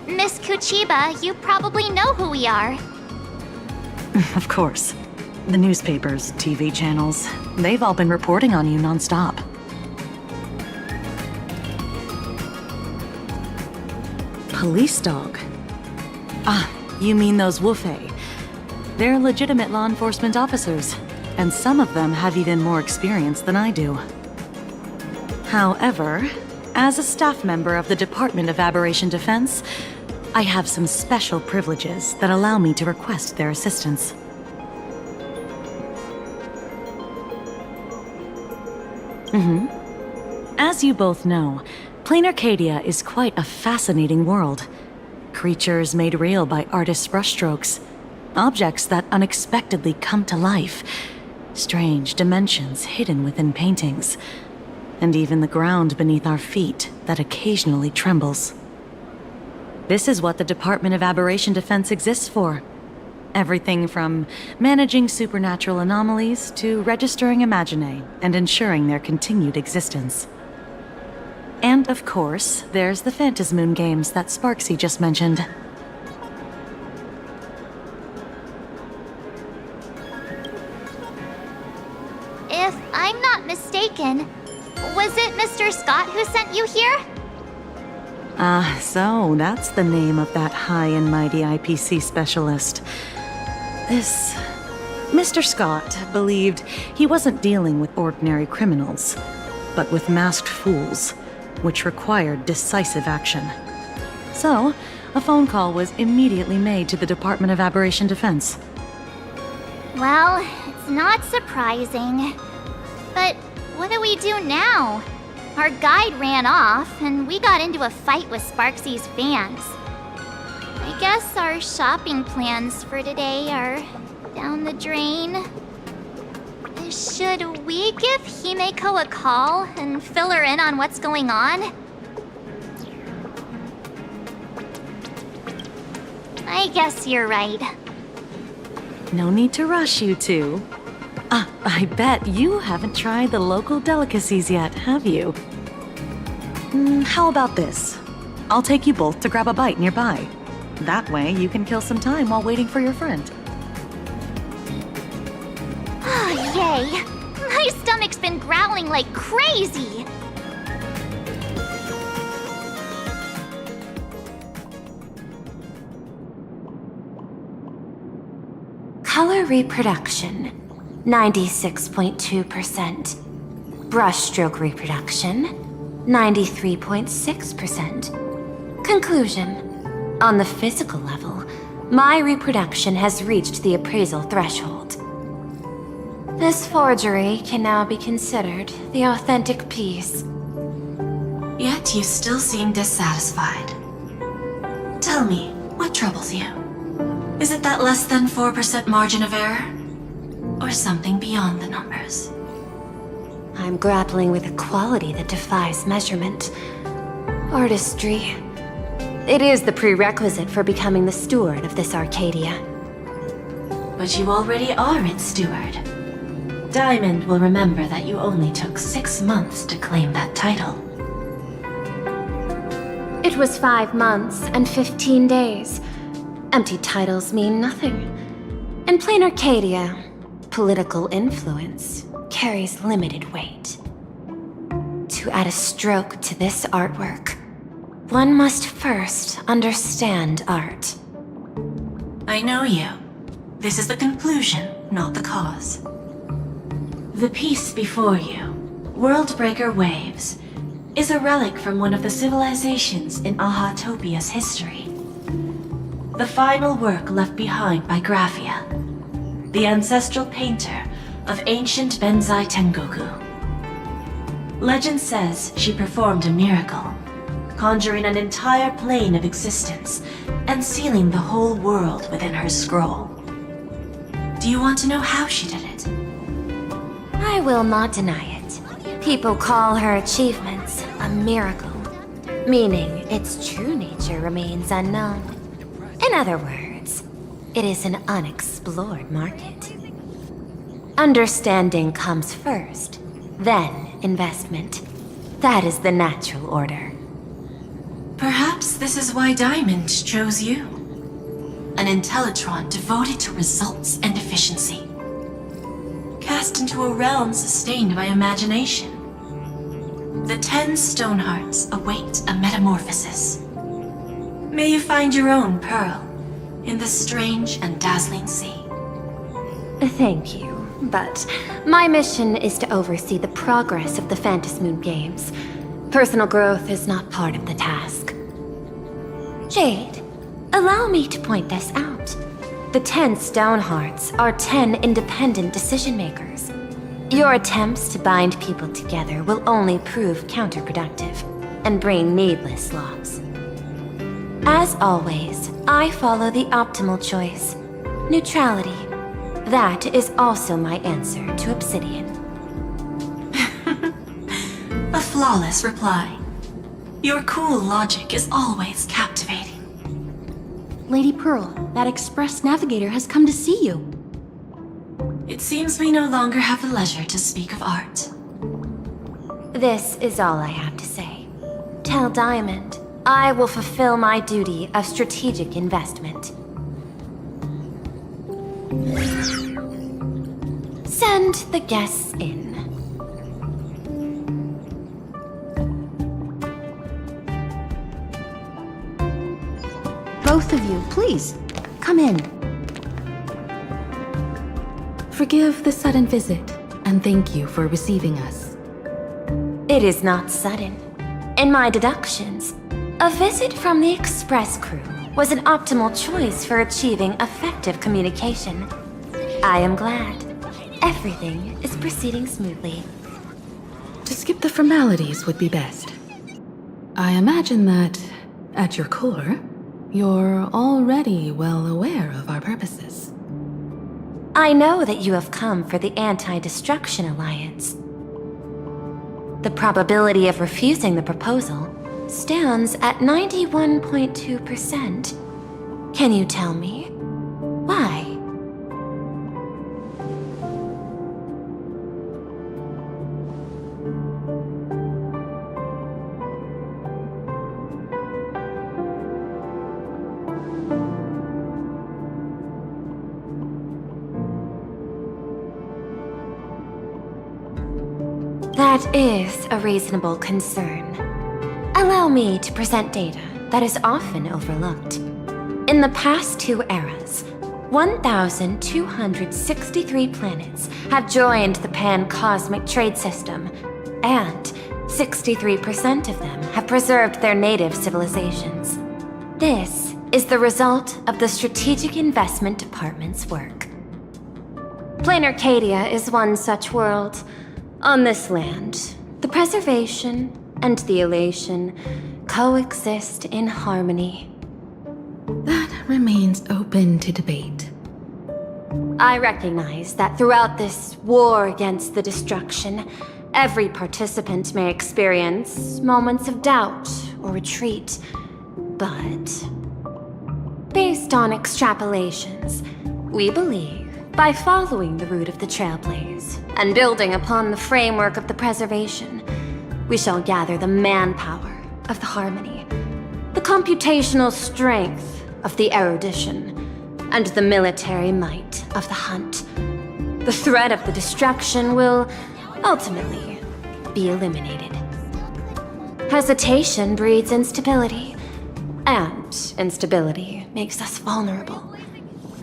S4: Miss Kuchiba, you probably know who we are.
S10: Of course. The newspapers, TV channels, they've all been reporting on you nonstop. Police dog? Ah, you mean those Wufei. They're legitimate law enforcement officers, and some of them have even more experience than I do. However, as a staff member of the Department of Aberration Defense, I have some special privileges that allow me to request their assistance. As you both know, Planacardia is quite a fascinating world. Creatures made real by artists' brushstrokes. Objects that unexpectedly come to life. Strange dimensions hidden within paintings. And even the ground beneath our feet that occasionally trembles. This is what the Department of Aberration Defense exists for. Everything from managing supernatural anomalies to registering imaginae and ensuring their continued existence. And of course, there's the Phantasmoon games that Sparksy just mentioned.
S4: If I'm not mistaken, was it Mr. Scott who sent you here?
S10: So that's the name of that high and mighty IPC specialist. This... Mr. Scott believed he wasn't dealing with ordinary criminals, but with masked fools, which required decisive action. So, a phone call was immediately made to the Department of Aberration Defense.
S4: Well, it's not surprising. But what do we do now? Our guide ran off, and we got into a fight with Sparksy's fans. I guess our shopping plans for today are down the drain. Should we give Himeko a call and fill her in on what's going on? I guess you're right.
S10: No need to rush, you two. I bet you haven't tried the local delicacies yet, have you? How about this? I'll take you both to grab a bite nearby. That way, you can kill some time while waiting for your friend.
S4: Oh, yay! My stomach's been growling like crazy!
S1: Color reproduction, 96.2%. Brushstroke reproduction, 93.6%. Conclusion. On the physical level, my reproduction has reached the appraisal threshold. This forgery can now be considered the authentic piece.
S16: Yet you still seem dissatisfied. Tell me, what troubles you? Is it that less than 4% margin of error? Or something beyond the numbers?
S1: I'm grappling with a quality that defies measurement. Artistry. It is the prerequisite for becoming the steward of this Arcadia.
S16: But you already are its steward. Diamond will remember that you only took 6 months to claim that title.
S1: It was 5 months and 15 days. Empty titles mean nothing. In plain Arcadia, political influence carries limited weight. To add a stroke to this artwork, one must first understand art.
S16: I know you. This is the conclusion, not the cause. The piece before you, Worldbreaker Waves, is a relic from one of the civilizations in Ahatopia's history. The final work left behind by Graphia, the ancestral painter of ancient Benzai Tengoku. Legend says she performed a miracle, conjuring an entire plane of existence and sealing the whole world within her scroll. Do you want to know how she did it?
S1: I will not deny it. People call her achievements a miracle, meaning its true nature remains unknown. In other words, it is an unexplored market. Understanding comes first, then investment. That is the natural order.
S16: Perhaps this is why Diamond chose you. An Intellitron devoted to results and efficiency. Cast into a realm sustained by imagination. The 10 Stonehearts await a metamorphosis. May you find your own pearl in this strange and dazzling sea.
S1: Thank you, but my mission is to oversee the progress of the Phantasmoon Games. Personal growth is not part of the task. Jade, allow me to point this out. The 10 Stonehearts are 10 independent decision-makers. Your attempts to bind people together will only prove counterproductive and bring needless loss. As always, I follow the optimal choice. Neutrality. That is also my answer to Obsidian.
S16: A flawless reply. Your cool logic is always captivating.
S13: Lady Pearl, that Express Navigator has come to see you.
S16: It seems we no longer have the leisure to speak of art.
S1: This is all I have to say. Tell Diamond, I will fulfill my duty of strategic investment. Send the guests in.
S13: Both of you, please, come in. Forgive the sudden visit, and thank you for receiving us.
S1: It is not sudden. In my deductions, a visit from the Express crew was an optimal choice for achieving effective communication. I am glad. Everything is proceeding smoothly.
S10: To skip the formalities would be best. I imagine that, at your core, you're already well aware of our purposes.
S1: I know that you have come for the Anti-Destruction Alliance. The probability of refusing the proposal stands at 91.2%. Can you tell me why? That is a reasonable concern. Allow me to present data that is often overlooked. In the past 2 eras, 1,263 planets have joined the Pan-Cosmic Trade System, and 63% of them have preserved their native civilizations. This is the result of the Strategic Investment Department's work. Planacardia is one such world. On this land, the preservation and the elation coexist in harmony.
S10: That remains open to debate.
S1: I recognize that throughout this war against the destruction, every participant may experience moments of doubt or retreat. But based on extrapolations, we believe by following the route of the Trailblaze and building upon the framework of the preservation, we shall gather the manpower of the harmony, the computational strength of the erudition, and the military might of the hunt. The threat of the destruction will ultimately be eliminated. Hesitation breeds instability, and instability makes us vulnerable.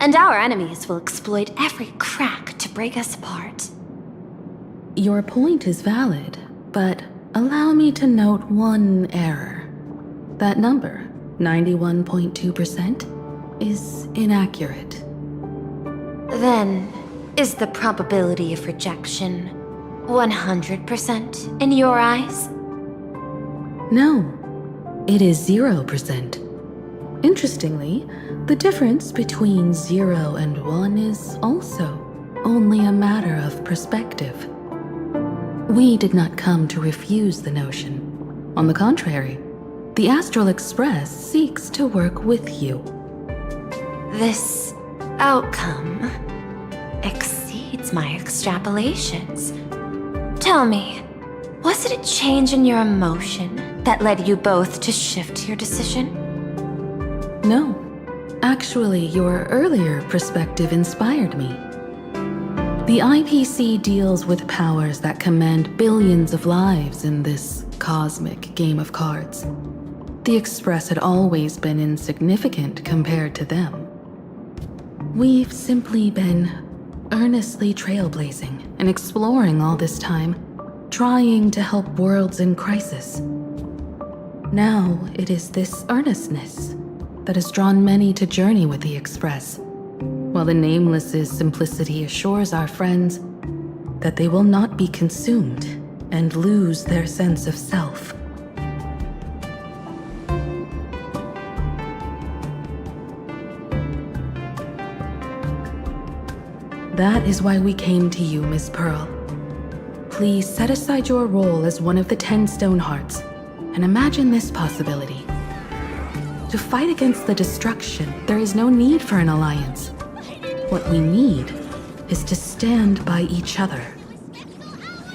S1: And our enemies will exploit every crack to break us apart.
S10: Your point is valid, but allow me to note one error. That number, 91.2%, is inaccurate.
S1: Then, is the probability of rejection 100% in your eyes?
S10: No, it is 0%. Interestingly, the difference between 0 and 1 is also only a matter of perspective. We did not come to refuse the notion. On the contrary, the Astral Express seeks to work with you.
S1: This outcome exceeds my extrapolations. Tell me, was it a change in your emotion that led you both to shift your decision?
S10: No. Actually, your earlier perspective inspired me. The IPC deals with powers that command billions of lives in this cosmic game of cards. The Express had always been insignificant compared to them. We've simply been earnestly trailblazing and exploring all this time, trying to help worlds in crisis. Now it is this earnestness that has drawn many to journey with the Express, while the Nameless's simplicity assures our friends that they will not be consumed and lose their sense of self. That is why we came to you, Miss Pearl. Please set aside your role as one of the 10 Stonehearts and imagine this possibility. To fight against the destruction, there is no need for an alliance. What we need is to stand by each other.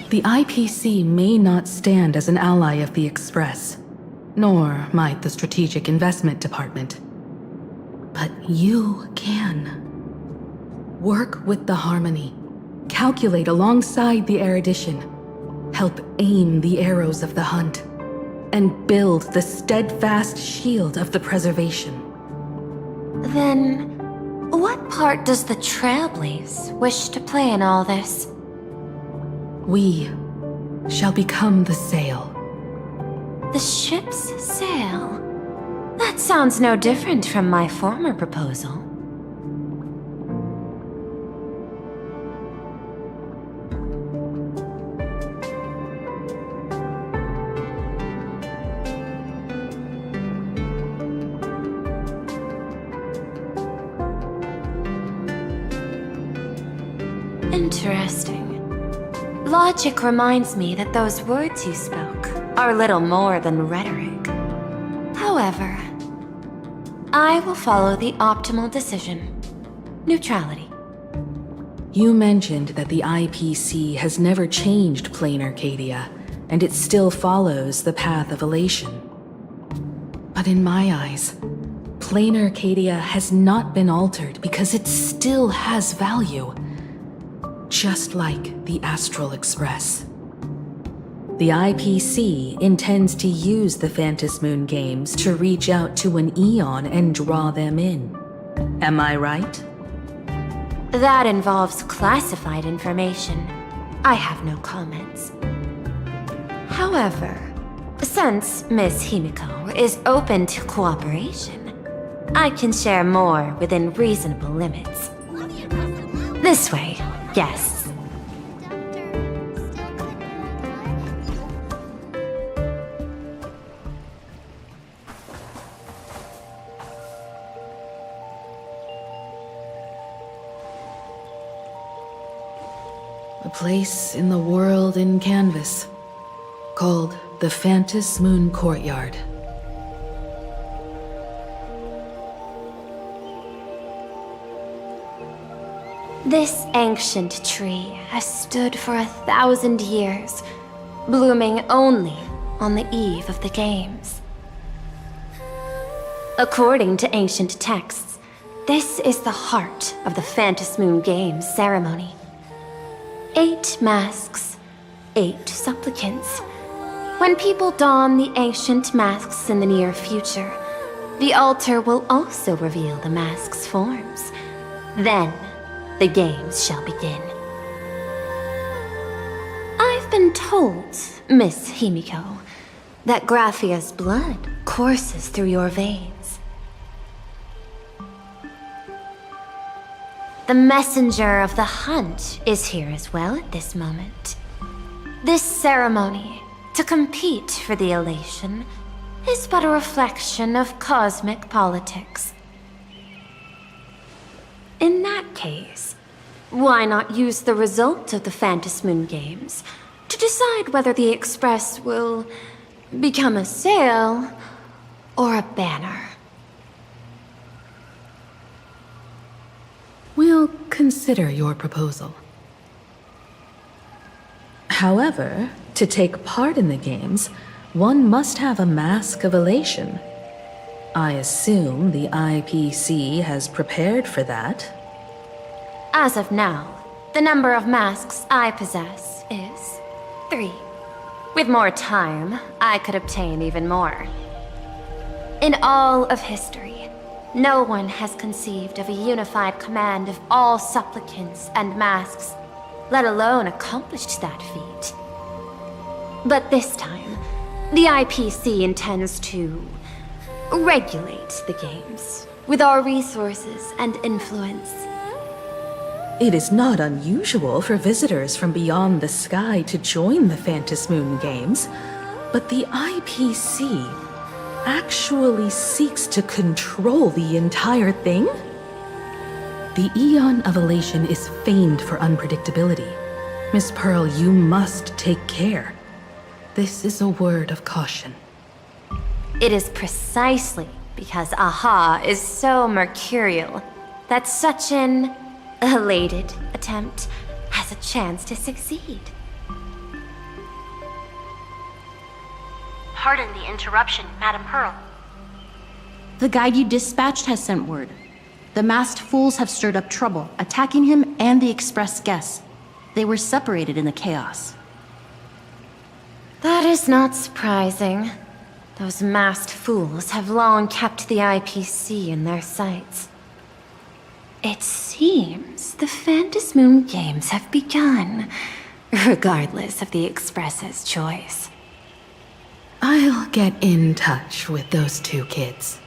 S10: The IPC may not stand as an ally of the Express, nor might the Strategic Investment Department. But you can. Work with the Harmony, calculate alongside the Erudition, help aim the arrows of the hunt, and build the steadfast shield of the preservation.
S1: Then, what part does the Trailblaze wish to play in all this?
S10: We shall become the sail.
S1: The ship's sail? That sounds no different from my former proposal. Interesting. Logic reminds me that those words you spoke are little more than rhetoric. However, I will follow the optimal decision. Neutrality.
S10: You mentioned that the IPC has never changed Planacardia, and it still follows the path of Elation. But in my eyes, Planacardia has not been altered because it still has value. Just like the Astral Express. The IPC intends to use the Phantasmoon games to reach out to an Eon and draw them in. Am I right?
S1: That involves classified information. I have no comments. However, since Miss Himiko is open to cooperation, I can share more within reasonable limits. This way, yes.
S10: A place in the world in canvas, called the Phantasmoon Courtyard.
S1: This ancient tree has stood for 1,000 years, blooming only on the eve of the games. According to ancient texts, this is the heart of the Phantasmoon Games ceremony. 8 masks, 8 supplicants. When people don the ancient masks in the near future, the altar will also reveal the masks' forms. Then, the games shall begin. I've been told, Miss Himiko, that Graphia's blood courses through your veins. The messenger of the hunt is here as well at this moment. This ceremony, to compete for the Elation, is but a reflection of cosmic politics. In that case, why not use the result of the Phantasmoon Games to decide whether the Express will become a sail or a banner?
S10: consider your proposal. However, to take part in the games, one must have a Mask of Elation. I assume the IPC has prepared for that.
S1: As of now, the number of masks I possess is 3. With more time, I could obtain even more. In all of history, no one has conceived of a unified command of all supplicants and masks, let alone accomplished that feat. But this time, the IPC intends to regulate the games with our resources and influence.
S10: It is not unusual for visitors from beyond the sky to join the Phantasmoon Games, but the IPC actually seeks to control the entire thing? The Eon of Elation is famed for unpredictability. Miss Pearl, you must take care. This is a word of caution.
S1: It is precisely because Aha is so mercurial that such an elated attempt has a chance to succeed.
S7: Pardon the interruption, Madam Pearl.
S13: The guide you dispatched has sent word. The masked fools have stirred up trouble, attacking him and the express guests. They were separated in the chaos.
S1: That is not surprising. Those masked fools have long kept the IPC in their sights. It seems the Phantasmoon Games have begun, regardless of the Express's choice.
S10: I'll get in touch with those 2 kids.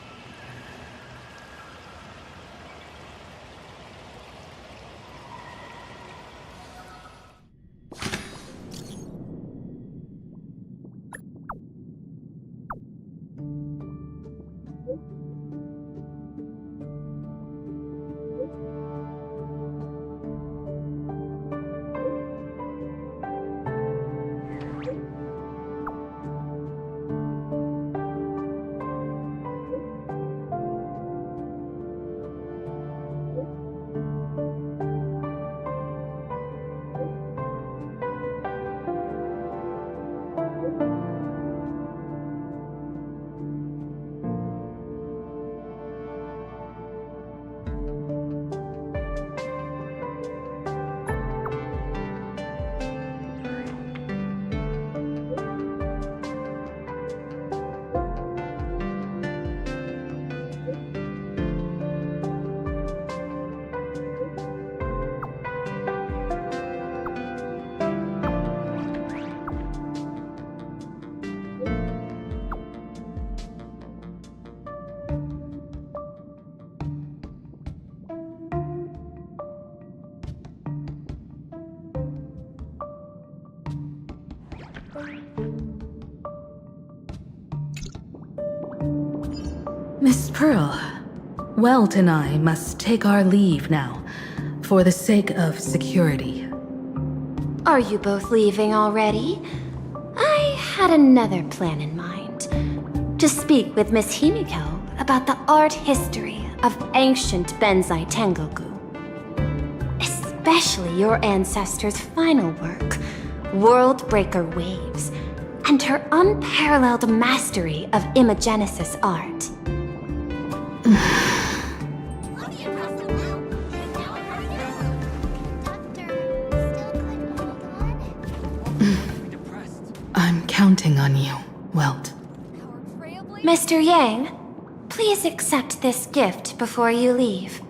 S10: Miss Pearl, Welt and I must take our leave now, for the sake of security.
S1: Are you both leaving already? I had another plan in mind. To speak with Miss Himiko about the art history of ancient Benzai Tengoku. Especially your ancestors' final work, World Breaker Waves, and her unparalleled mastery of imagenesis art.
S10: I'm counting on you, Welt.
S1: Mr. Yang, please accept this gift before you leave.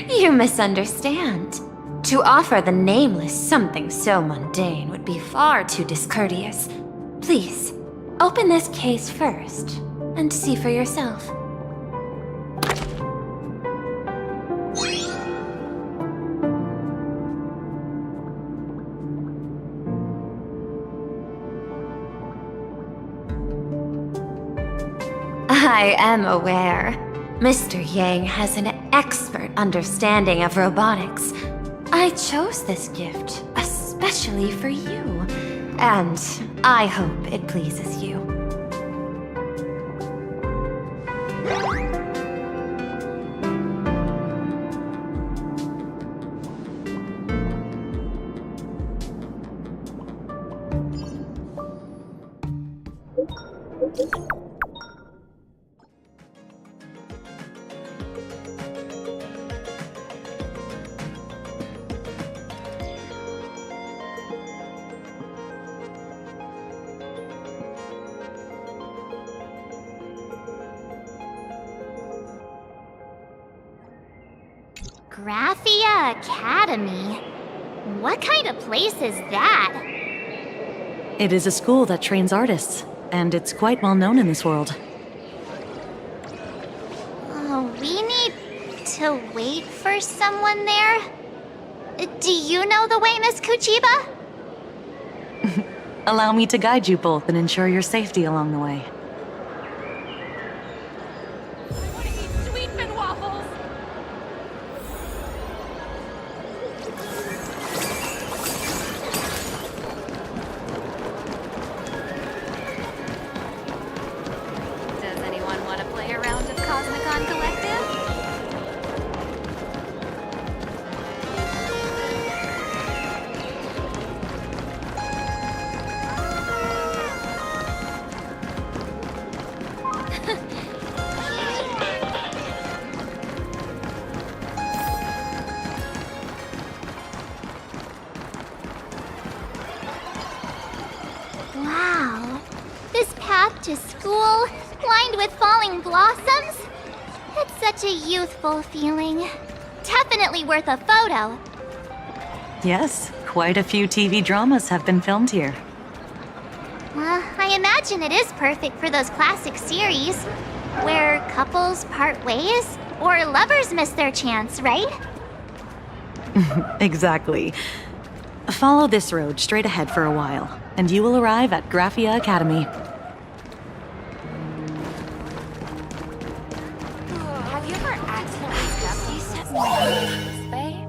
S1: You misunderstand. To offer the Nameless something so mundane would be far too discourteous. Please, open this case first, and see for yourself. I am aware. Mr. Yang has an expert understanding of robotics. I chose this gift especially for you. And I hope it pleases you.
S4: Graphia Academy? What kind of place is that?
S10: It is a school that trains artists, and it's quite well known in this world.
S4: Oh, we need to wait for someone there? Do you know the way, Miss Kuchiba?
S10: Allow me to guide you both and ensure your safety along the way.
S13: Sweetman waffles!
S12: Does anyone want to play a round of Cosmicon Collective?
S4: Wow. This path to school, lined with falling blossoms? It's such a youthful feeling. Definitely worth a photo.
S10: Yes, quite a few TV dramas have been filmed here.
S4: I imagine it is perfect for those classic series, where couples part ways, or lovers miss their chance, right?
S10: Exactly. Follow this road straight ahead for a while, and you will arrive at Graphia Academy.
S12: Have you ever accidentally stepped this way?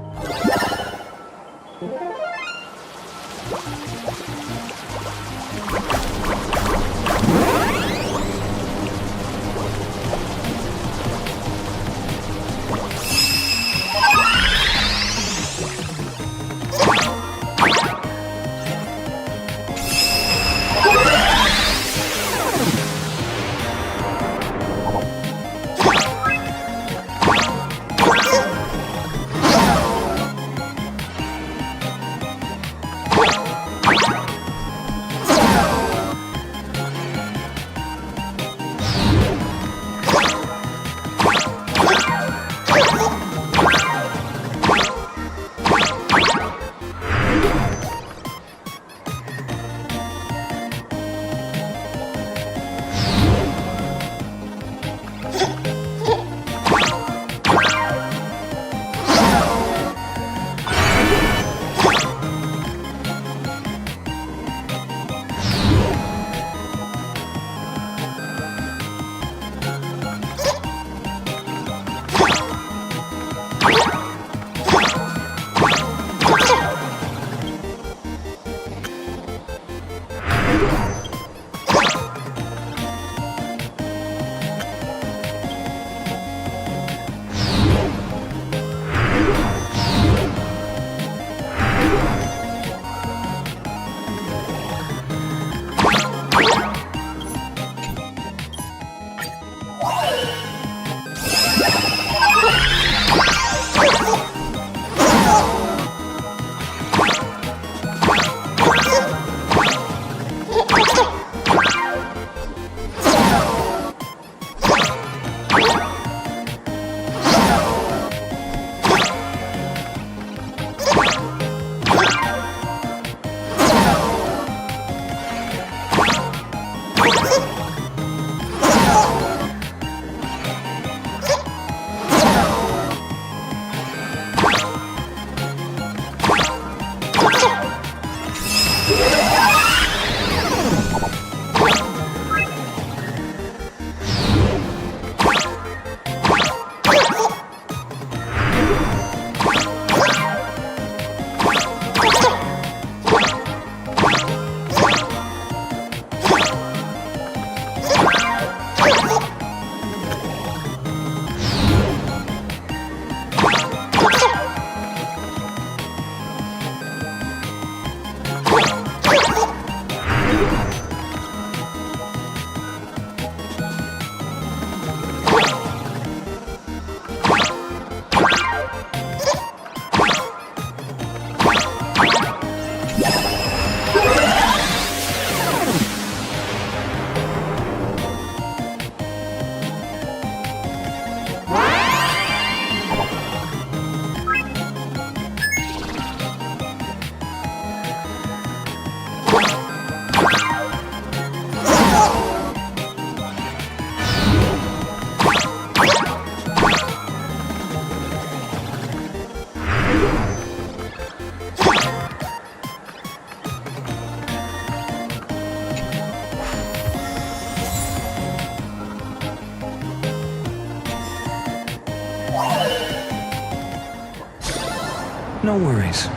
S18: No worries.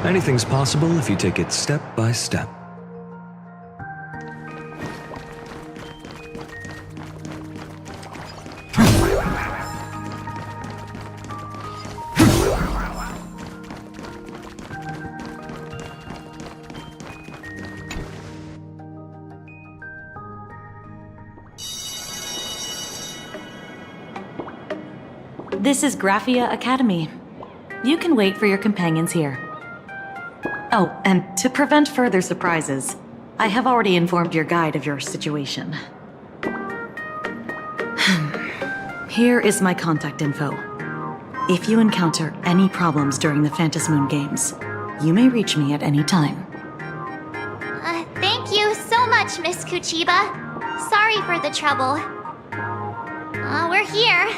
S18: Anything's possible if you take it step by step.
S10: This is Graphia Academy. You can wait for your companions here. Oh, and to prevent further surprises, I have already informed your guide of your situation. Here is my contact info. If you encounter any problems during the Phantasmoon Games, you may reach me at any time.
S4: Thank you so much, Miss Kuchiba. Sorry for the trouble. We're here.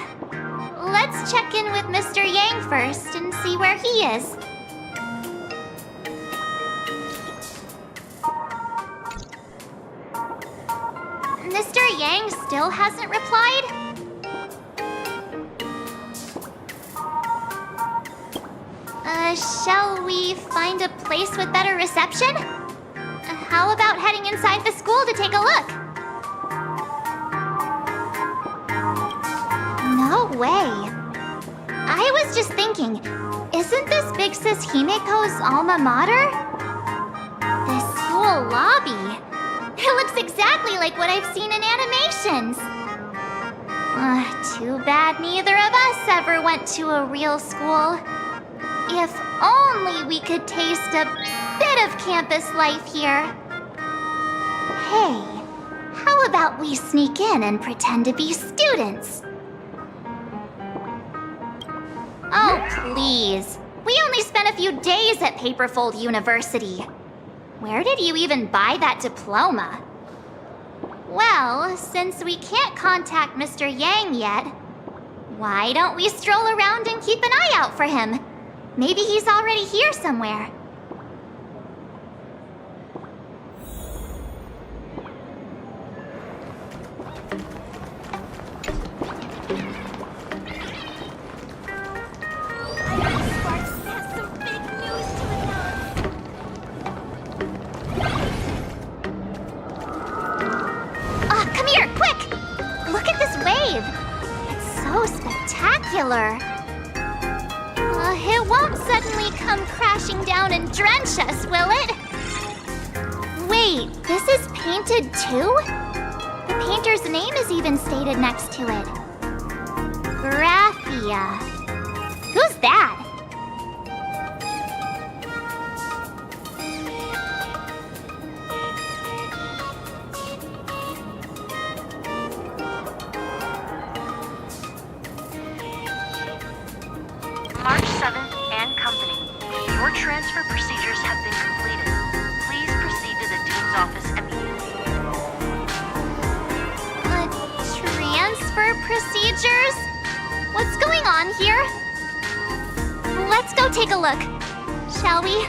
S4: Let's check in with Mr. Yang first and see where he is. Mr. Yang still hasn't replied? Shall we find a place with better reception? How about heading inside the school to take a look? No way. I was just thinking, isn't this Big Sis Himiko's alma mater? The school lobby. It looks exactly like what I've seen in animations. Too bad neither of us ever went to a real school. If only we could taste a bit of campus life here. Hey, how about we sneak in and pretend to be students? Oh, please. We only spent a few days at Paperfold University. Where did you even buy that diploma? Well, since we can't contact Mr. Yang yet, why don't we stroll around and keep an eye out for him? Maybe he's already here somewhere. Come here, quick! Look at this wave. It's so spectacular. It won't suddenly come crashing down and drench us, will it? Wait, this is painted too? The painter's name is even stated next to it. Graphia. Who's that?
S7: March 7th and Company. Your transfer procedures have been completed. Please proceed to the Dean's office immediately.
S4: Transfer procedures? What's going on here? Let's go take a look, shall we?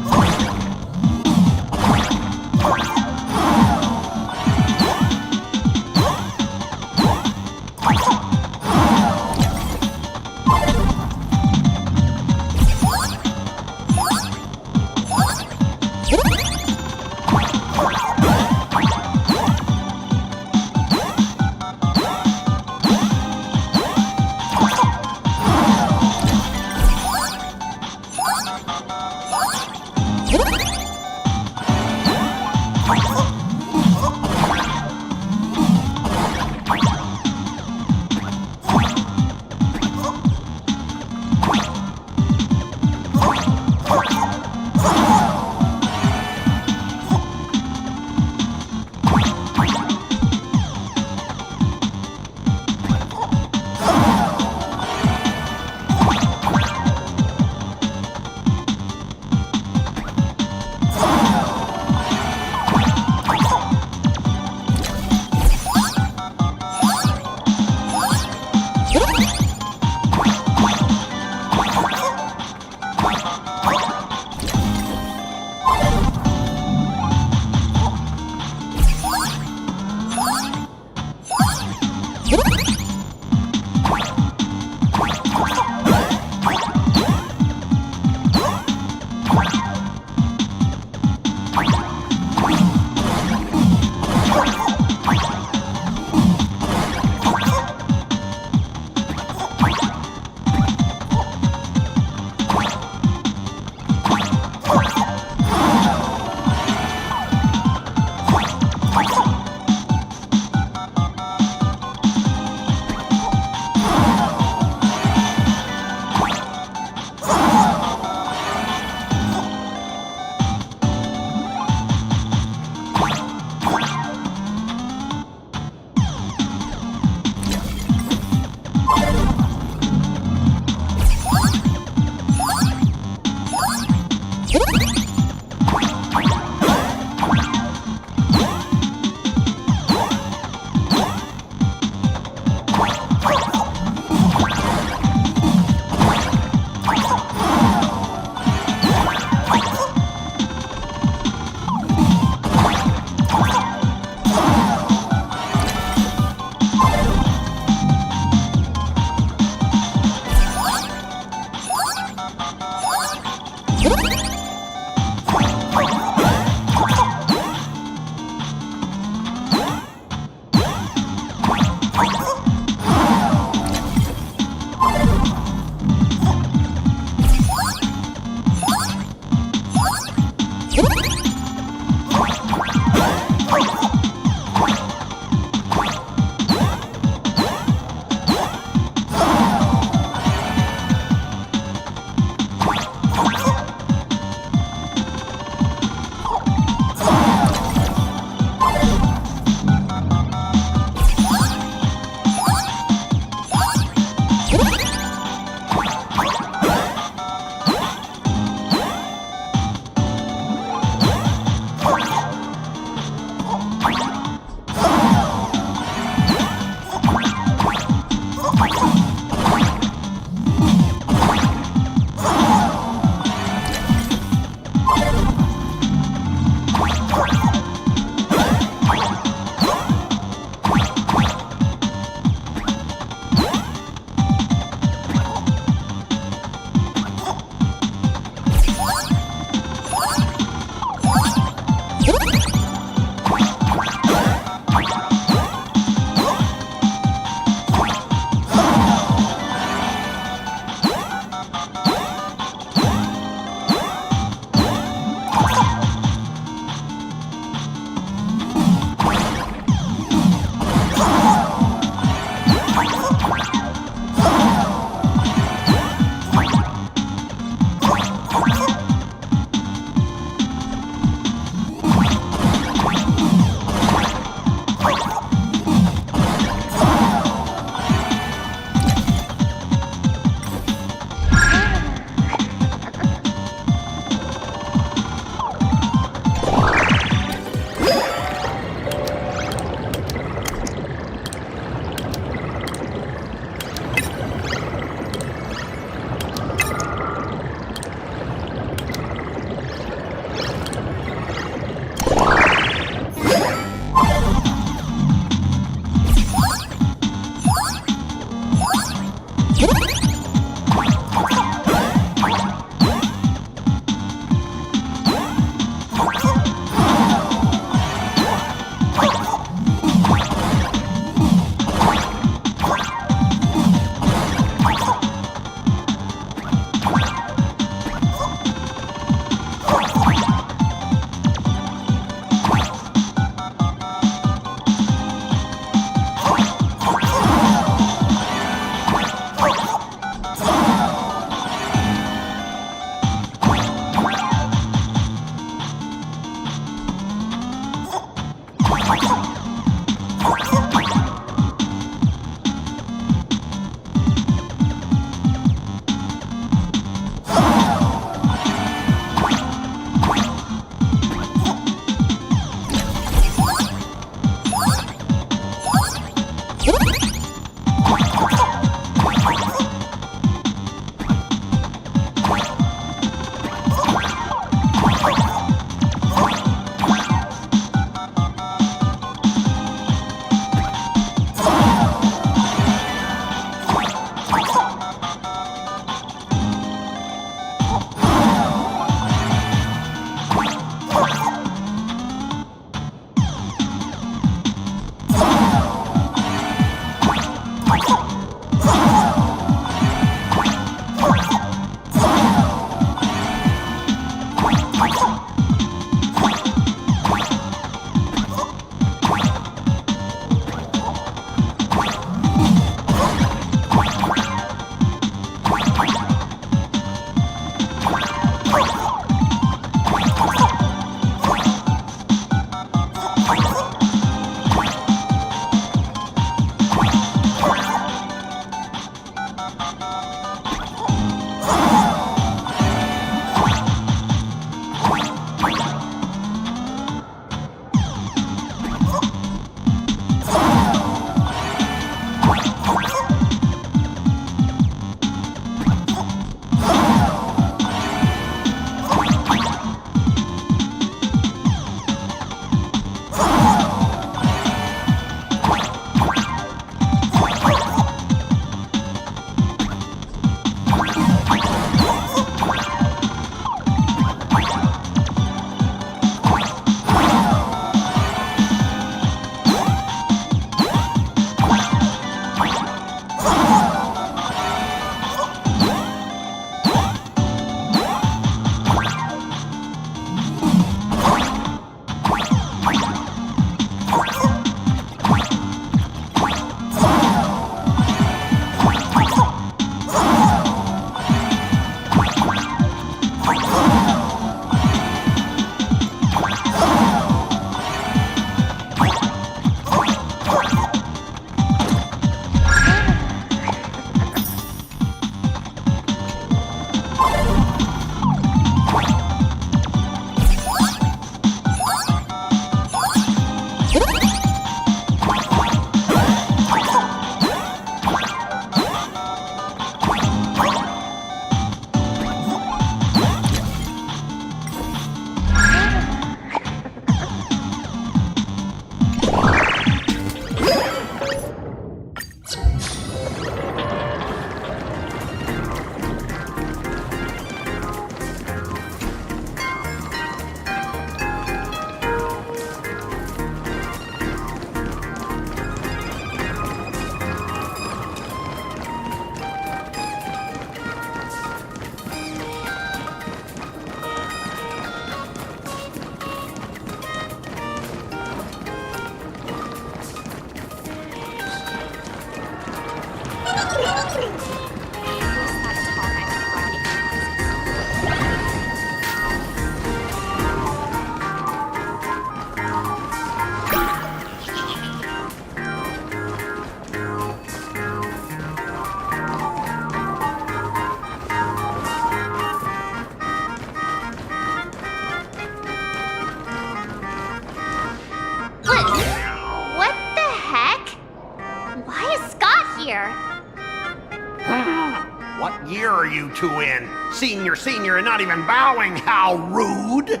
S17: What year are you two in? Senior, and not even bowing. How rude!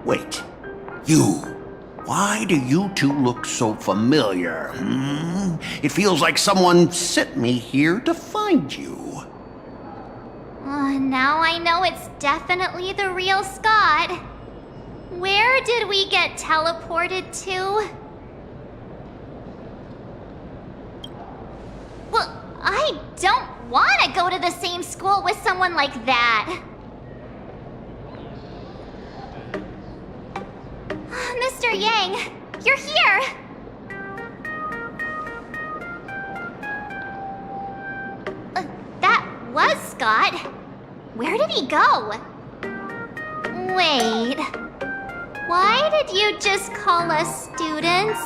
S17: Wait, you. Why do you two look so familiar? It feels like someone sent me here to find you.
S4: Now I know it's definitely the real Scott. Where did we get teleported to? Well, I don't want to go to the same school with someone like that. Mr. Yang, you're here! That was Scott. Where did he go? Wait. Why did you just call us students?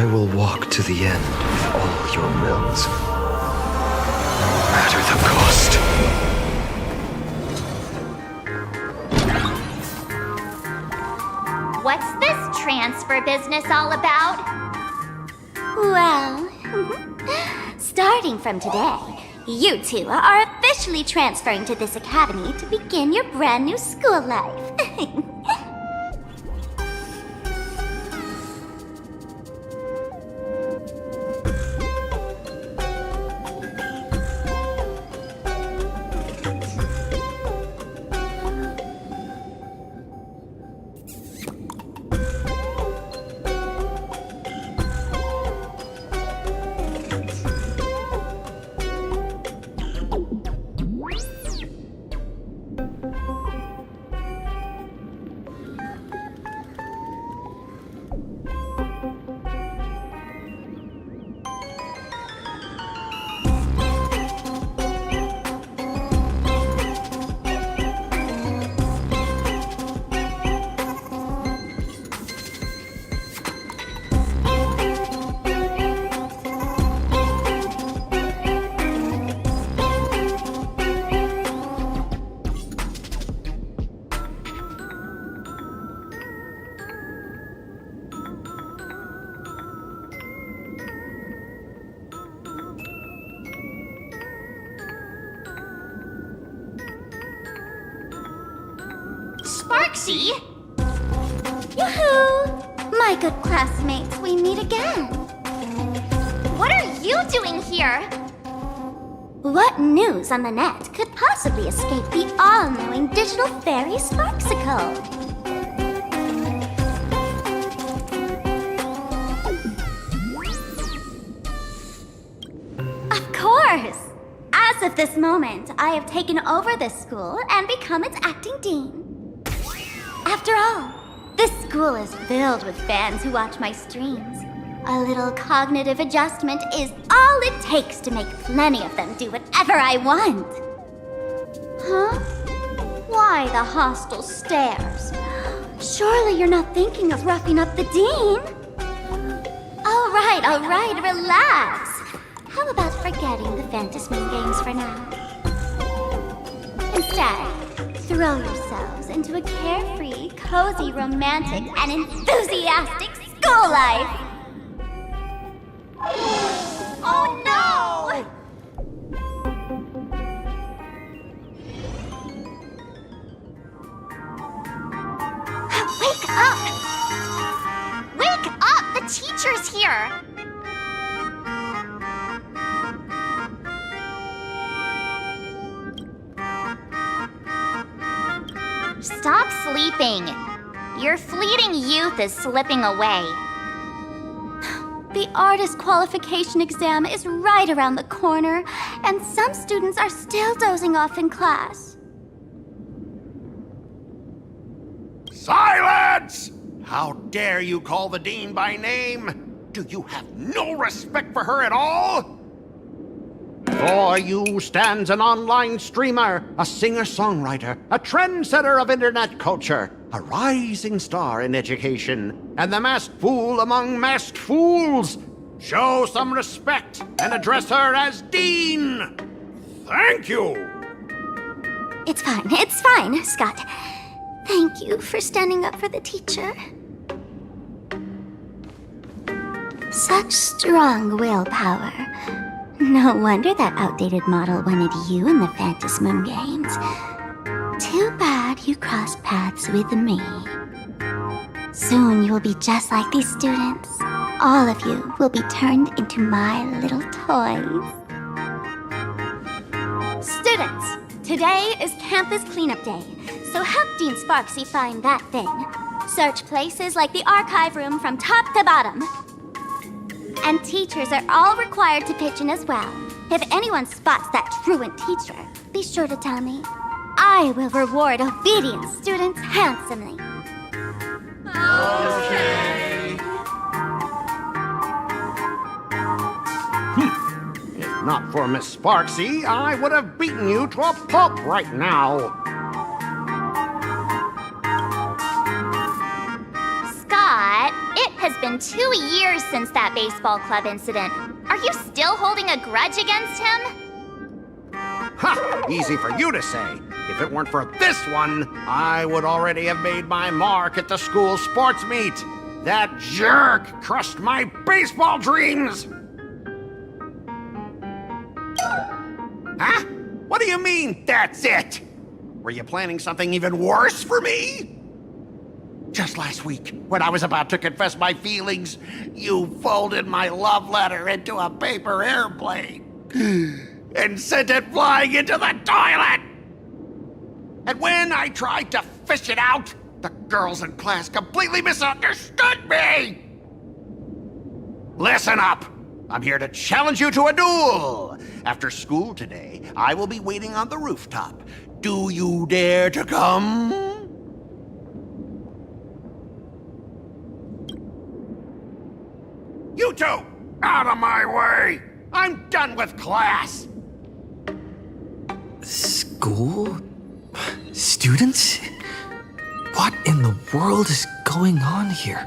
S18: I will walk to the end with all your wills, no matter the cost.
S4: What's this transfer business all about? Well, starting from today, you two are officially transferring to this academy to begin your brand new school life. Sparksy! Yoo-hoo! My good classmates, we meet again. What are you doing here? What news on the net could possibly escape the all-knowing digital fairy Sparksicle? Of course! As of this moment, I have taken over this school and become its acting dean. After all, this school is filled with fans who watch my streams. A little cognitive adjustment is all it takes to make plenty of them do whatever I want. Huh? Why the hostile stares? Surely you're not thinking of roughing up the dean? All right, relax. How about forgetting the Phantasmoon games for now? Instead, throw yourselves into a carefree, cozy, romantic, and enthusiastic school life! Oh no! Wake up! Wake up! The teacher's here! Stop sleeping. Your fleeting youth is slipping away. The artist qualification exam is right around the corner, and some students are still dozing off in class.
S17: Silence! How dare you call the dean by name? Do you have no respect for her at all? Before you stands an online streamer, a singer-songwriter, a trendsetter of internet culture, a rising star in education, and the masked fool among masked fools. Show some respect and address her as Dean. Thank you.
S4: It's fine, Scott. Thank you for standing up for the teacher. Such strong willpower. No wonder that outdated model wanted you in the Phantasmoon games. Too bad you crossed paths with me. Soon you will be just like these students. All of you will be turned into my little toys. Students, today is campus cleanup day, so help Dean Sparksy find that thing. Search places like the archive room from top to bottom. And teachers are all required to pitch in as well. If anyone spots that truant teacher, be sure to tell me. I will reward obedient students handsomely.
S17: Okay. If not for Miss Sparksy, I would have beaten you to a pulp right now.
S4: Scott, it has been 2 years since that baseball club incident. Are you still holding a grudge against him?
S17: Ha! Easy for you to say. If it weren't for this one, I would already have made my mark at the school sports meet. That jerk crushed my baseball dreams! Huh? What do you mean, that's it? Were you planning something even worse for me? Just last week, when I was about to confess my feelings, you folded my love letter into a paper airplane and sent it flying into the toilet! And when I tried to fish it out, the girls in class completely misunderstood me! Listen up! I'm here to challenge you to a duel! After school today, I will be waiting on the rooftop. Do you dare to come? You two! Out of my way! I'm done with class!
S14: School? Students? What in the world is going on here?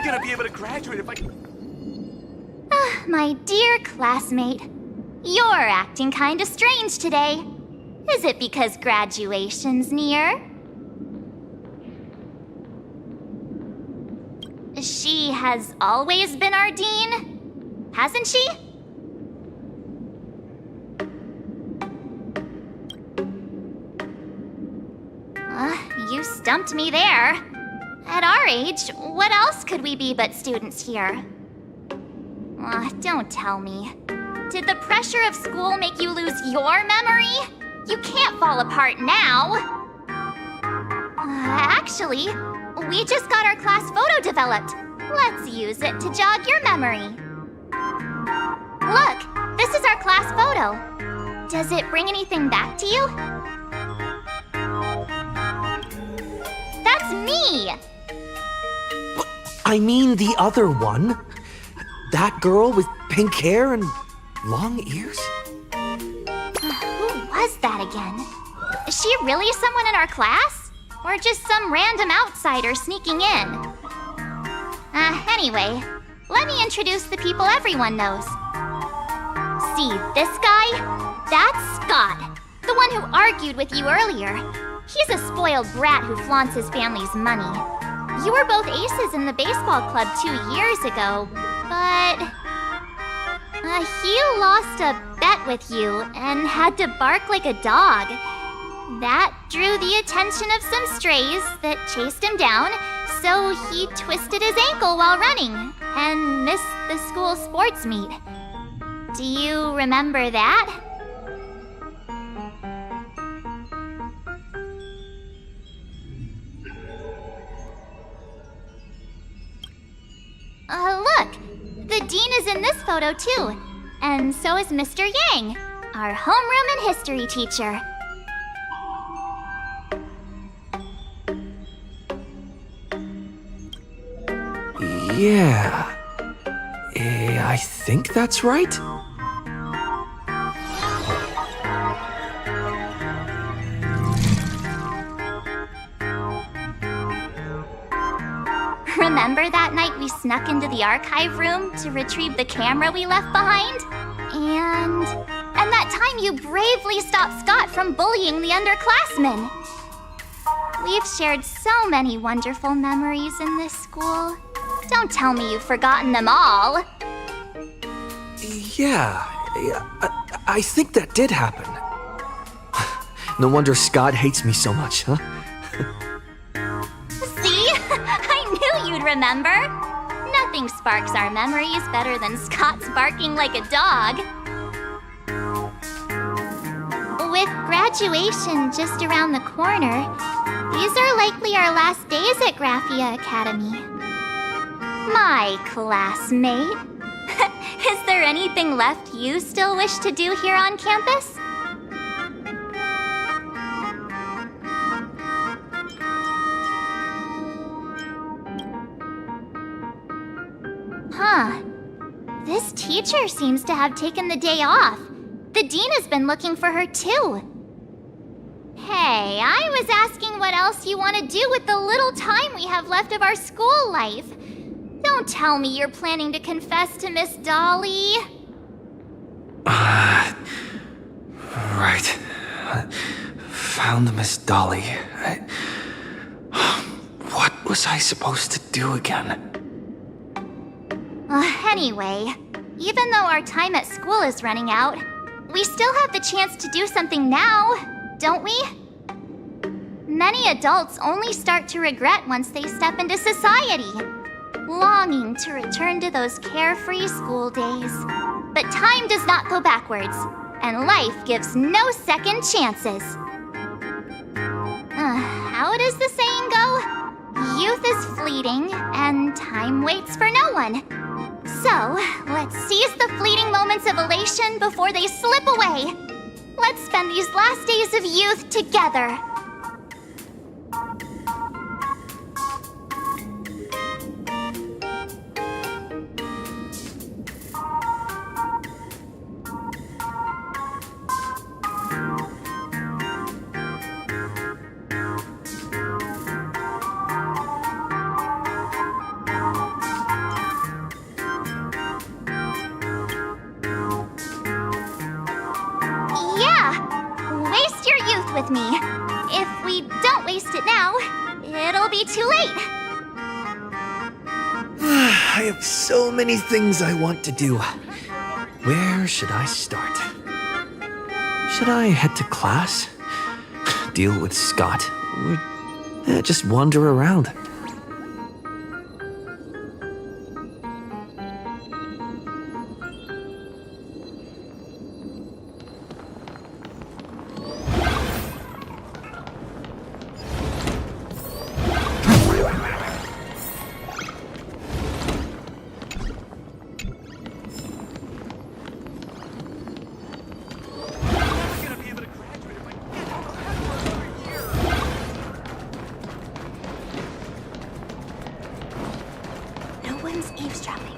S2: Gonna be able to graduate if I...
S4: My dear classmate, you're acting kinda strange today. Is it because graduation's near? She has always been our dean, hasn't she? You stumped me there. At our age, what else could we be but students here? Don't tell me. Did the pressure of school make you lose your memory? You can't fall apart now. Actually, we just got our class photo developed. Let's use it to jog your memory. Look, this is our class photo. Does it bring anything back to you? That's me!
S14: I mean the other one. That girl with pink hair and long ears?
S4: Who was that again? Is she really someone in our class? Or just some random outsider sneaking in? Anyway, let me introduce the people everyone knows. See this guy? That's Scott, the one who argued with you earlier. He's a spoiled brat who flaunts his family's money. You were both aces in the baseball club 2 years ago, but... he lost a bet with you and had to bark like a dog. That drew the attention of some strays that chased him down, so he twisted his ankle while running and missed the school sports meet. Do you remember that? Look! The dean is in this photo too, and so is Mr. Yang. our homeroom and history teacher.
S14: Yeah. I think that's right.
S4: Remember that night we snuck into the archive room to retrieve the camera we left behind? And that time you bravely stopped Scott from bullying the underclassmen. We've shared so many wonderful memories in this school. Don't tell me you've forgotten them all.
S14: Yeah, I think that did happen. No wonder Scott hates me so much, huh?
S4: See? I knew you'd remember. Nothing sparks our memories better than Scott's barking like a dog. With graduation just around the corner, these are likely our last days at Graphia Academy. My classmate. Is there anything left you still wish to do here on campus? Huh. This teacher seems to have taken the day off. The dean has been looking for her too. Hey, I was asking what else you want to do with the little time we have left of our school life. Don't tell me you're planning to confess to Miss Dolly.
S14: Right. Found Miss Dolly. What was I supposed to do again?
S4: Anyway, even though our time at school is running out, we still have the chance to do something now, don't we? Many adults only start to regret once they step into society, longing to return to those carefree school days. But time does not go backwards, and life gives no second chances. How does the saying go? Youth is fleeting, and time waits for no one. So, let's seize the fleeting moments of elation before they slip away. Let's spend these last days of youth together. With me. If we don't waste it now, it'll be too late.
S14: I have so many things I want to do. Where should I start? Should I head to class? Deal with Scott? Or just wander around?
S4: Eavesdropping.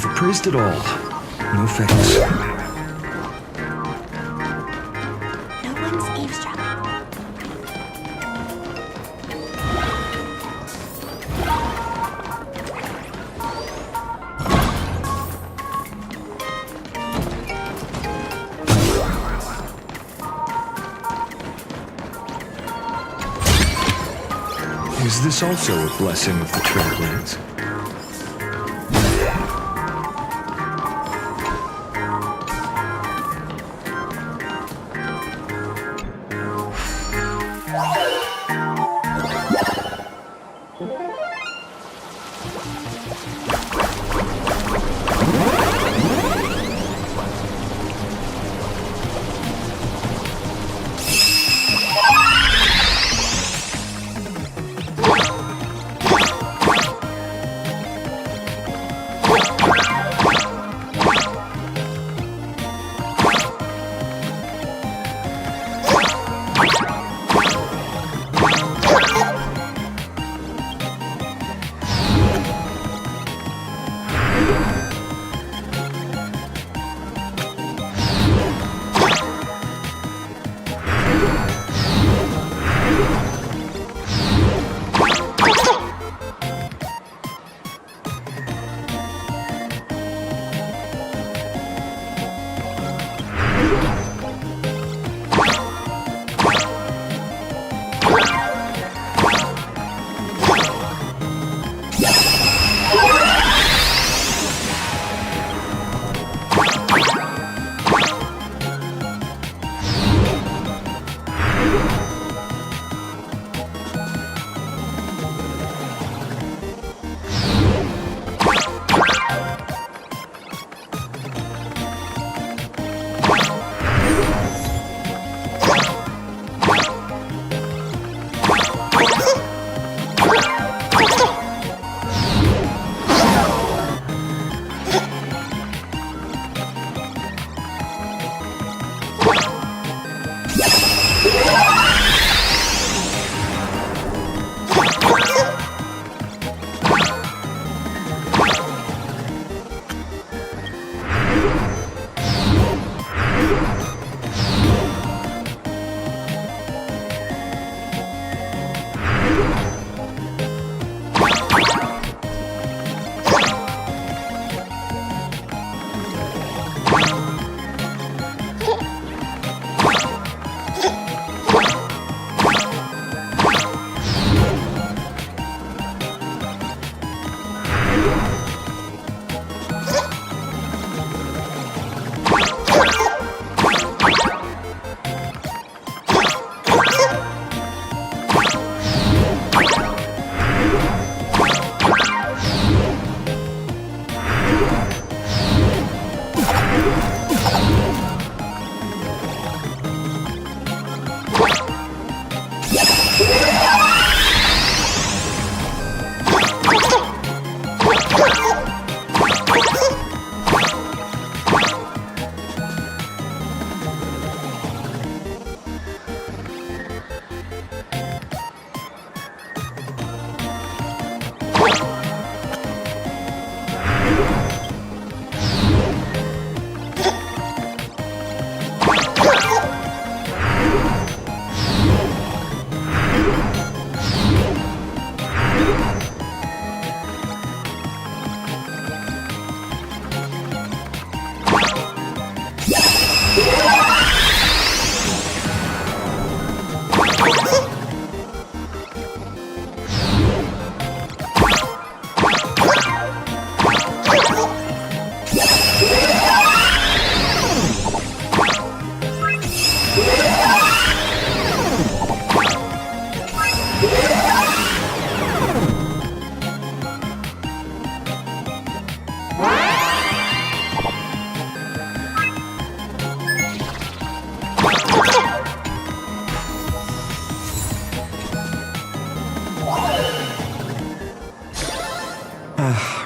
S18: I've praised it all. No thanks.
S4: No one's eavesdropping.
S18: Is this also a blessing of the Trailblades?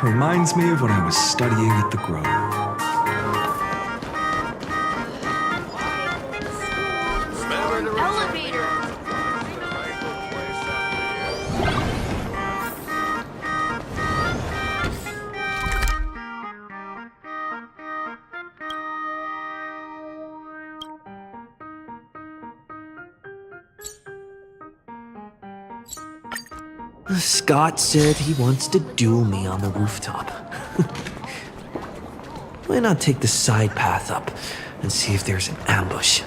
S18: Reminds me of when I was studying at the Grove.
S14: Scott said he wants to duel me on the rooftop. Why not take the side path up and see if there's an ambush?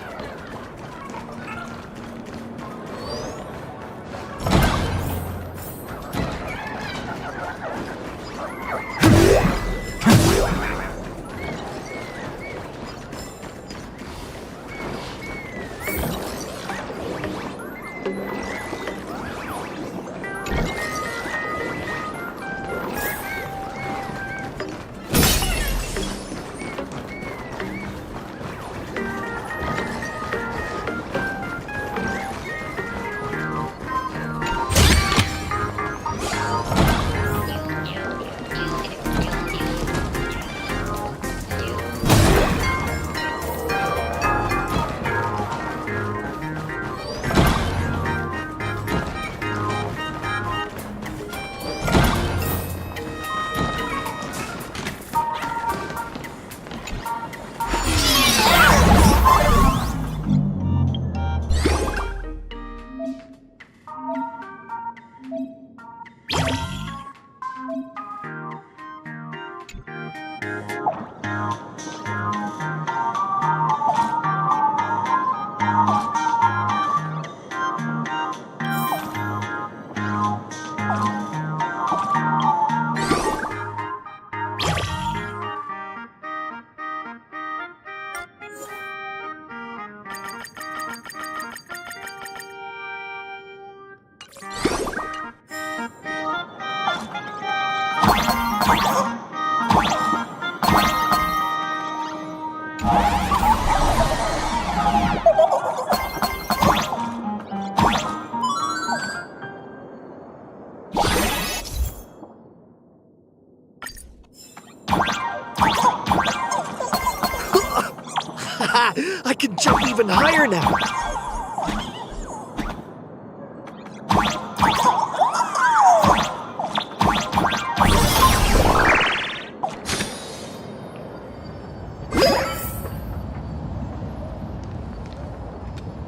S14: I can jump even higher now!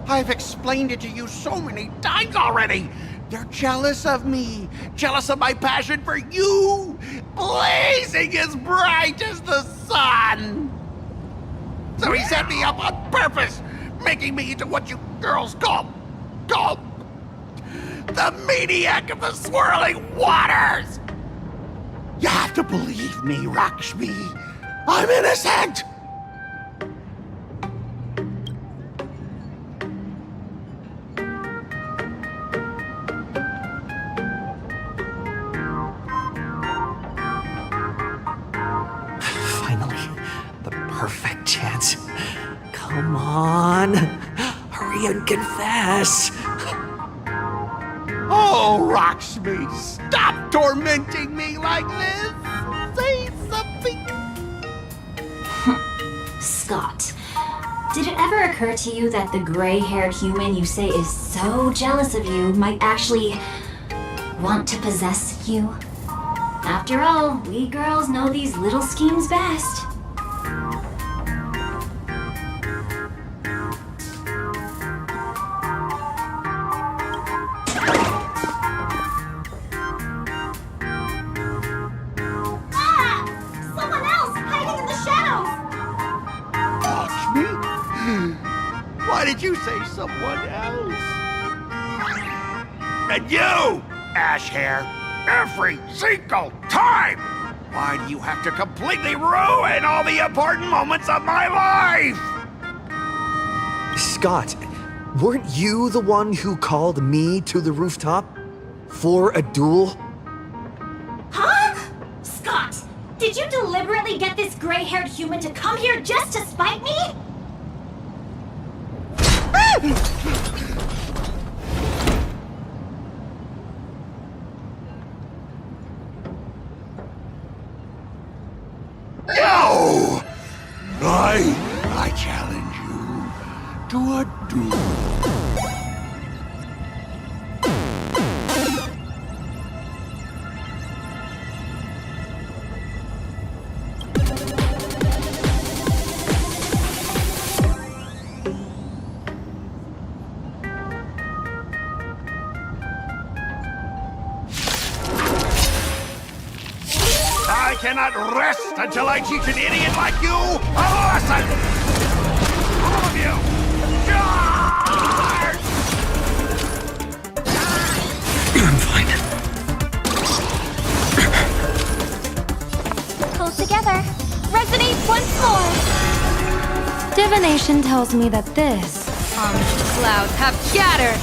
S17: I've explained it to you so many times already! They're jealous of me, jealous of my passion for you, blazing as bright as the sun! So he set me up on purpose, making me into what you girls call the maniac of the swirling waters! You have to believe me, Lakshmi. I'm innocent!
S14: Perfect chance. Come on. Hurry and confess.
S17: Oh, Lakshmi, stop tormenting me like this. Say something.
S11: Scott, did it ever occur to you that the gray-haired human you say is so jealous of you might actually want to possess you? After all, we girls know these little schemes best.
S17: Why did you say someone else? And you, Ash Hair, every single time! Why do you have to completely ruin all the important moments of my life?
S14: Scott, weren't you the one who called me to the rooftop? For a duel?
S11: Huh? Scott, did you deliberately get this gray-haired human to come here just to spite me?
S17: No! I challenge you to a duel. cannot rest until I teach an idiot like you a lesson! All of you! Charge!
S18: I'm fine.
S4: Pull together. Resonate once more.
S1: Divination tells me that this
S12: Clouds have scattered.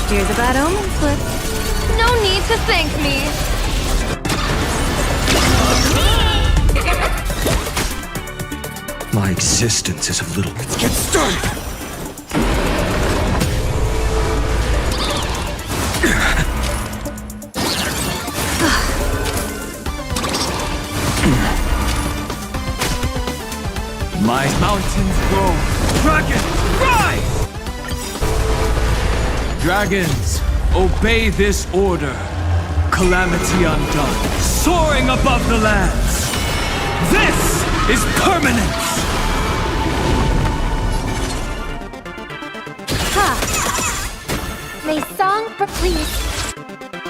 S1: here's a bad omen slip.
S12: No need to thank me.
S18: My existence is of little. Let's get started!
S5: My mountains grow. Dragons, rise! Dragons, obey this order. Calamity undone, soaring above the lands. This is permanence!
S4: May song please.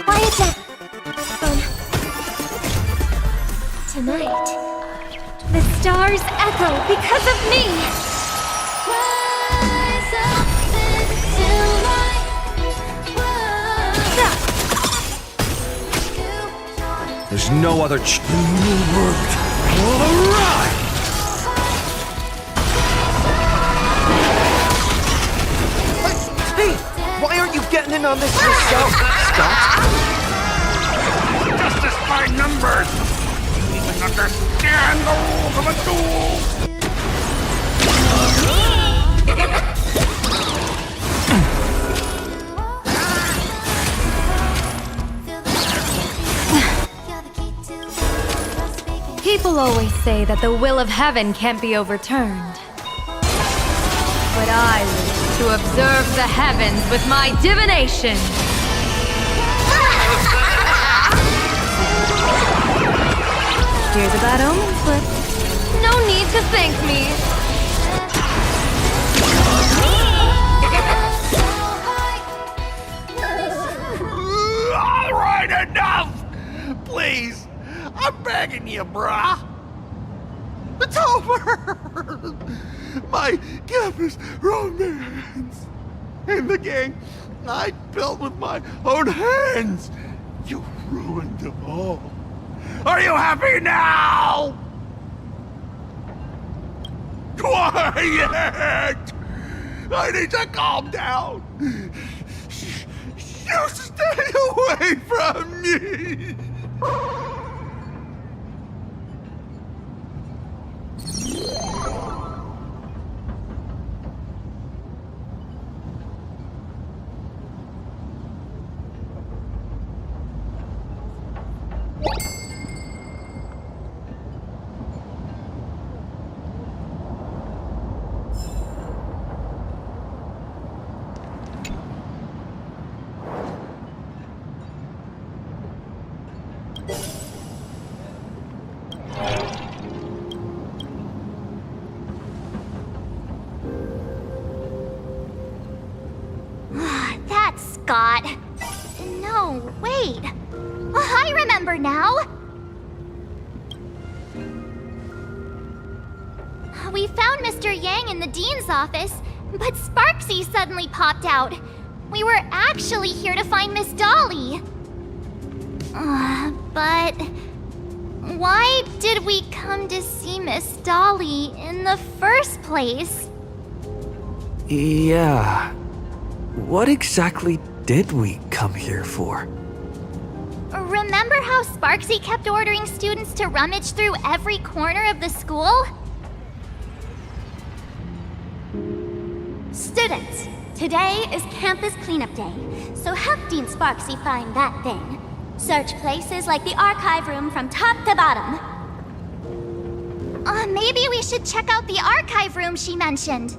S4: Quiet down. Tonight, the stars echo because of me. Rise up into light.
S18: There's no other in the world.
S17: All right!
S8: Hey, why aren't you getting in on this yourself, Scott?
S17: Justice by numbers! You even understand the rules of a duel!
S1: People always say that the will of heaven can't be overturned. But I wish to observe the heavens with my divination. Here's a bad omen slip.
S12: No need to thank me.
S17: All right, enough! Please, I'm begging you, brah. It's over! My campus romance and the gang I built with my own hands. You ruined them all. Are you happy now? Quiet! I need to calm down. You stay away from me!
S4: That's Scott. No, wait. I remember now. We found Mr. Yang in the dean's office, but Sparksy suddenly popped out. We were actually here to find Miss Dolly. But why did we come to see Miss Dolly in the first place?
S14: Yeah. What exactly did we come here for?
S4: Remember how Sparksy kept ordering students to rummage through every corner of the school?
S13: Students, today is campus cleanup day, so help Dean Sparksy find that thing. Search places like the archive room from top to bottom.
S4: Maybe we should check out the archive room she mentioned.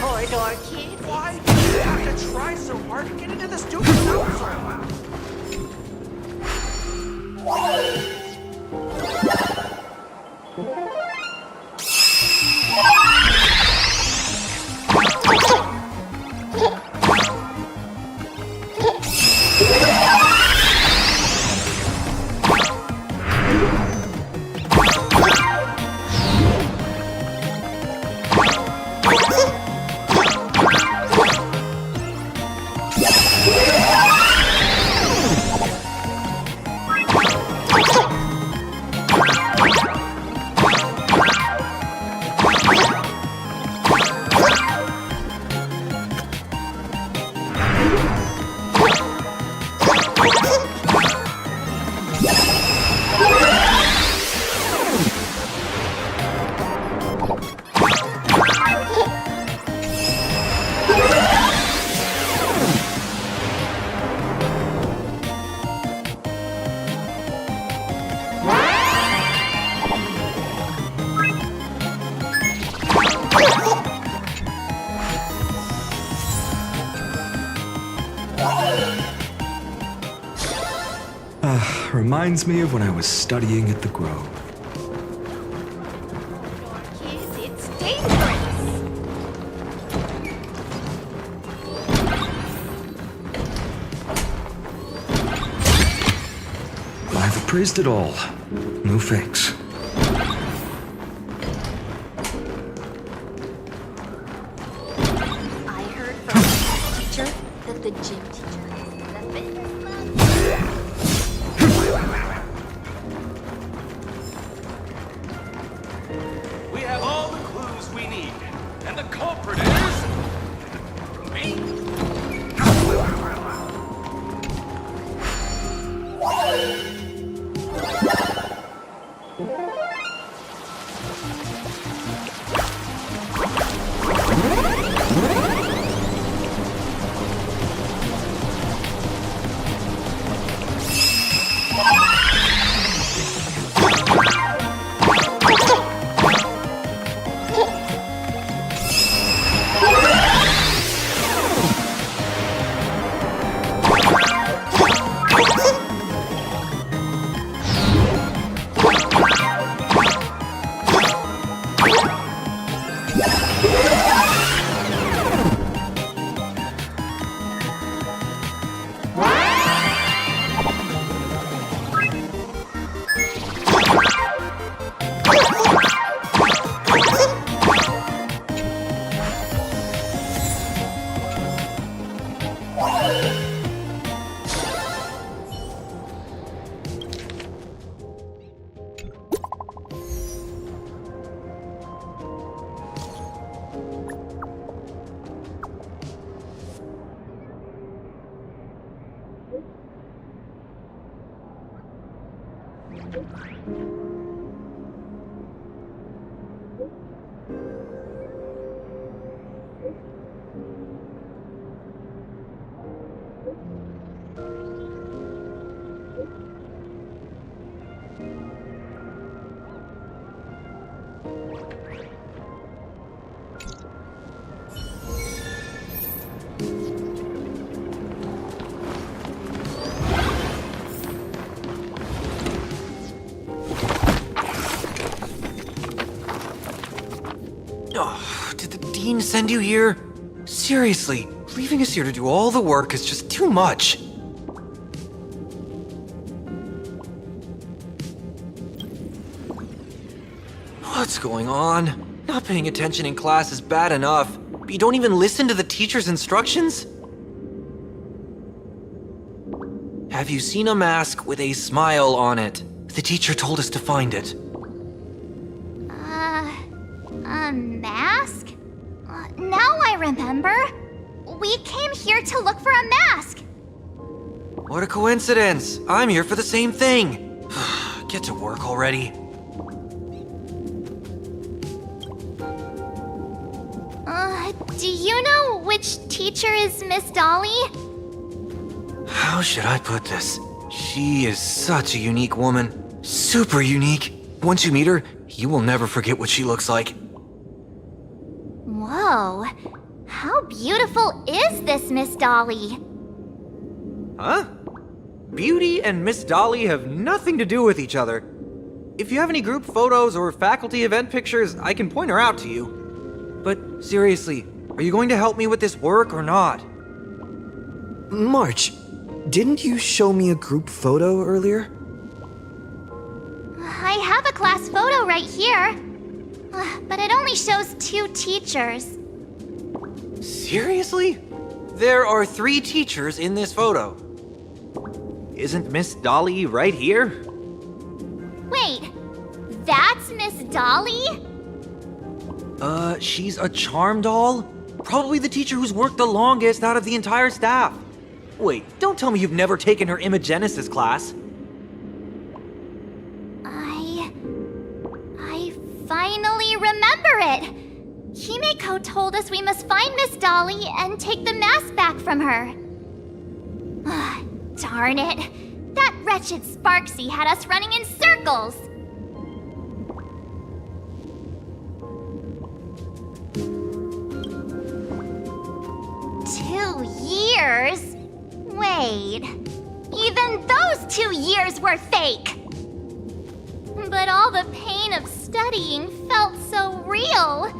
S2: corridor, kids. Why do you have to try so hard to get into the stupid house room?
S18: Reminds me of when I was studying at the Grove.
S6: Kids, it's dangerous.
S18: I've appraised it all. No fakes.
S6: I heard from the teacher that the gym teacher is the businessman.
S2: We have all the clues we need, and the culprit is me.
S8: Oh, did the dean send you here? Seriously, leaving us here to do all the work is just too much. What's going on? Not paying attention in class is bad enough, but you don't even listen to the teacher's instructions? Have you seen a mask with a smile on it? The teacher told us to find it.
S4: A mask? Now I remember. We came here to look for a mask.
S8: What a coincidence! I'm here for the same thing. Get to work already.
S4: Do you know which teacher is Miss Dolly?
S8: How should I put this? She is such a unique woman. Super unique. Once you meet her, you will never forget what she looks like.
S4: Whoa. How beautiful is this Miss Dolly?
S8: Huh? Beauty and Miss Dolly have nothing to do with each other. If you have any group photos or faculty event pictures, I can point her out to you. But seriously, are you going to help me with this work or not?
S14: March, didn't you show me a group photo earlier?
S4: I have a class photo right here. But it only shows 2 teachers.
S8: Seriously? There are 3 teachers in this photo. Isn't Miss Dolly right here?
S4: Wait, that's Miss Dolly?
S8: She's a charm doll? Probably the teacher who's worked the longest out of the entire staff. Wait, don't tell me you've never taken her Imogenesis class.
S4: I finally remember it. Himeko told us we must find Miss Dolly and take the mask back from her. Darn it. That wretched Sparksy had us running in circles. Years? Wait, even those 2 years were fake! But all the pain of studying felt so real.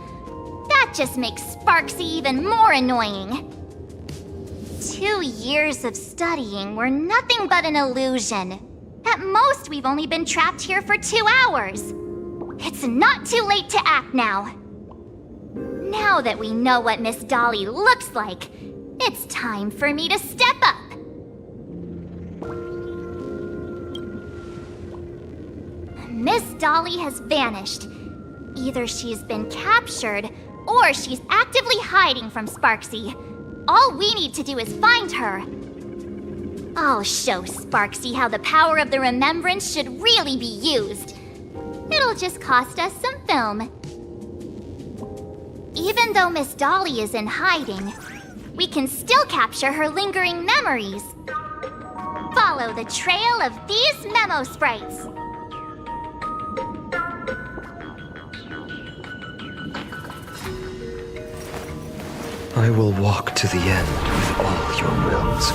S4: That just makes Sparksy even more annoying. 2 years of studying were nothing but an illusion. At most, we've only been trapped here for 2 hours. It's not too late to act now. Now that we know what Miss Dolly looks like, it's time for me to step up. Miss Dolly has vanished. Either she's been captured, or she's actively hiding from Sparksy. All we need to do is find her. I'll show Sparksy how the power of the remembrance should really be used. It'll just cost us some film. Even though Miss Dolly is in hiding, we can still capture her lingering memories. Follow the trail of these memo sprites.
S18: I will walk to the end with all your wills.